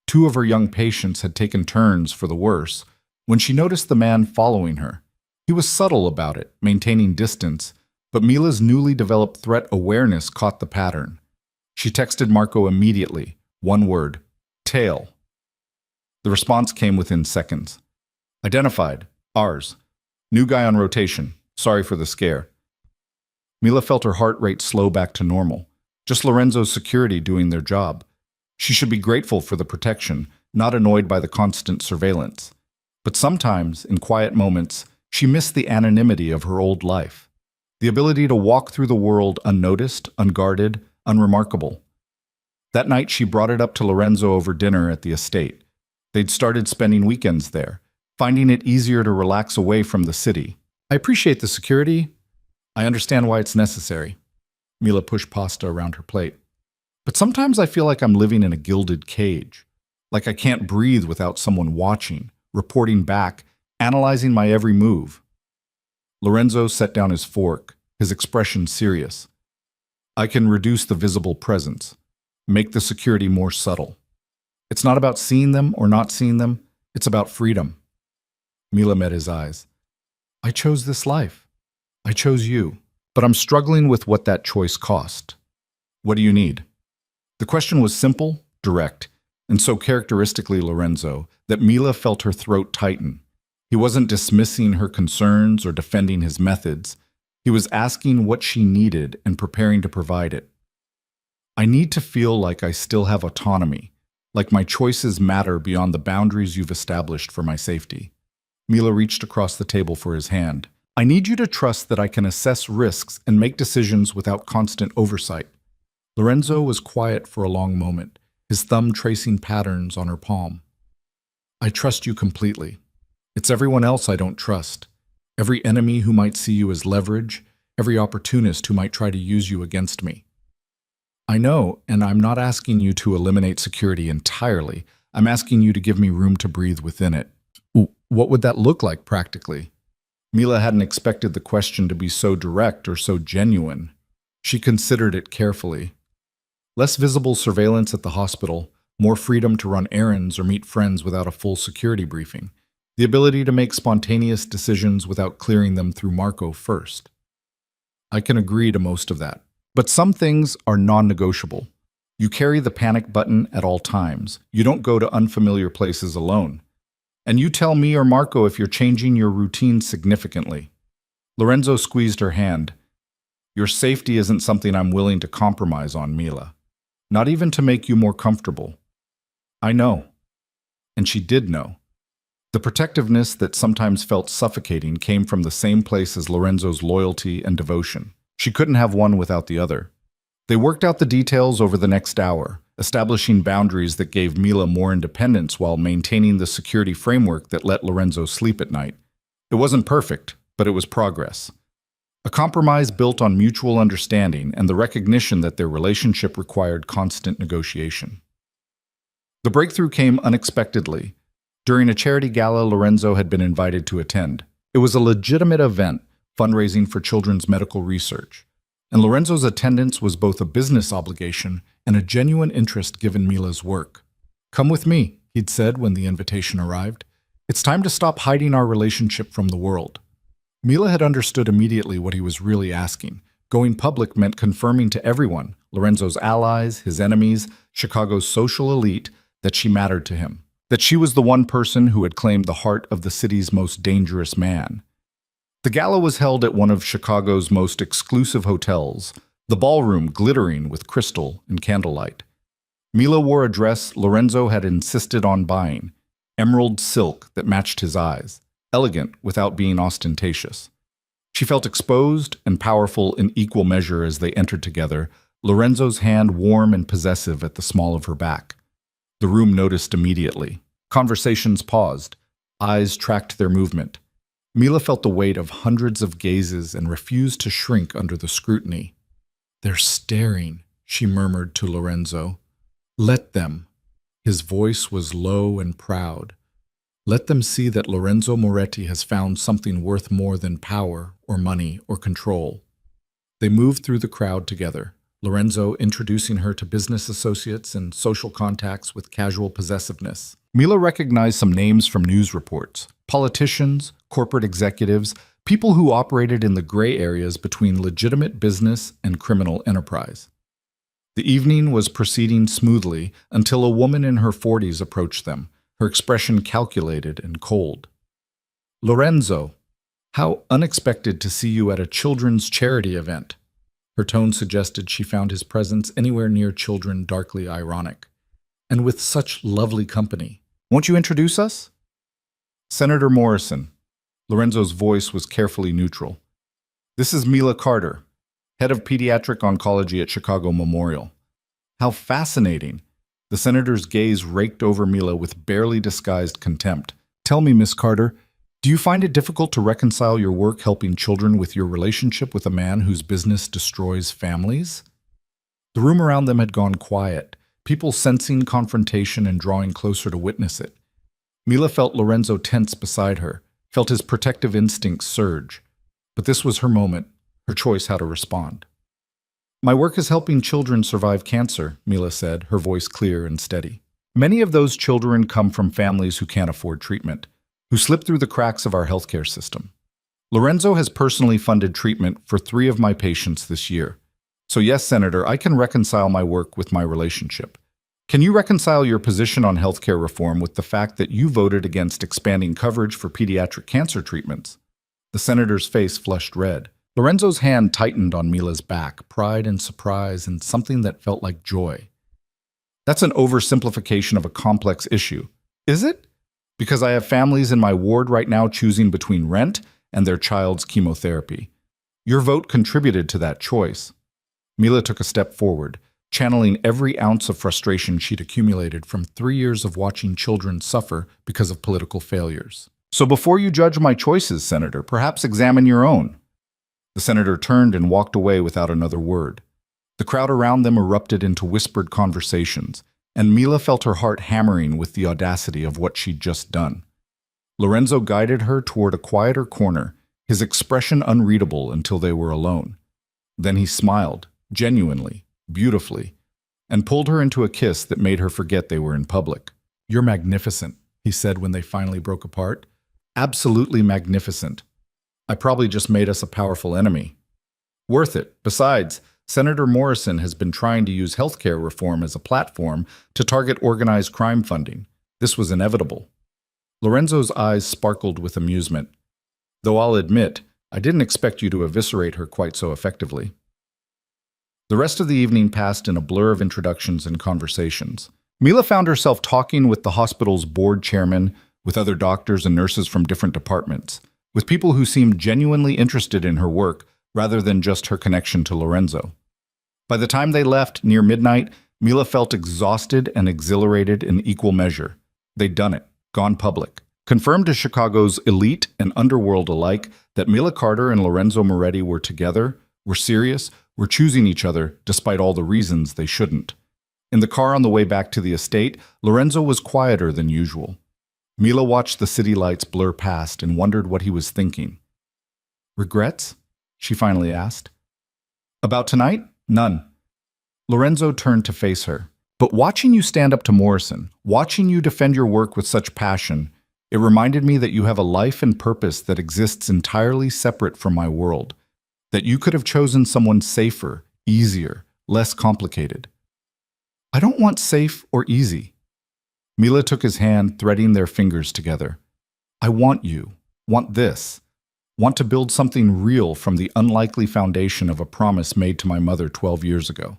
2 of her young patients had taken turns for the worse when she noticed the man following her. He was subtle about it, maintaining distance, but Mila's newly developed threat awareness caught the pattern. She texted Marco immediately, one word: tail. The response came within seconds. Identified, ours. New guy on rotation. Sorry for the scare. Mila felt her heart rate slow back to normal. Just Lorenzo's security doing their job. She should be grateful for the protection, not annoyed by the constant surveillance. But sometimes, in quiet moments, she missed the anonymity of her old life. The ability to walk through the world unnoticed, unguarded, unremarkable. That night she brought it up to Lorenzo over dinner at the estate. They'd started spending weekends there, finding it easier to relax away from the city. I appreciate the security. I understand why it's necessary. Mila pushed pasta around her plate. But sometimes I feel like I'm living in a gilded cage, like I can't breathe without someone watching, reporting back, analyzing my every move. Lorenzo set down his fork, his expression serious. I can reduce the visible presence, make the security more subtle. It's not about seeing them or not seeing them, it's about freedom. Mila met his eyes. I chose this life. I chose you, but I'm struggling with what that choice cost. What do you need? The question was simple, direct, and so characteristically Lorenzo that Mila felt her throat tighten. He wasn't dismissing her concerns or defending his methods. He was asking what she needed and preparing to provide it. I need to feel like I still have autonomy, like my choices matter beyond the boundaries you've established for my safety. Mila reached across the table for his hand. I need you to trust that I can assess risks and make decisions without constant oversight. Lorenzo was quiet for a long moment, his thumb tracing patterns on her palm. I trust you completely. It's everyone else I don't trust. Every enemy who might see you as leverage, every opportunist who might try to use you against me. I know, and I'm not asking you to eliminate security entirely. I'm asking you to give me room to breathe within it. What would that look like practically? Mila hadn't expected the question to be so direct or so genuine. She considered it carefully. Less visible surveillance at the hospital, more freedom to run errands or meet friends without a full security briefing, the ability to make spontaneous decisions without clearing them through Marco first. I can agree to most of that. But some things are non-negotiable. You carry the panic button at all times. You don't go to unfamiliar places alone. And you tell me or Marco if you're changing your routine significantly. Lorenzo squeezed her hand. Your safety isn't something I'm willing to compromise on, Mila. Not even to make you more comfortable. I know. And she did know. The protectiveness that sometimes felt suffocating came from the same place as Lorenzo's loyalty and devotion. She couldn't have one without the other. They worked out the details over the next hour, establishing boundaries that gave Mila more independence while maintaining the security framework that let Lorenzo sleep at night. It wasn't perfect, but it was progress. A compromise built on mutual understanding and the recognition that their relationship required constant negotiation. The breakthrough came unexpectedly. During a charity gala Lorenzo had been invited to attend. It was a legitimate event, fundraising for children's medical research. and Lorenzo's attendance was both a business obligation and a genuine interest given Mila's work. "Come with me," he'd said when the invitation arrived. "It's time to stop hiding our relationship from the world." Mila had understood immediately what he was really asking. Going public meant confirming to everyone, Lorenzo's allies, his enemies, Chicago's social elite, that she mattered to him, that she was the one person who had claimed the heart of the city's most dangerous man. The gala was held at one of Chicago's most exclusive hotels, the ballroom glittering with crystal and candlelight. Mila wore a dress Lorenzo had insisted on buying, emerald silk that matched his eyes, elegant without being ostentatious. She felt exposed and powerful in equal measure as they entered together, Lorenzo's hand warm and possessive at the small of her back. The room noticed immediately. Conversations paused. Eyes tracked their movement. Mila felt the weight of hundreds of gazes and refused to shrink under the scrutiny. "They're staring," she murmured to Lorenzo. "Let them." His voice was low and proud. "Let them see that Lorenzo Moretti has found something worth more than power or money or control." They moved through the crowd together, Lorenzo introducing her to business associates and social contacts with casual possessiveness. Mila recognized some names from news reports: politicians, corporate executives, people who operated in the gray areas between legitimate business and criminal enterprise. The evening was proceeding smoothly until a woman in her 40s approached them, her expression calculated and cold. "Lorenzo, how unexpected to see you at a children's charity event." Her tone suggested she found his presence anywhere near children darkly ironic. "And with such lovely company. Won't you introduce us?" "Senator Morrison." Lorenzo's voice was carefully neutral. "This is Mila Carter, head of pediatric oncology at Chicago Memorial." "How fascinating." The senator's gaze raked over Mila with barely disguised contempt. "Tell me, Miss Carter, do you find it difficult to reconcile your work helping children with your relationship with a man whose business destroys families?" The room around them had gone quiet, people sensing confrontation and drawing closer to witness it. Mila felt Lorenzo tense beside her, felt his protective instincts surge. But this was her moment, her choice how to respond. "My work is helping children survive cancer," Mila said, her voice clear and steady. "Many of those children come from families who can't afford treatment, who slip through the cracks of our healthcare system. Lorenzo has personally funded treatment for 3 of my patients this year. So yes, Senator, I can reconcile my work with my relationship. Can you reconcile your position on healthcare reform with the fact that you voted against expanding coverage for pediatric cancer treatments?" The senator's face flushed red. Lorenzo's hand tightened on Mila's back, pride and surprise and something that felt like joy. "That's an oversimplification of a complex issue." "Is it?" "Because I have families in my ward right now choosing between rent and their child's chemotherapy. Your vote contributed to that choice." Mila took a step forward, channeling every ounce of frustration she'd accumulated from 3 years of watching children suffer because of political failures. "So before you judge my choices, Senator, perhaps examine your own." The senator turned and walked away without another word. The crowd around them erupted into whispered conversations, and Mila felt her heart hammering with the audacity of what she'd just done. Lorenzo guided her toward a quieter corner, his expression unreadable until they were alone. Then he smiled, genuinely, beautifully, and pulled her into a kiss that made her forget they were in public. "You're magnificent," he said when they finally broke apart. "Absolutely magnificent. I probably just made us a powerful enemy." "Worth it. Besides, Senator Morrison has been trying to use healthcare reform as a platform to target organized crime funding. This was inevitable." Lorenzo's eyes sparkled with amusement. "Though I'll admit, I didn't expect you to eviscerate her quite so effectively." The rest of the evening passed in a blur of introductions and conversations. Mila found herself talking with the hospital's board chairman, with other doctors and nurses from different departments, with people who seemed genuinely interested in her work rather than just her connection to Lorenzo. By the time they left, near midnight, Mila felt exhausted and exhilarated in equal measure. They'd done it, gone public, confirmed to Chicago's elite and underworld alike that Mila Carter and Lorenzo Moretti were together, were serious, were choosing each other despite all the reasons they shouldn't. In the car on the way back to the estate, Lorenzo was quieter than usual. Mila watched the city lights blur past and wondered what he was thinking. "Regrets?" she finally asked. About tonight? None. Lorenzo turned to face her. But watching you stand up to Morrison, watching you defend your work with such passion, it reminded me that you have a life and purpose that exists entirely separate from my world, that you could have chosen someone safer, easier, less complicated. I don't want safe or easy. Mila took his hand, threading their fingers together. I want you, want this, want to build something real from the unlikely foundation of a promise made to my mother 12 years ago.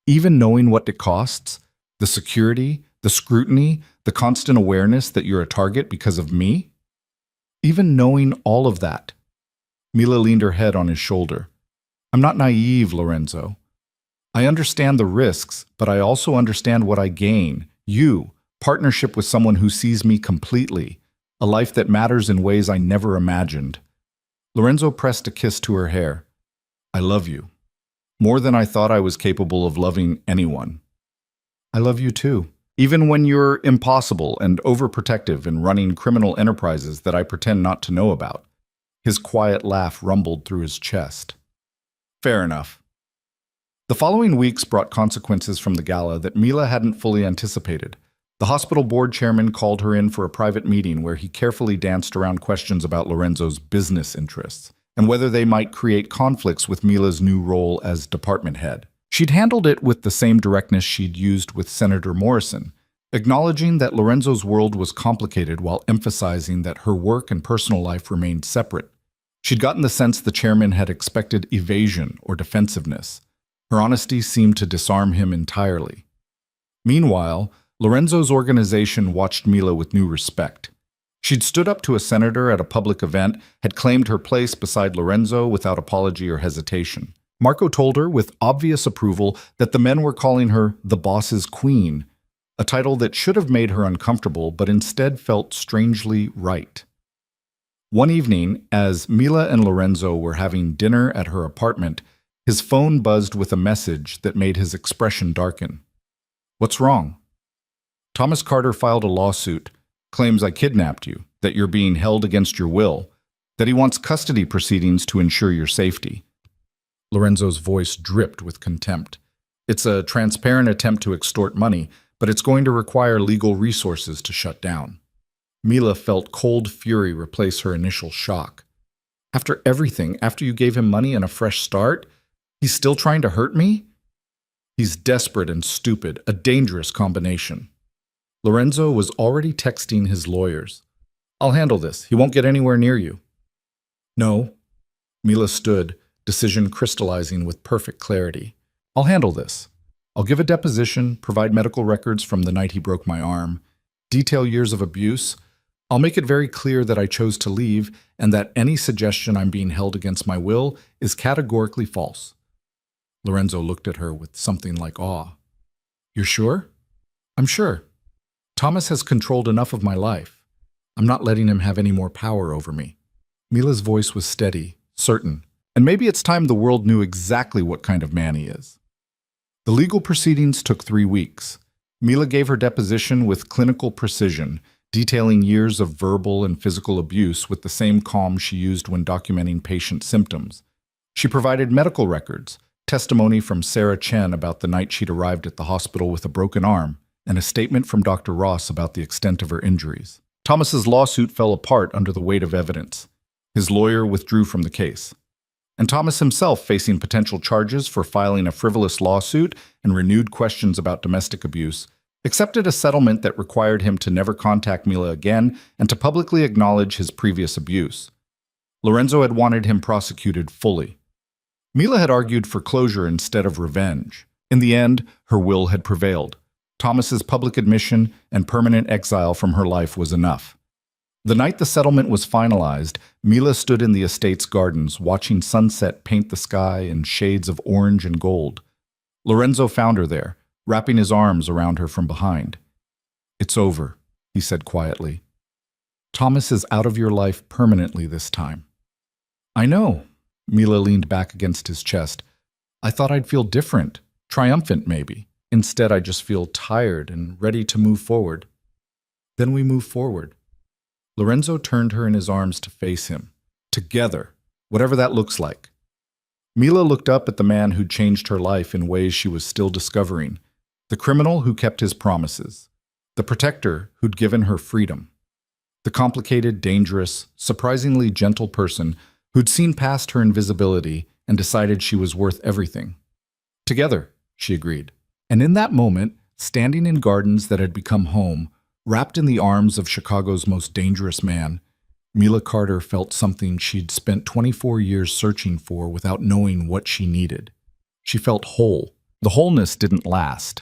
Even knowing what it costs, the security, the scrutiny, the constant awareness that you're a target because of me? Even knowing all of that. Mila leaned her head on his shoulder. I'm not naive, Lorenzo. I understand the risks, but I also understand what I gain. You, partnership with someone who sees me completely, a life that matters in ways I never imagined. Lorenzo pressed a kiss to her hair. I love you. More than I thought I was capable of loving anyone. I love you too. Even when you're impossible and overprotective and running criminal enterprises that I pretend not to know about. His quiet laugh rumbled through his chest. Fair enough. The following weeks brought consequences from the gala that Mila hadn't fully anticipated. The hospital board chairman called her in for a private meeting where he carefully danced around questions about Lorenzo's business interests and whether they might create conflicts with Mila's new role as department head. She'd handled it with the same directness she'd used with Senator Morrison, acknowledging that Lorenzo's world was complicated while emphasizing that her work and personal life remained separate. She'd gotten the sense the chairman had expected evasion or defensiveness. Her honesty seemed to disarm him entirely. Meanwhile, Lorenzo's organization watched Mila with new respect. She'd stood up to a senator at a public event, had claimed her place beside Lorenzo without apology or hesitation. Marco told her with obvious approval that the men were calling her the boss's queen, a title that should have made her uncomfortable but instead felt strangely right. One evening, as Mila and Lorenzo were having dinner at her apartment, his phone buzzed with a message that made his expression darken. What's wrong? Thomas Carter filed a lawsuit, claims I kidnapped you, that you're being held against your will, that he wants custody proceedings to ensure your safety. Lorenzo's voice dripped with contempt. It's a transparent attempt to extort money, but it's going to require legal resources to shut down. Mila felt cold fury replace her initial shock. After everything, after you gave him money and a fresh start, he's still trying to hurt me? He's desperate and stupid, a dangerous combination. Lorenzo was already texting his lawyers. I'll handle this. He won't get anywhere near you. No. Mila stood, decision crystallizing with perfect clarity. I'll handle this. I'll give a deposition, provide medical records from the night he broke my arm, detail years of abuse. I'll make it very clear that I chose to leave and that any suggestion I'm being held against my will is categorically false. Lorenzo looked at her with something like awe. You're sure? I'm sure. Thomas has controlled enough of my life. I'm not letting him have any more power over me. Mila's voice was steady, certain, and maybe it's time the world knew exactly what kind of man he is. The legal proceedings took 3 weeks. Mila gave her deposition with clinical precision, detailing years of verbal and physical abuse with the same calm she used when documenting patient symptoms. She provided medical records, testimony from Sarah Chen about the night she'd arrived at the hospital with a broken arm, and a statement from Dr. Ross about the extent of her injuries. Thomas's lawsuit fell apart under the weight of evidence. His lawyer withdrew from the case. And Thomas himself, facing potential charges for filing a frivolous lawsuit and renewed questions about domestic abuse, accepted a settlement that required him to never contact Mila again and to publicly acknowledge his previous abuse. Lorenzo had wanted him prosecuted fully. Mila had argued for closure instead of revenge. In the end, her will had prevailed. Thomas's public admission and permanent exile from her life was enough. The night the settlement was finalized, Mila stood in the estate's gardens, watching sunset paint the sky in shades of orange and gold. Lorenzo found her there, wrapping his arms around her from behind. It's over, he said quietly. Thomas is out of your life permanently this time. I know, Mila leaned back against his chest. I thought I'd feel different, triumphant maybe. Instead, I just feel tired and ready to move forward. Then we move forward. Lorenzo turned her in his arms to face him. Together, whatever that looks like. Mila looked up at the man who'd changed her life in ways she was still discovering, the criminal who kept his promises, the protector who'd given her freedom, the complicated, dangerous, surprisingly gentle person who'd seen past her invisibility and decided she was worth everything. Together, she agreed. And in that moment, standing in gardens that had become home, wrapped in the arms of Chicago's most dangerous man, Mila Carter felt something she'd spent 24 years searching for without knowing what she needed. She felt whole. The wholeness didn't last.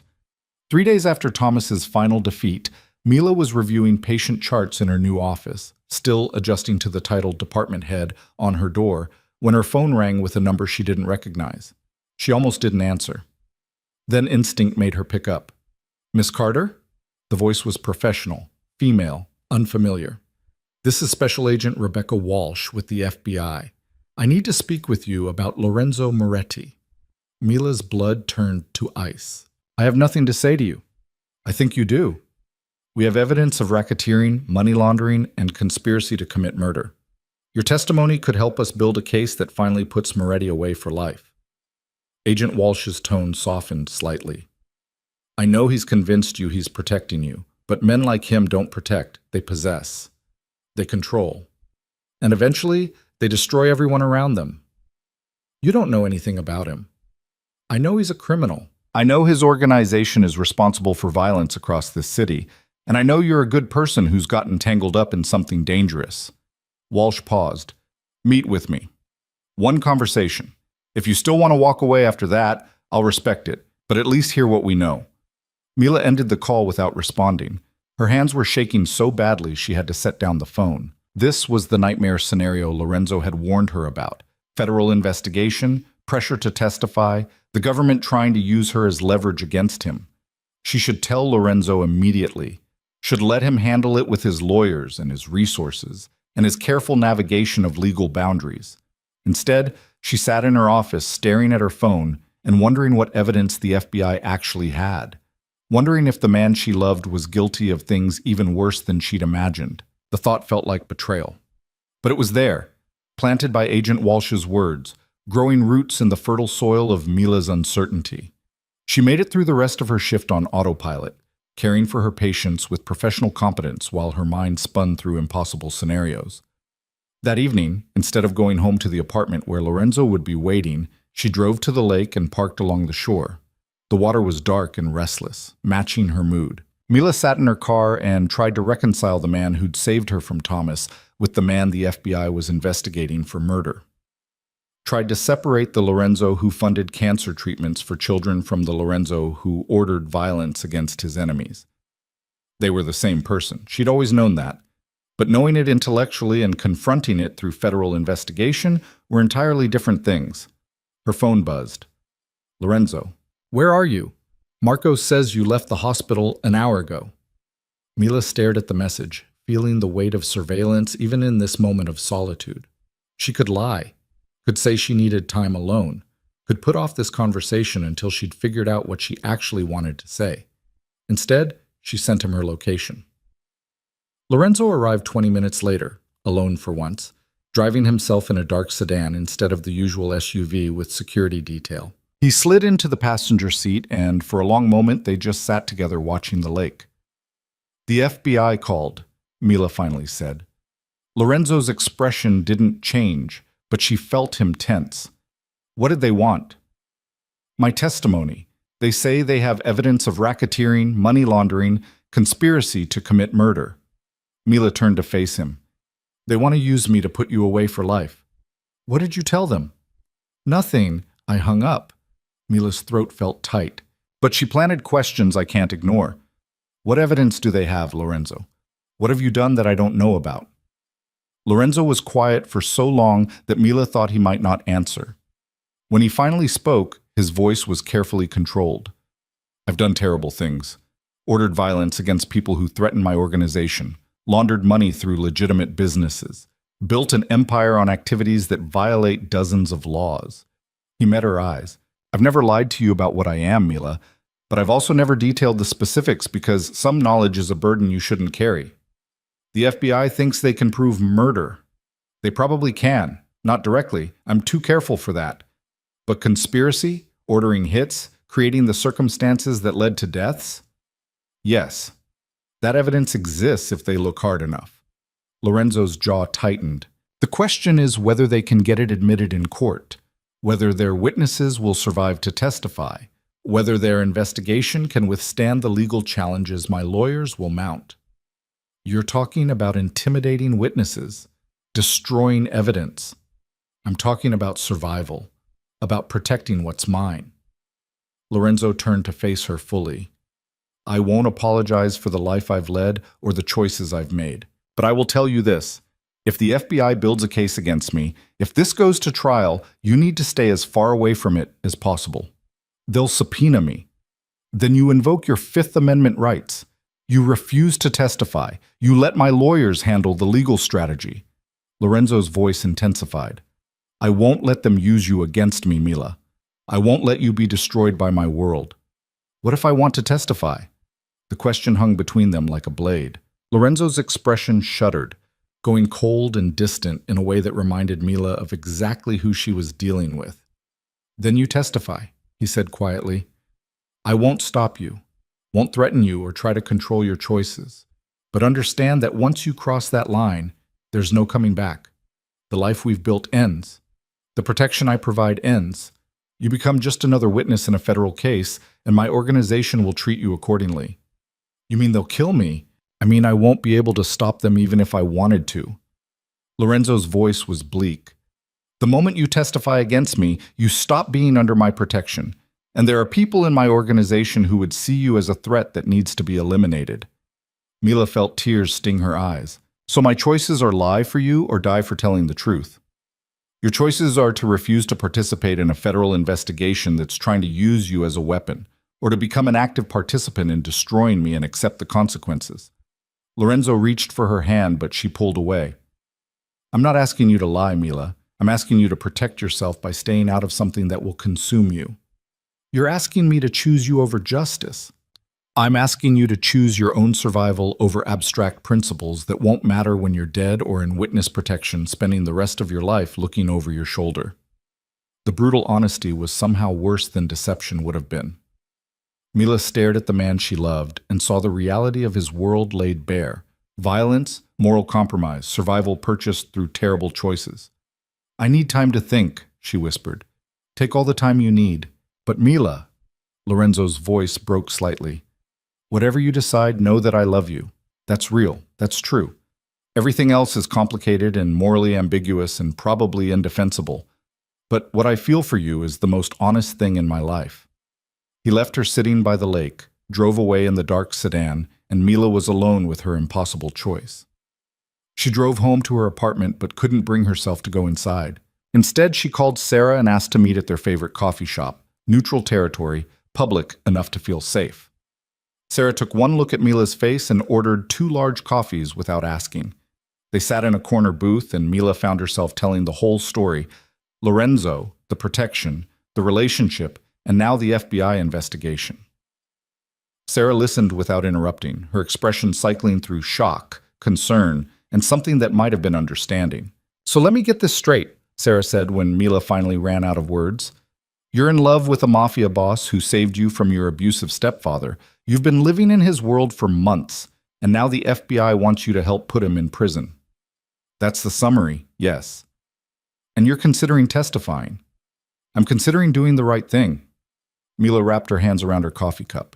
3 days after Thomas's final defeat, Mila was reviewing patient charts in her new office, still adjusting to the title department head on her door, when her phone rang with a number she didn't recognize. She almost didn't answer. Then instinct made her pick up. "Miss Carter?" The voice was professional, female, unfamiliar. "This is Special Agent Rebecca Walsh with the FBI. I need to speak with you about Lorenzo Moretti." Mila's blood turned to ice. "I have nothing to say to you." "I think you do. We have evidence of racketeering, money laundering, and conspiracy to commit murder. Your testimony could help us build a case that finally puts Moretti away for life." Agent Walsh's tone softened slightly. "I know he's convinced you he's protecting you, but men like him don't protect, they possess. They control. And eventually, they destroy everyone around them. You don't know anything about him. I know he's a criminal. I know his organization is responsible for violence across this city, and I know you're a good person who's gotten tangled up in something dangerous." Walsh paused. "Meet with me. One conversation. If you still want to walk away after that, I'll respect it, but at least hear what we know." Mila ended the call without responding. Her hands were shaking so badly she had to set down the phone. This was the nightmare scenario Lorenzo had warned her about. Federal investigation, pressure to testify, the government trying to use her as leverage against him. She should tell Lorenzo immediately, should let him handle it with his lawyers and his resources, and his careful navigation of legal boundaries. Instead, she sat in her office staring at her phone and wondering what evidence the FBI actually had. Wondering if the man she loved was guilty of things even worse than she'd imagined. The thought felt like betrayal. But it was there, planted by Agent Walsh's words, growing roots in the fertile soil of Mila's uncertainty. She made it through the rest of her shift on autopilot, caring for her patients with professional competence while her mind spun through impossible scenarios. That evening, instead of going home to the apartment where Lorenzo would be waiting, she drove to the lake and parked along the shore. The water was dark and restless, matching her mood. Mila sat in her car and tried to reconcile the man who'd saved her from Thomas with the man the FBI was investigating for murder. Tried to separate the Lorenzo who funded cancer treatments for children from the Lorenzo who ordered violence against his enemies. They were the same person. She'd always known that. But knowing it intellectually and confronting it through federal investigation were entirely different things. Her phone buzzed. "Lorenzo, where are you? Marco says you left the hospital an hour ago." Mila stared at the message, feeling the weight of surveillance even in this moment of solitude. She could lie, could say she needed time alone, could put off this conversation until she'd figured out what she actually wanted to say. Instead, she sent him her location. Lorenzo arrived 20 minutes later, alone for once, driving himself in a dark sedan instead of the usual SUV with security detail. He slid into the passenger seat, and for a long moment they just sat together watching the lake. "The FBI called," Mila finally said. Lorenzo's expression didn't change, but she felt him tense. "What did they want?" "My testimony. They say they have evidence of racketeering, money laundering, conspiracy to commit murder." Mila turned to face him. "They want to use me to put you away for life." "What did you tell them?" "Nothing. I hung up." Mila's throat felt tight, but she planted questions I can't ignore. "What evidence do they have, Lorenzo? What have you done that I don't know about?" Lorenzo was quiet for so long that Mila thought he might not answer. When he finally spoke, his voice was carefully controlled. "I've done terrible things. Ordered violence against people who threatened my organization, laundered money through legitimate businesses, built an empire on activities that violate dozens of laws." He met her eyes. "I've never lied to you about what I am, Mila, but I've also never detailed the specifics because some knowledge is a burden you shouldn't carry. The FBI thinks they can prove murder. They probably can, not directly. I'm too careful for that. But conspiracy, ordering hits, creating the circumstances that led to deaths? Yes, that evidence exists if they look hard enough. Lorenzo's jaw tightened. The question is whether they can get it admitted in court, whether their witnesses will survive to testify, whether their investigation can withstand the legal challenges my lawyers will mount. You're talking about intimidating witnesses, destroying evidence. I'm talking about survival, about protecting what's mine. Lorenzo turned to face her fully. I won't apologize for the life I've led or the choices I've made. But I will tell you this. If the FBI builds a case against me, if this goes to trial, you need to stay as far away from it as possible. They'll subpoena me. Then you invoke your Fifth Amendment rights. You refuse to testify. You let my lawyers handle the legal strategy. Lorenzo's voice intensified. I won't let them use you against me, Mila. I won't let you be destroyed by my world. What if I want to testify? The question hung between them like a blade. Lorenzo's expression shuddered, going cold and distant in a way that reminded Mila of exactly who she was dealing with. Then you testify, he said quietly. I won't stop you, won't threaten you or try to control your choices. But understand that once you cross that line, there's no coming back. The life we've built ends. The protection I provide ends. You become just another witness in a federal case, and my organization will treat you accordingly. You mean they'll kill me? I mean I won't be able to stop them even if I wanted to. Lorenzo's voice was bleak. The moment you testify against me, you stop being under my protection, and there are people in my organization who would see you as a threat that needs to be eliminated. Mila felt tears sting her eyes. So my choices are lie for you or die for telling the truth. Your choices are to refuse to participate in a federal investigation that's trying to use you as a weapon, or to become an active participant in destroying me and accept the consequences. Lorenzo reached for her hand, but she pulled away. I'm not asking you to lie, Mila. I'm asking you to protect yourself by staying out of something that will consume you. You're asking me to choose you over justice. I'm asking you to choose your own survival over abstract principles that won't matter when you're dead or in witness protection, spending the rest of your life looking over your shoulder. The brutal honesty was somehow worse than deception would have been. Mila stared at the man she loved and saw the reality of his world laid bare. Violence, moral compromise, survival purchased through terrible choices. I need time to think, she whispered. Take all the time you need. But Mila, Lorenzo's voice broke slightly. Whatever you decide, know that I love you. That's real. That's true. Everything else is complicated and morally ambiguous and probably indefensible. But what I feel for you is the most honest thing in my life. He left her sitting by the lake, drove away in the dark sedan, and Mila was alone with her impossible choice. She drove home to her apartment but couldn't bring herself to go inside. Instead, she called Sarah and asked to meet at their favorite coffee shop, neutral territory, public enough to feel safe. Sarah took one look at Mila's face and ordered 2 large coffees without asking. They sat in a corner booth and Mila found herself telling the whole story. Lorenzo, the protection, the relationship, and now the FBI investigation. Sarah listened without interrupting, her expression cycling through shock, concern, and something that might have been understanding. So let me get this straight, Sarah said when Mila finally ran out of words. You're in love with a mafia boss who saved you from your abusive stepfather. You've been living in his world for months, and now the FBI wants you to help put him in prison. That's the summary, yes. And you're considering testifying. I'm considering doing the right thing. Mila wrapped her hands around her coffee cup.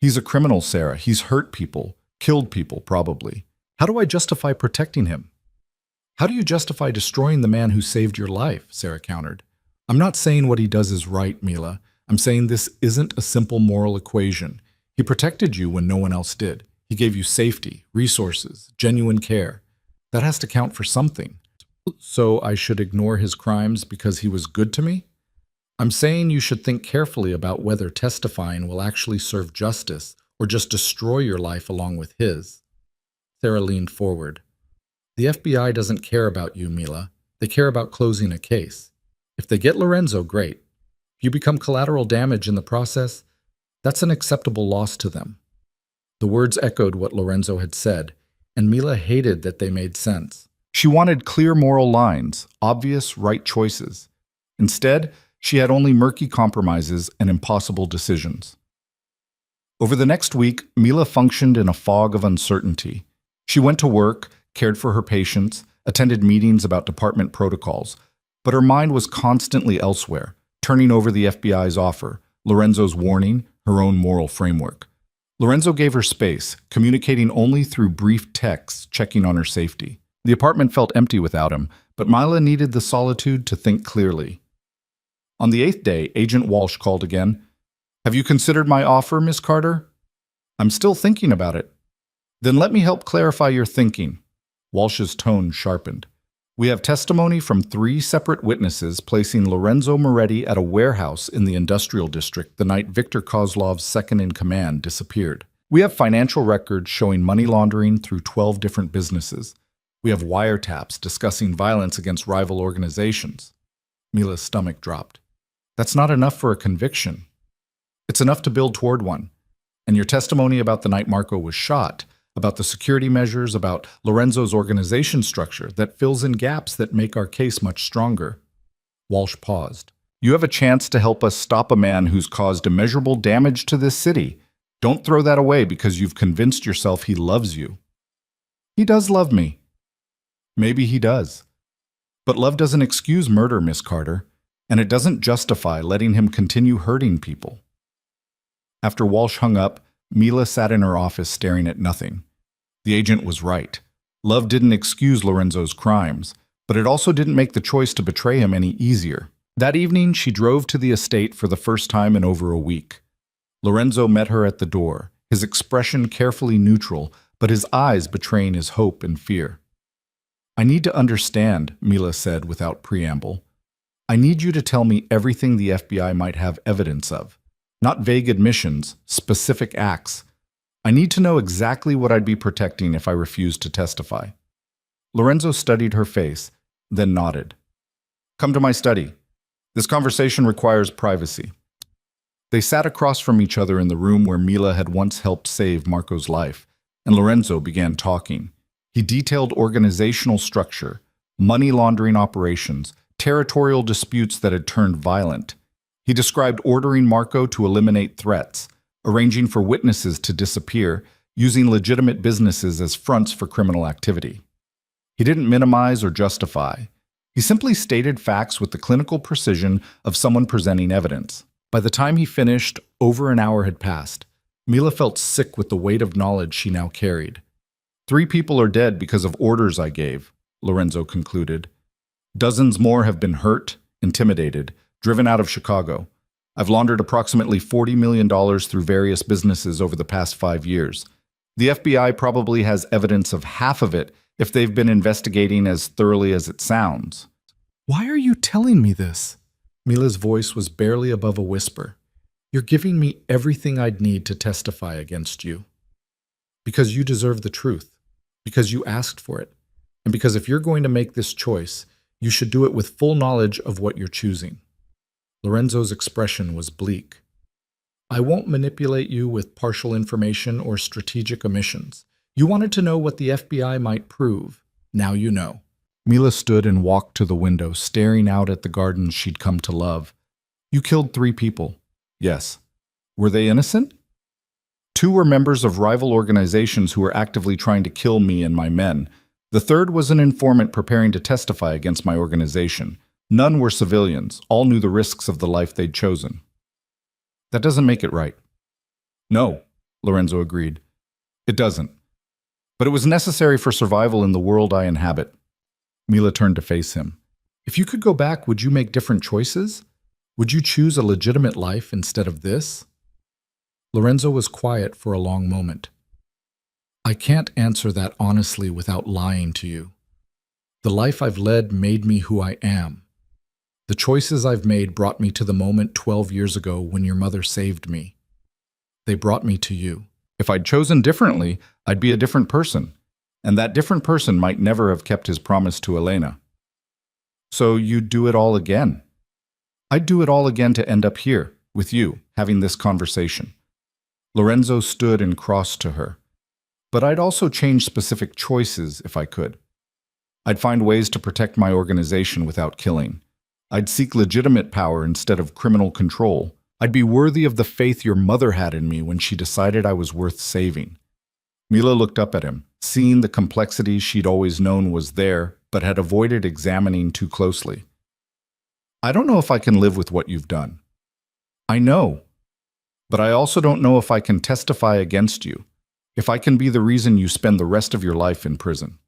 He's a criminal, Sarah. He's hurt people, killed people, probably. How do I justify protecting him? How do you justify destroying the man who saved your life? Sarah countered. I'm not saying what he does is right, Mila. I'm saying this isn't a simple moral equation. He protected you when no one else did. He gave you safety, resources, genuine care. That has to count for something. So I should ignore his crimes because he was good to me? I'm saying you should think carefully about whether testifying will actually serve justice or just destroy your life along with his. Sarah leaned forward. The FBI doesn't care about you, Mila. They care about closing a case. If they get Lorenzo, great. If you become collateral damage in the process, that's an acceptable loss to them. The words echoed what Lorenzo had said, and Mila hated that they made sense. She wanted clear moral lines, obvious right choices. Instead, She had only murky compromises and impossible decisions. Over the next week, Mila functioned in a fog of uncertainty. She went to work, cared for her patients, attended meetings about department protocols, but her mind was constantly elsewhere, turning over the FBI's offer, Lorenzo's warning, her own moral framework. Lorenzo gave her space, communicating only through brief texts, checking on her safety. The apartment felt empty without him, but Mila needed the solitude to think clearly. On the 8th day, Agent Walsh called again. "Have you considered my offer, Miss Carter?" "I'm still thinking about it." "Then let me help clarify your thinking." Walsh's tone sharpened. "We have testimony from 3 separate witnesses placing Lorenzo Moretti at a warehouse in the industrial district the night Victor Kozlov's second-in-command disappeared. We have financial records showing money laundering through 12 different businesses. We have wiretaps discussing violence against rival organizations." Mila's stomach dropped. "That's not enough for a conviction. It's enough to build toward one. And your testimony about the night Marco was shot, about the security measures, about Lorenzo's organization structure, that fills in gaps that make our case much stronger." Walsh paused. "You have a chance to help us stop a man who's caused immeasurable damage to this city. Don't throw that away because you've convinced yourself he loves you." "He does love me." "Maybe he does. But love doesn't excuse murder, Miss Carter, and it doesn't justify letting him continue hurting people." After Walsh hung up, Mila sat in her office staring at nothing. The agent was right. Love didn't excuse Lorenzo's crimes, but it also didn't make the choice to betray him any easier. That evening, she drove to the estate for the first time in over a week. Lorenzo met her at the door, his expression carefully neutral, but his eyes betraying his hope and fear. "I need to understand," Mila said without preamble. "I need you to tell me everything the FBI might have evidence of. Not vague admissions, specific acts. I need to know exactly what I'd be protecting if I refused to testify." Lorenzo studied her face, then nodded. "Come to my study. This conversation requires privacy." They sat across from each other in the room where Mila had once helped save Marco's life, and Lorenzo began talking. He detailed organizational structure, money laundering operations, territorial disputes that had turned violent. He described ordering Marco to eliminate threats, arranging for witnesses to disappear, using legitimate businesses as fronts for criminal activity. He didn't minimize or justify. He simply stated facts with the clinical precision of someone presenting evidence. By the time he finished, over an hour had passed. Mila felt sick with the weight of knowledge she now carried. 3 people are dead because of orders I gave," Lorenzo concluded. "Dozens more have been hurt, intimidated, driven out of Chicago. I've laundered approximately $40 million through various businesses over the past 5 years. The FBI probably has evidence of half of it if they've been investigating as thoroughly as it sounds." "Why are you telling me this?" Mila's voice was barely above a whisper. "You're giving me everything I'd need to testify against you. Because you deserve the truth. Because you asked for it. And because if you're going to make this choice, you should do it with full knowledge of what you're choosing." Lorenzo's expression was bleak. "I won't manipulate you with partial information or strategic omissions. You wanted to know what the FBI might prove. Now you know." Mila stood and walked to the window, staring out at the gardens she'd come to love. "You killed 3 people." "Yes." "Were they innocent?" 2 were members of rival organizations who were actively trying to kill me and my men. The 3rd was an informant preparing to testify against my organization. None were civilians. All knew the risks of the life they'd chosen." "That doesn't make it right." "No," Lorenzo agreed. "It doesn't. But it was necessary for survival in the world I inhabit." Mila turned to face him. "If you could go back, would you make different choices? Would you choose a legitimate life instead of this?" Lorenzo was quiet for a long moment. "I can't answer that honestly without lying to you. The life I've led made me who I am. The choices I've made brought me to the moment 12 years ago when your mother saved me. They brought me to you. If I'd chosen differently, I'd be a different person, and that different person might never have kept his promise to Elena." "So you'd do it all again?" "I'd do it all again to end up here, with you, having this conversation." Lorenzo stood and crossed to her. "But I'd also change specific choices if I could. I'd find ways to protect my organization without killing. I'd seek legitimate power instead of criminal control. I'd be worthy of the faith your mother had in me when she decided I was worth saving. Mila looked up at him, seeing the complexity she'd always known was there, but had avoided examining too closely. I don't know if I can live with what you've done. I know. But I also don't know if I can testify against you, if I can be the reason you spend the rest of your life in prison.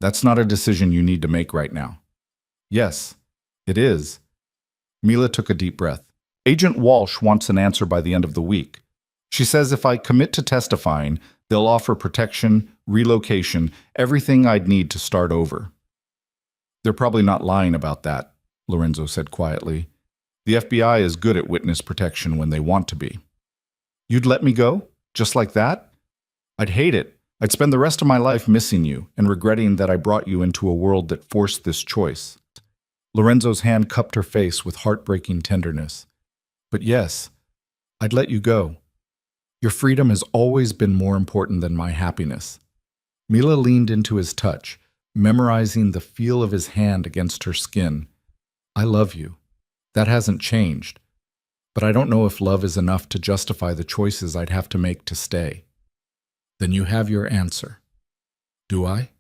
That's not a decision you need to make right now. Yes, it is. Mila took a deep breath. Agent Walsh wants an answer by the end of the week. She says if I commit to testifying, they'll offer protection, relocation, everything I'd need to start over. They're probably not lying about that, Lorenzo said quietly. The FBI is good at witness protection when they want to be. You'd let me go? Just like that? I'd hate it. I'd spend the rest of my life missing you and regretting that I brought you into a world that forced this choice. Lorenzo's hand cupped her face with heartbreaking tenderness. But yes, I'd let you go. Your freedom has always been more important than my happiness. Mila leaned into his touch, memorizing the feel of his hand against her skin. I love you. That hasn't changed. But I don't know if love is enough to justify the choices I'd have to make to stay. Then you have your answer. Do I?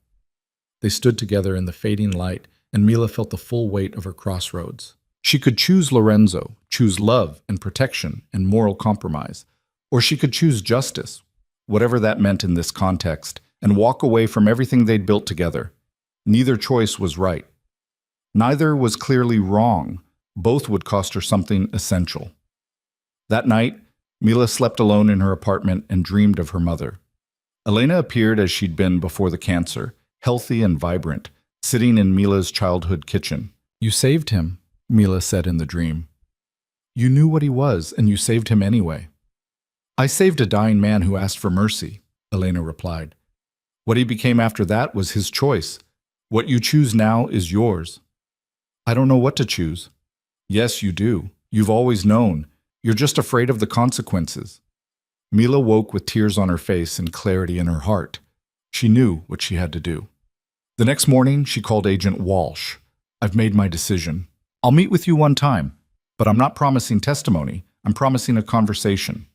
They stood together in the fading light, and Mila felt the full weight of her crossroads. She could choose Lorenzo, choose love and protection and moral compromise, or she could choose justice, whatever that meant in this context, and walk away from everything they'd built together. Neither choice was right. Neither was clearly wrong. Both would cost her something essential. That night, Mila slept alone in her apartment and dreamed of her mother. Elena appeared as she'd been before the cancer, healthy and vibrant, sitting in Mila's childhood kitchen. You saved him, Mila said in the dream. You knew what he was, and you saved him anyway. I saved a dying man who asked for mercy, Elena replied. What he became after that was his choice. What you choose now is yours. I don't know what to choose. Yes, you do. You've always known. You're just afraid of the consequences. Mila woke with tears on her face and clarity in her heart. She knew what she had to do. The next morning, she called Agent Walsh. I've made my decision. I'll meet with you one time, but I'm not promising testimony. I'm promising a conversation.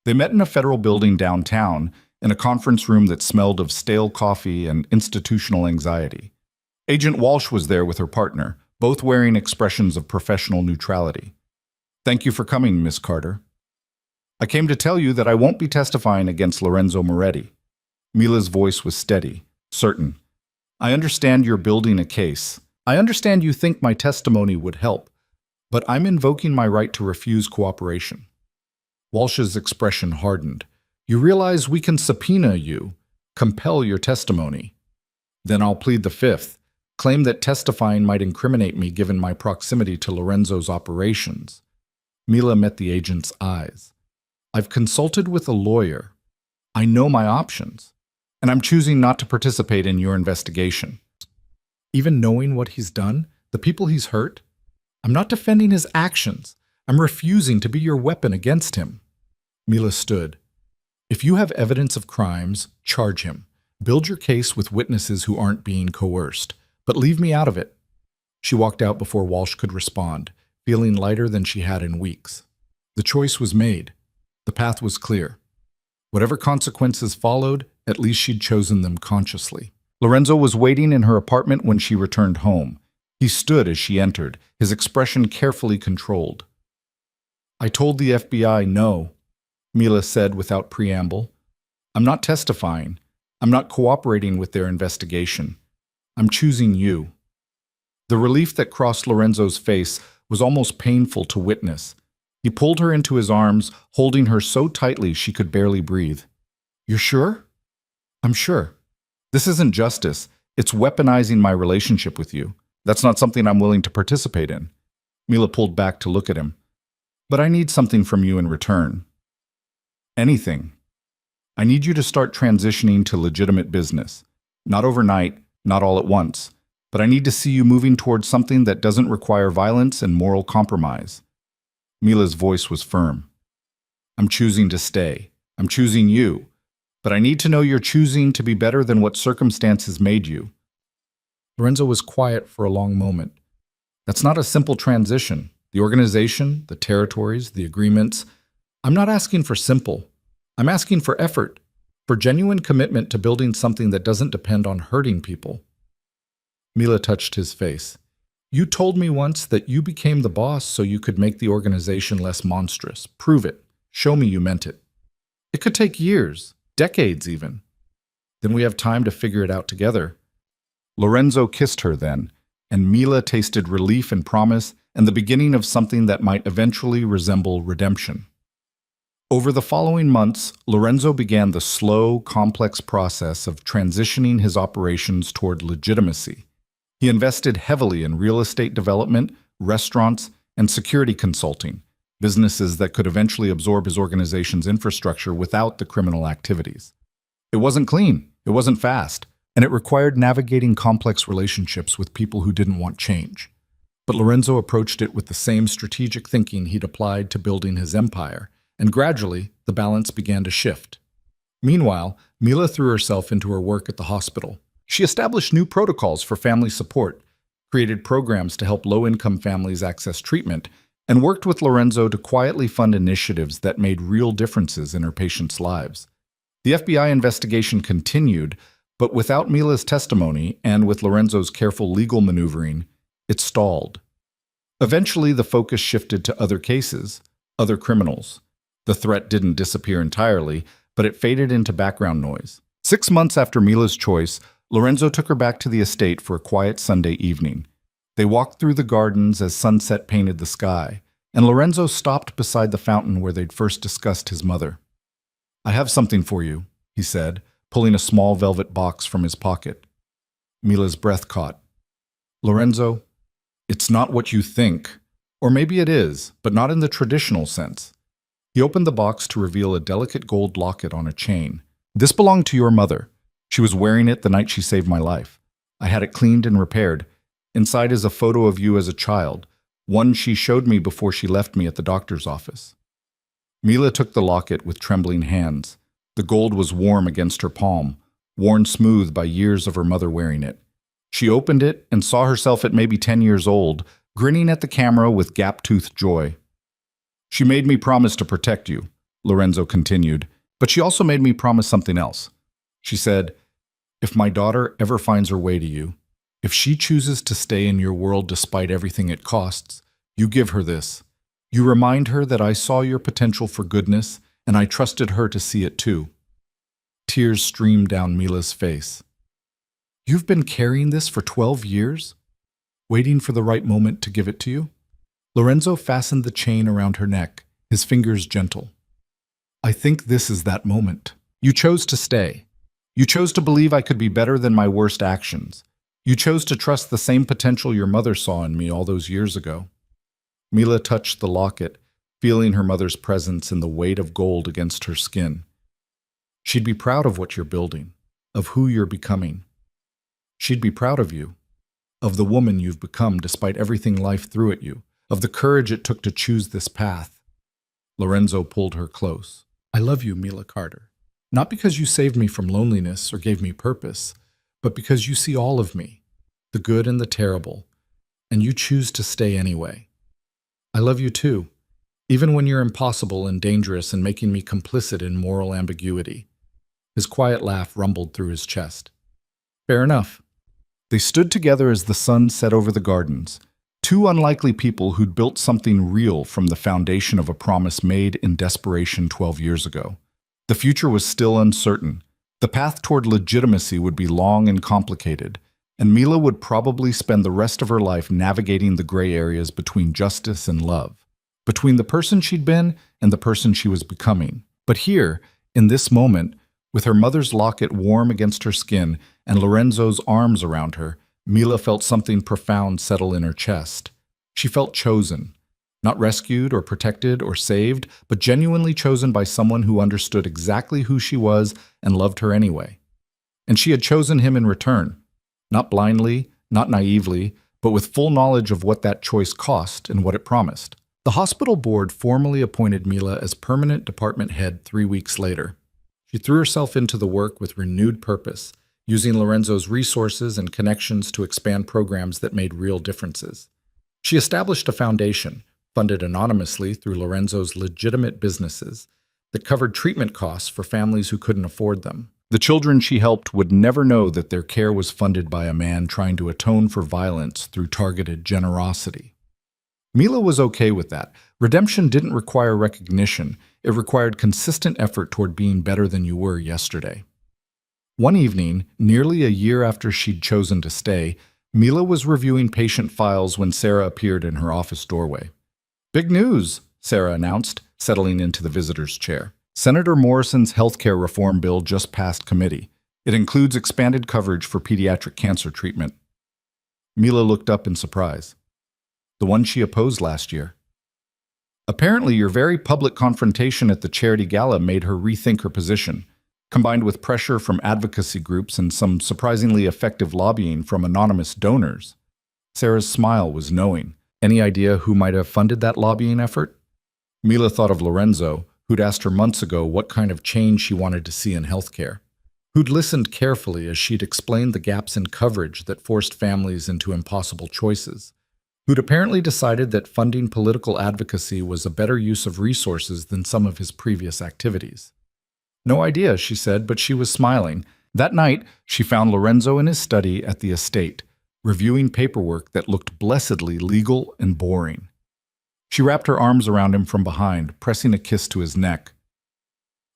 They met in a federal building downtown, in a conference room that smelled of stale coffee and institutional anxiety. Agent Walsh was there with her partner, both wearing expressions of professional neutrality. Thank you for coming, Miss Carter. I came to tell you that I won't be testifying against Lorenzo Moretti. Mila's voice was steady, certain. I understand you're building a case. I understand you think my testimony would help, but I'm invoking my right to refuse cooperation. Walsh's expression hardened. You realize we can subpoena you, compel your testimony. Then I'll plead the fifth, claim that testifying might incriminate me given my proximity to Lorenzo's operations. Mila met the agent's eyes. I've consulted with a lawyer. I know my options, and I'm choosing not to participate in your investigation. Even knowing what he's done, the people he's hurt, I'm not defending his actions. I'm refusing to be your weapon against him. Mila stood. If you have evidence of crimes, charge him. Build your case with witnesses who aren't being coerced, but leave me out of it. She walked out before Walsh could respond, feeling lighter than she had in weeks. The choice was made. The path was clear. Whatever consequences followed, at least she'd chosen them consciously. Lorenzo was waiting in her apartment when she returned home. He stood as she entered, his expression carefully controlled. I told the FBI no, Mila said without preamble. I'm not testifying. I'm not cooperating with their investigation. I'm choosing you. The relief that crossed Lorenzo's face was almost painful to witness. He pulled her into his arms, holding her so tightly she could barely breathe. You're sure? I'm sure. This isn't justice. It's weaponizing my relationship with you. That's not something I'm willing to participate in. Mila pulled back to look at him. But I need something from you in return. Anything. I need you to start transitioning to legitimate business. Not overnight, not all at once, but I need to see you moving towards something that doesn't require violence and moral compromise. Mila's voice was firm. I'm choosing to stay. I'm choosing you. But I need to know you're choosing to be better than what circumstances made you. Lorenzo was quiet for a long moment. That's not a simple transition. The organization, the territories, the agreements. I'm not asking for simple. I'm asking for effort, for genuine commitment to building something that doesn't depend on hurting people. Mila touched his face. You told me once that you became the boss so you could make the organization less monstrous. Prove it. Show me you meant it. It could take years, decades even. Then we have time to figure it out together. Lorenzo kissed her then, and Mila tasted relief and promise and the beginning of something that might eventually resemble redemption. Over the following months, Lorenzo began the slow, complex process of transitioning his operations toward legitimacy. He invested heavily in real estate development, restaurants, and security consulting, businesses that could eventually absorb his organization's infrastructure without the criminal activities. It wasn't clean, it wasn't fast, and it required navigating complex relationships with people who didn't want change. But Lorenzo approached it with the same strategic thinking he'd applied to building his empire, and gradually, the balance began to shift. Meanwhile, Mila threw herself into her work at the hospital. She established new protocols for family support, created programs to help low-income families access treatment, and worked with Lorenzo to quietly fund initiatives that made real differences in her patients' lives. The FBI investigation continued, but without Mila's testimony and with Lorenzo's careful legal maneuvering, it stalled. Eventually, the focus shifted to other cases, other criminals. The threat didn't disappear entirely, but it faded into background noise. 6 months after Mila's choice, Lorenzo took her back to the estate for a quiet Sunday evening. They walked through the gardens as sunset painted the sky, and Lorenzo stopped beside the fountain where they'd first discussed his mother. I have something for you, he said, pulling a small velvet box from his pocket. Mila's breath caught. Lorenzo, it's not what you think. Or maybe it is, but not in the traditional sense. He opened the box to reveal a delicate gold locket on a chain. This belonged to your mother. She was wearing it the night she saved my life. I had it cleaned and repaired. Inside is a photo of you as a child, one she showed me before she left me at the doctor's office. Mila took the locket with trembling hands. The gold was warm against her palm, worn smooth by years of her mother wearing it. She opened it and saw herself at maybe 10 years old, grinning at the camera with gap-toothed joy. She made me promise to protect you, Lorenzo continued, but she also made me promise something else. She said, if my daughter ever finds her way to you, if she chooses to stay in your world despite everything it costs, you give her this. You remind her that I saw your potential for goodness, and I trusted her to see it too. Tears streamed down Mila's face. You've been carrying this for 12 years? Waiting for the right moment to give it to you? Lorenzo fastened the chain around her neck, his fingers gentle. I think this is that moment. You chose to stay. You chose to believe I could be better than my worst actions. You chose to trust the same potential your mother saw in me all those years ago. Mila touched the locket, feeling her mother's presence and the weight of gold against her skin. She'd be proud of what you're building, of who you're becoming. She'd be proud of you, of the woman you've become despite everything life threw at you, of the courage it took to choose this path. Lorenzo pulled her close. I love you, Mila Carter. Not because you saved me from loneliness or gave me purpose, but because you see all of me, the good and the terrible, and you choose to stay anyway. I love you too, even when you're impossible and dangerous and making me complicit in moral ambiguity. His quiet laugh rumbled through his chest. Fair enough. They stood together as the sun set over the gardens, two unlikely people who'd built something real from the foundation of a promise made in desperation 12 years ago. The future was still uncertain. The path toward legitimacy would be long and complicated, and Mila would probably spend the rest of her life navigating the gray areas between justice and love, between the person she'd been and the person she was becoming. But here, in this moment, with her mother's locket warm against her skin and Lorenzo's arms around her, Mila felt something profound settle in her chest. She felt chosen. Not rescued or protected or saved, but genuinely chosen by someone who understood exactly who she was and loved her anyway. And she had chosen him in return. Not blindly, not naively, but with full knowledge of what that choice cost and what it promised. The hospital board formally appointed Mila as permanent department head 3 weeks later. She threw herself into the work with renewed purpose, using Lorenzo's resources and connections to expand programs that made real differences. She established a foundation, funded anonymously through Lorenzo's legitimate businesses, that covered treatment costs for families who couldn't afford them. The children she helped would never know that their care was funded by a man trying to atone for violence through targeted generosity. Mila was okay with that. Redemption didn't require recognition. It required consistent effort toward being better than you were yesterday. One evening, nearly a year after she'd chosen to stay, Mila was reviewing patient files when Sarah appeared in her office doorway. "Big news," Sarah announced, settling into the visitor's chair. "Senator Morrison's healthcare reform bill just passed committee. It includes expanded coverage for pediatric cancer treatment." Mila looked up in surprise. The one she opposed last year. "Apparently, your very public confrontation at the charity gala made her rethink her position, combined with pressure from advocacy groups and some surprisingly effective lobbying from anonymous donors." Sarah's smile was knowing. Any idea who might have funded that lobbying effort? Mila thought of Lorenzo, who'd asked her months ago what kind of change she wanted to see in healthcare, who'd listened carefully as she'd explained the gaps in coverage that forced families into impossible choices, who'd apparently decided that funding political advocacy was a better use of resources than some of his previous activities. "No idea," she said, but she was smiling. That night, she found Lorenzo in his study at the estate, reviewing paperwork that looked blessedly legal and boring. She wrapped her arms around him from behind, pressing a kiss to his neck.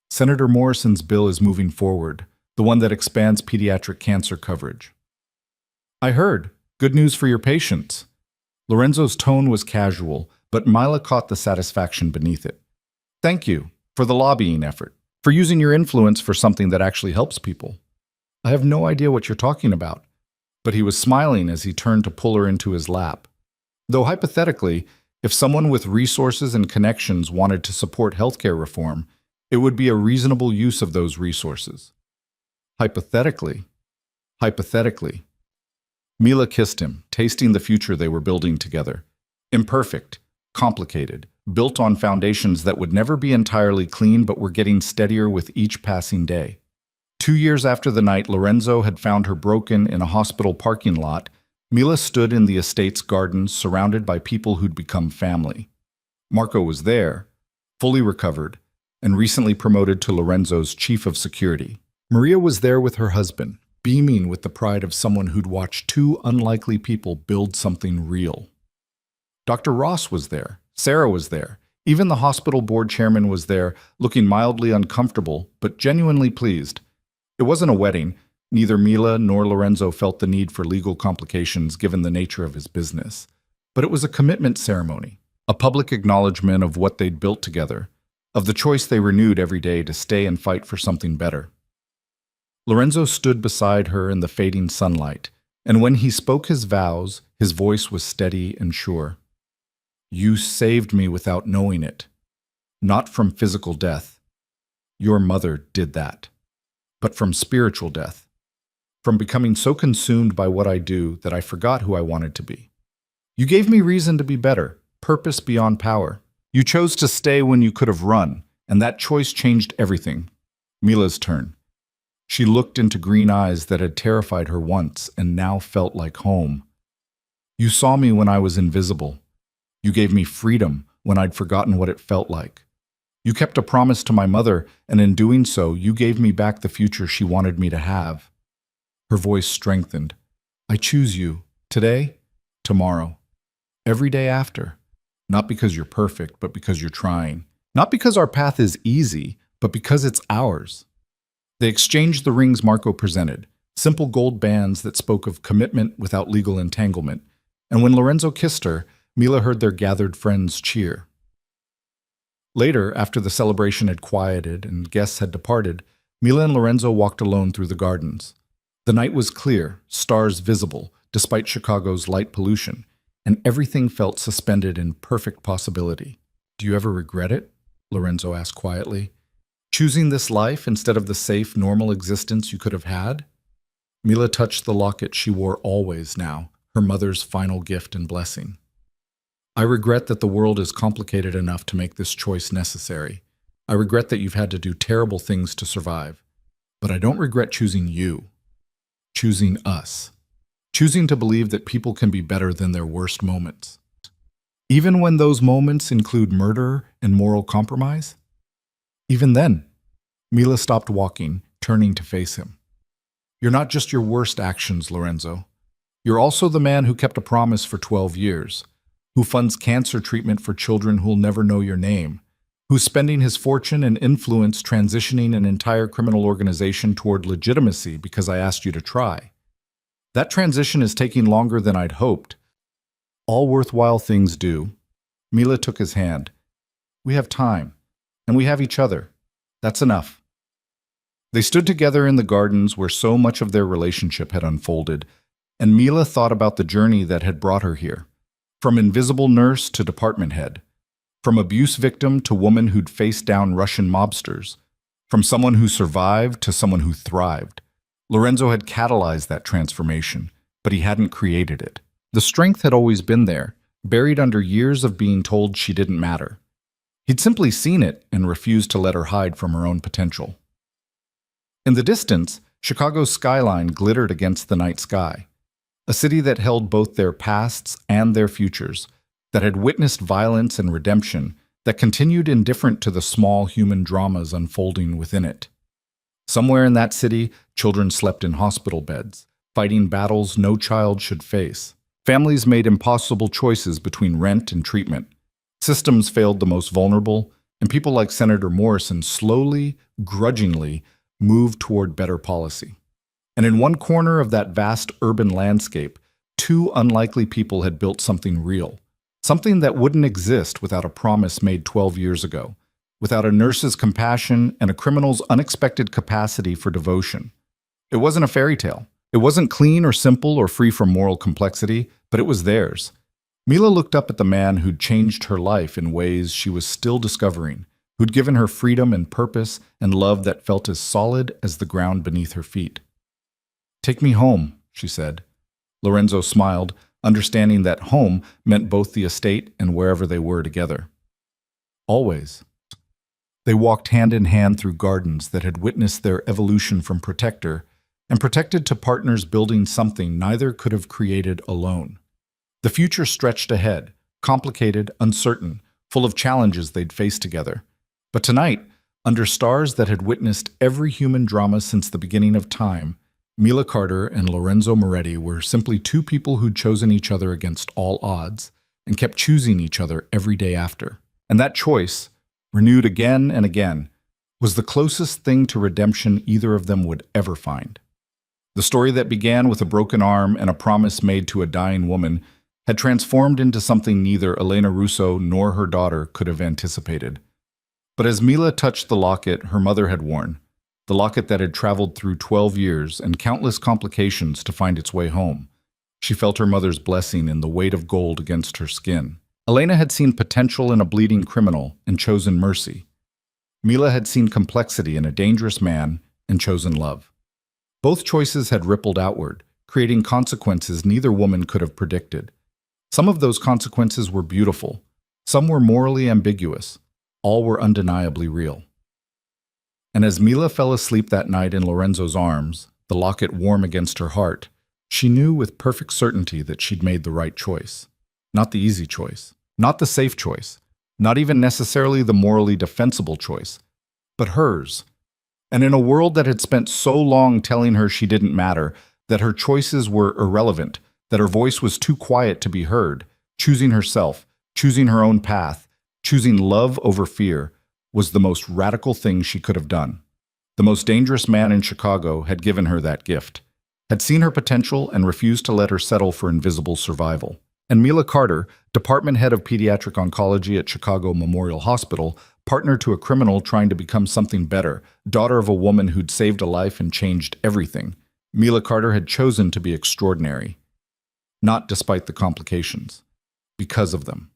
"Senator Morrison's bill is moving forward, the one that expands pediatric cancer coverage." "I heard. Good news for your patients." Lorenzo's tone was casual, but Mila caught the satisfaction beneath it. "Thank you for the lobbying effort, for using your influence for something that actually helps people." "I have no idea what you're talking about." But he was smiling as he turned to pull her into his lap. Though hypothetically, if someone with resources and connections wanted to support healthcare reform, it would be a reasonable use of those resources. Hypothetically. Hypothetically. Mila kissed him, tasting the future they were building together. Imperfect, complicated, built on foundations that would never be entirely clean but were getting steadier with each passing day. 2 years after the night Lorenzo had found her broken in a hospital parking lot, Mila stood in the estate's gardens surrounded by people who'd become family. Marco was there, fully recovered, and recently promoted to Lorenzo's chief of security. Maria was there with her husband, beaming with the pride of someone who'd watched two unlikely people build something real. Dr. Ross was there. Sarah was there. Even the hospital board chairman was there, looking mildly uncomfortable, but genuinely pleased. It wasn't a wedding. Neither Mila nor Lorenzo felt the need for legal complications given the nature of his business. But it was a commitment ceremony, a public acknowledgement of what they'd built together, of the choice they renewed every day to stay and fight for something better. Lorenzo stood beside her in the fading sunlight, and when he spoke his vows, his voice was steady and sure. "You saved me without knowing it. Not from physical death. Your mother did that. But from spiritual death. From becoming so consumed by what I do that I forgot who I wanted to be. You gave me reason to be better, purpose beyond power. You chose to stay when you could have run, and that choice changed everything." Mila's turn. She looked into green eyes that had terrified her once and now felt like home. "You saw me when I was invisible. You gave me freedom when I'd forgotten what it felt like. You kept a promise to my mother, and in doing so, you gave me back the future she wanted me to have." Her voice strengthened. "I choose you, today, tomorrow, every day after. Not because you're perfect, but because you're trying. Not because our path is easy, but because it's ours." They exchanged the rings Marco presented, simple gold bands that spoke of commitment without legal entanglement, and when Lorenzo kissed her, Mila heard their gathered friends cheer. Later, after the celebration had quieted and guests had departed, Mila and Lorenzo walked alone through the gardens. The night was clear, stars visible, despite Chicago's light pollution, and everything felt suspended in perfect possibility. "Do you ever regret it?" Lorenzo asked quietly. "Choosing this life instead of the safe, normal existence you could have had?" Mila touched the locket she wore always now, her mother's final gift and blessing. "I regret that the world is complicated enough to make this choice necessary. I regret that you've had to do terrible things to survive. But I don't regret choosing you. Choosing us. Choosing to believe that people can be better than their worst moments." Even when those moments include murder and moral compromise? Even then, Mila stopped walking, turning to face him. You're not just your worst actions, Lorenzo. You're also the man who kept a promise for 12 years, who funds cancer treatment for children who'll never know your name, who's spending his fortune and influence transitioning an entire criminal organization toward legitimacy because I asked you to try. That transition is taking longer than I'd hoped. All worthwhile things do. Mila took his hand. We have time, and we have each other. That's enough. They stood together in the gardens where so much of their relationship had unfolded, and Mila thought about the journey that had brought her here. From invisible nurse to department head. From abuse victim to woman who'd faced down Russian mobsters. From someone who survived to someone who thrived. Lorenzo had catalyzed that transformation, but he hadn't created it. The strength had always been there, buried under years of being told she didn't matter. He'd simply seen it and refused to let her hide from her own potential. In the distance, Chicago's skyline glittered against the night sky. A city that held both their pasts and their futures, that had witnessed violence and redemption, that continued indifferent to the small human dramas unfolding within it. Somewhere in that city, children slept in hospital beds, fighting battles no child should face. Families made impossible choices between rent and treatment. Systems failed the most vulnerable, and people like Senator Morrison slowly, grudgingly, moved toward better policy. And in one corner of that vast urban landscape, two unlikely people had built something real, something that wouldn't exist without a promise made 12 years ago, without a nurse's compassion and a criminal's unexpected capacity for devotion. It wasn't a fairy tale. It wasn't clean or simple or free from moral complexity, but it was theirs. Mila looked up at the man who'd changed her life in ways she was still discovering, who'd given her freedom and purpose and love that felt as solid as the ground beneath her feet. "Take me home," she said. Lorenzo smiled, understanding that home meant both the estate and wherever they were together. Always. They walked hand in hand through gardens that had witnessed their evolution from protector and protected to partners building something neither could have created alone. The future stretched ahead, complicated, uncertain, full of challenges they'd face together. But tonight, under stars that had witnessed every human drama since the beginning of time, Mila Carter and Lorenzo Moretti were simply two people who'd chosen each other against all odds and kept choosing each other every day after. And that choice, renewed again and again, was the closest thing to redemption either of them would ever find. The story that began with a broken arm and a promise made to a dying woman had transformed into something neither Elena Russo nor her daughter could have anticipated. But as Mila touched the locket her mother had worn, the locket that had traveled through 12 years and countless complications to find its way home, she felt her mother's blessing in the weight of gold against her skin. Elena had seen potential in a bleeding criminal and chosen mercy. Mila had seen complexity in a dangerous man and chosen love. Both choices had rippled outward, creating consequences neither woman could have predicted. Some of those consequences were beautiful. Some were morally ambiguous. All were undeniably real. And as Mila fell asleep that night in Lorenzo's arms, the locket warm against her heart, she knew with perfect certainty that she'd made the right choice. Not the easy choice, not the safe choice, not even necessarily the morally defensible choice, but hers. And in a world that had spent so long telling her she didn't matter, that her choices were irrelevant, that her voice was too quiet to be heard, choosing herself, choosing her own path, choosing love over fear, was the most radical thing she could have done. The most dangerous man in Chicago had given her that gift, had seen her potential and refused to let her settle for invisible survival. And Mila Carter, department head of pediatric oncology at Chicago Memorial Hospital, partner to a criminal trying to become something better, daughter of a woman who'd saved a life and changed everything. Mila Carter had chosen to be extraordinary. Not despite the complications, because of them.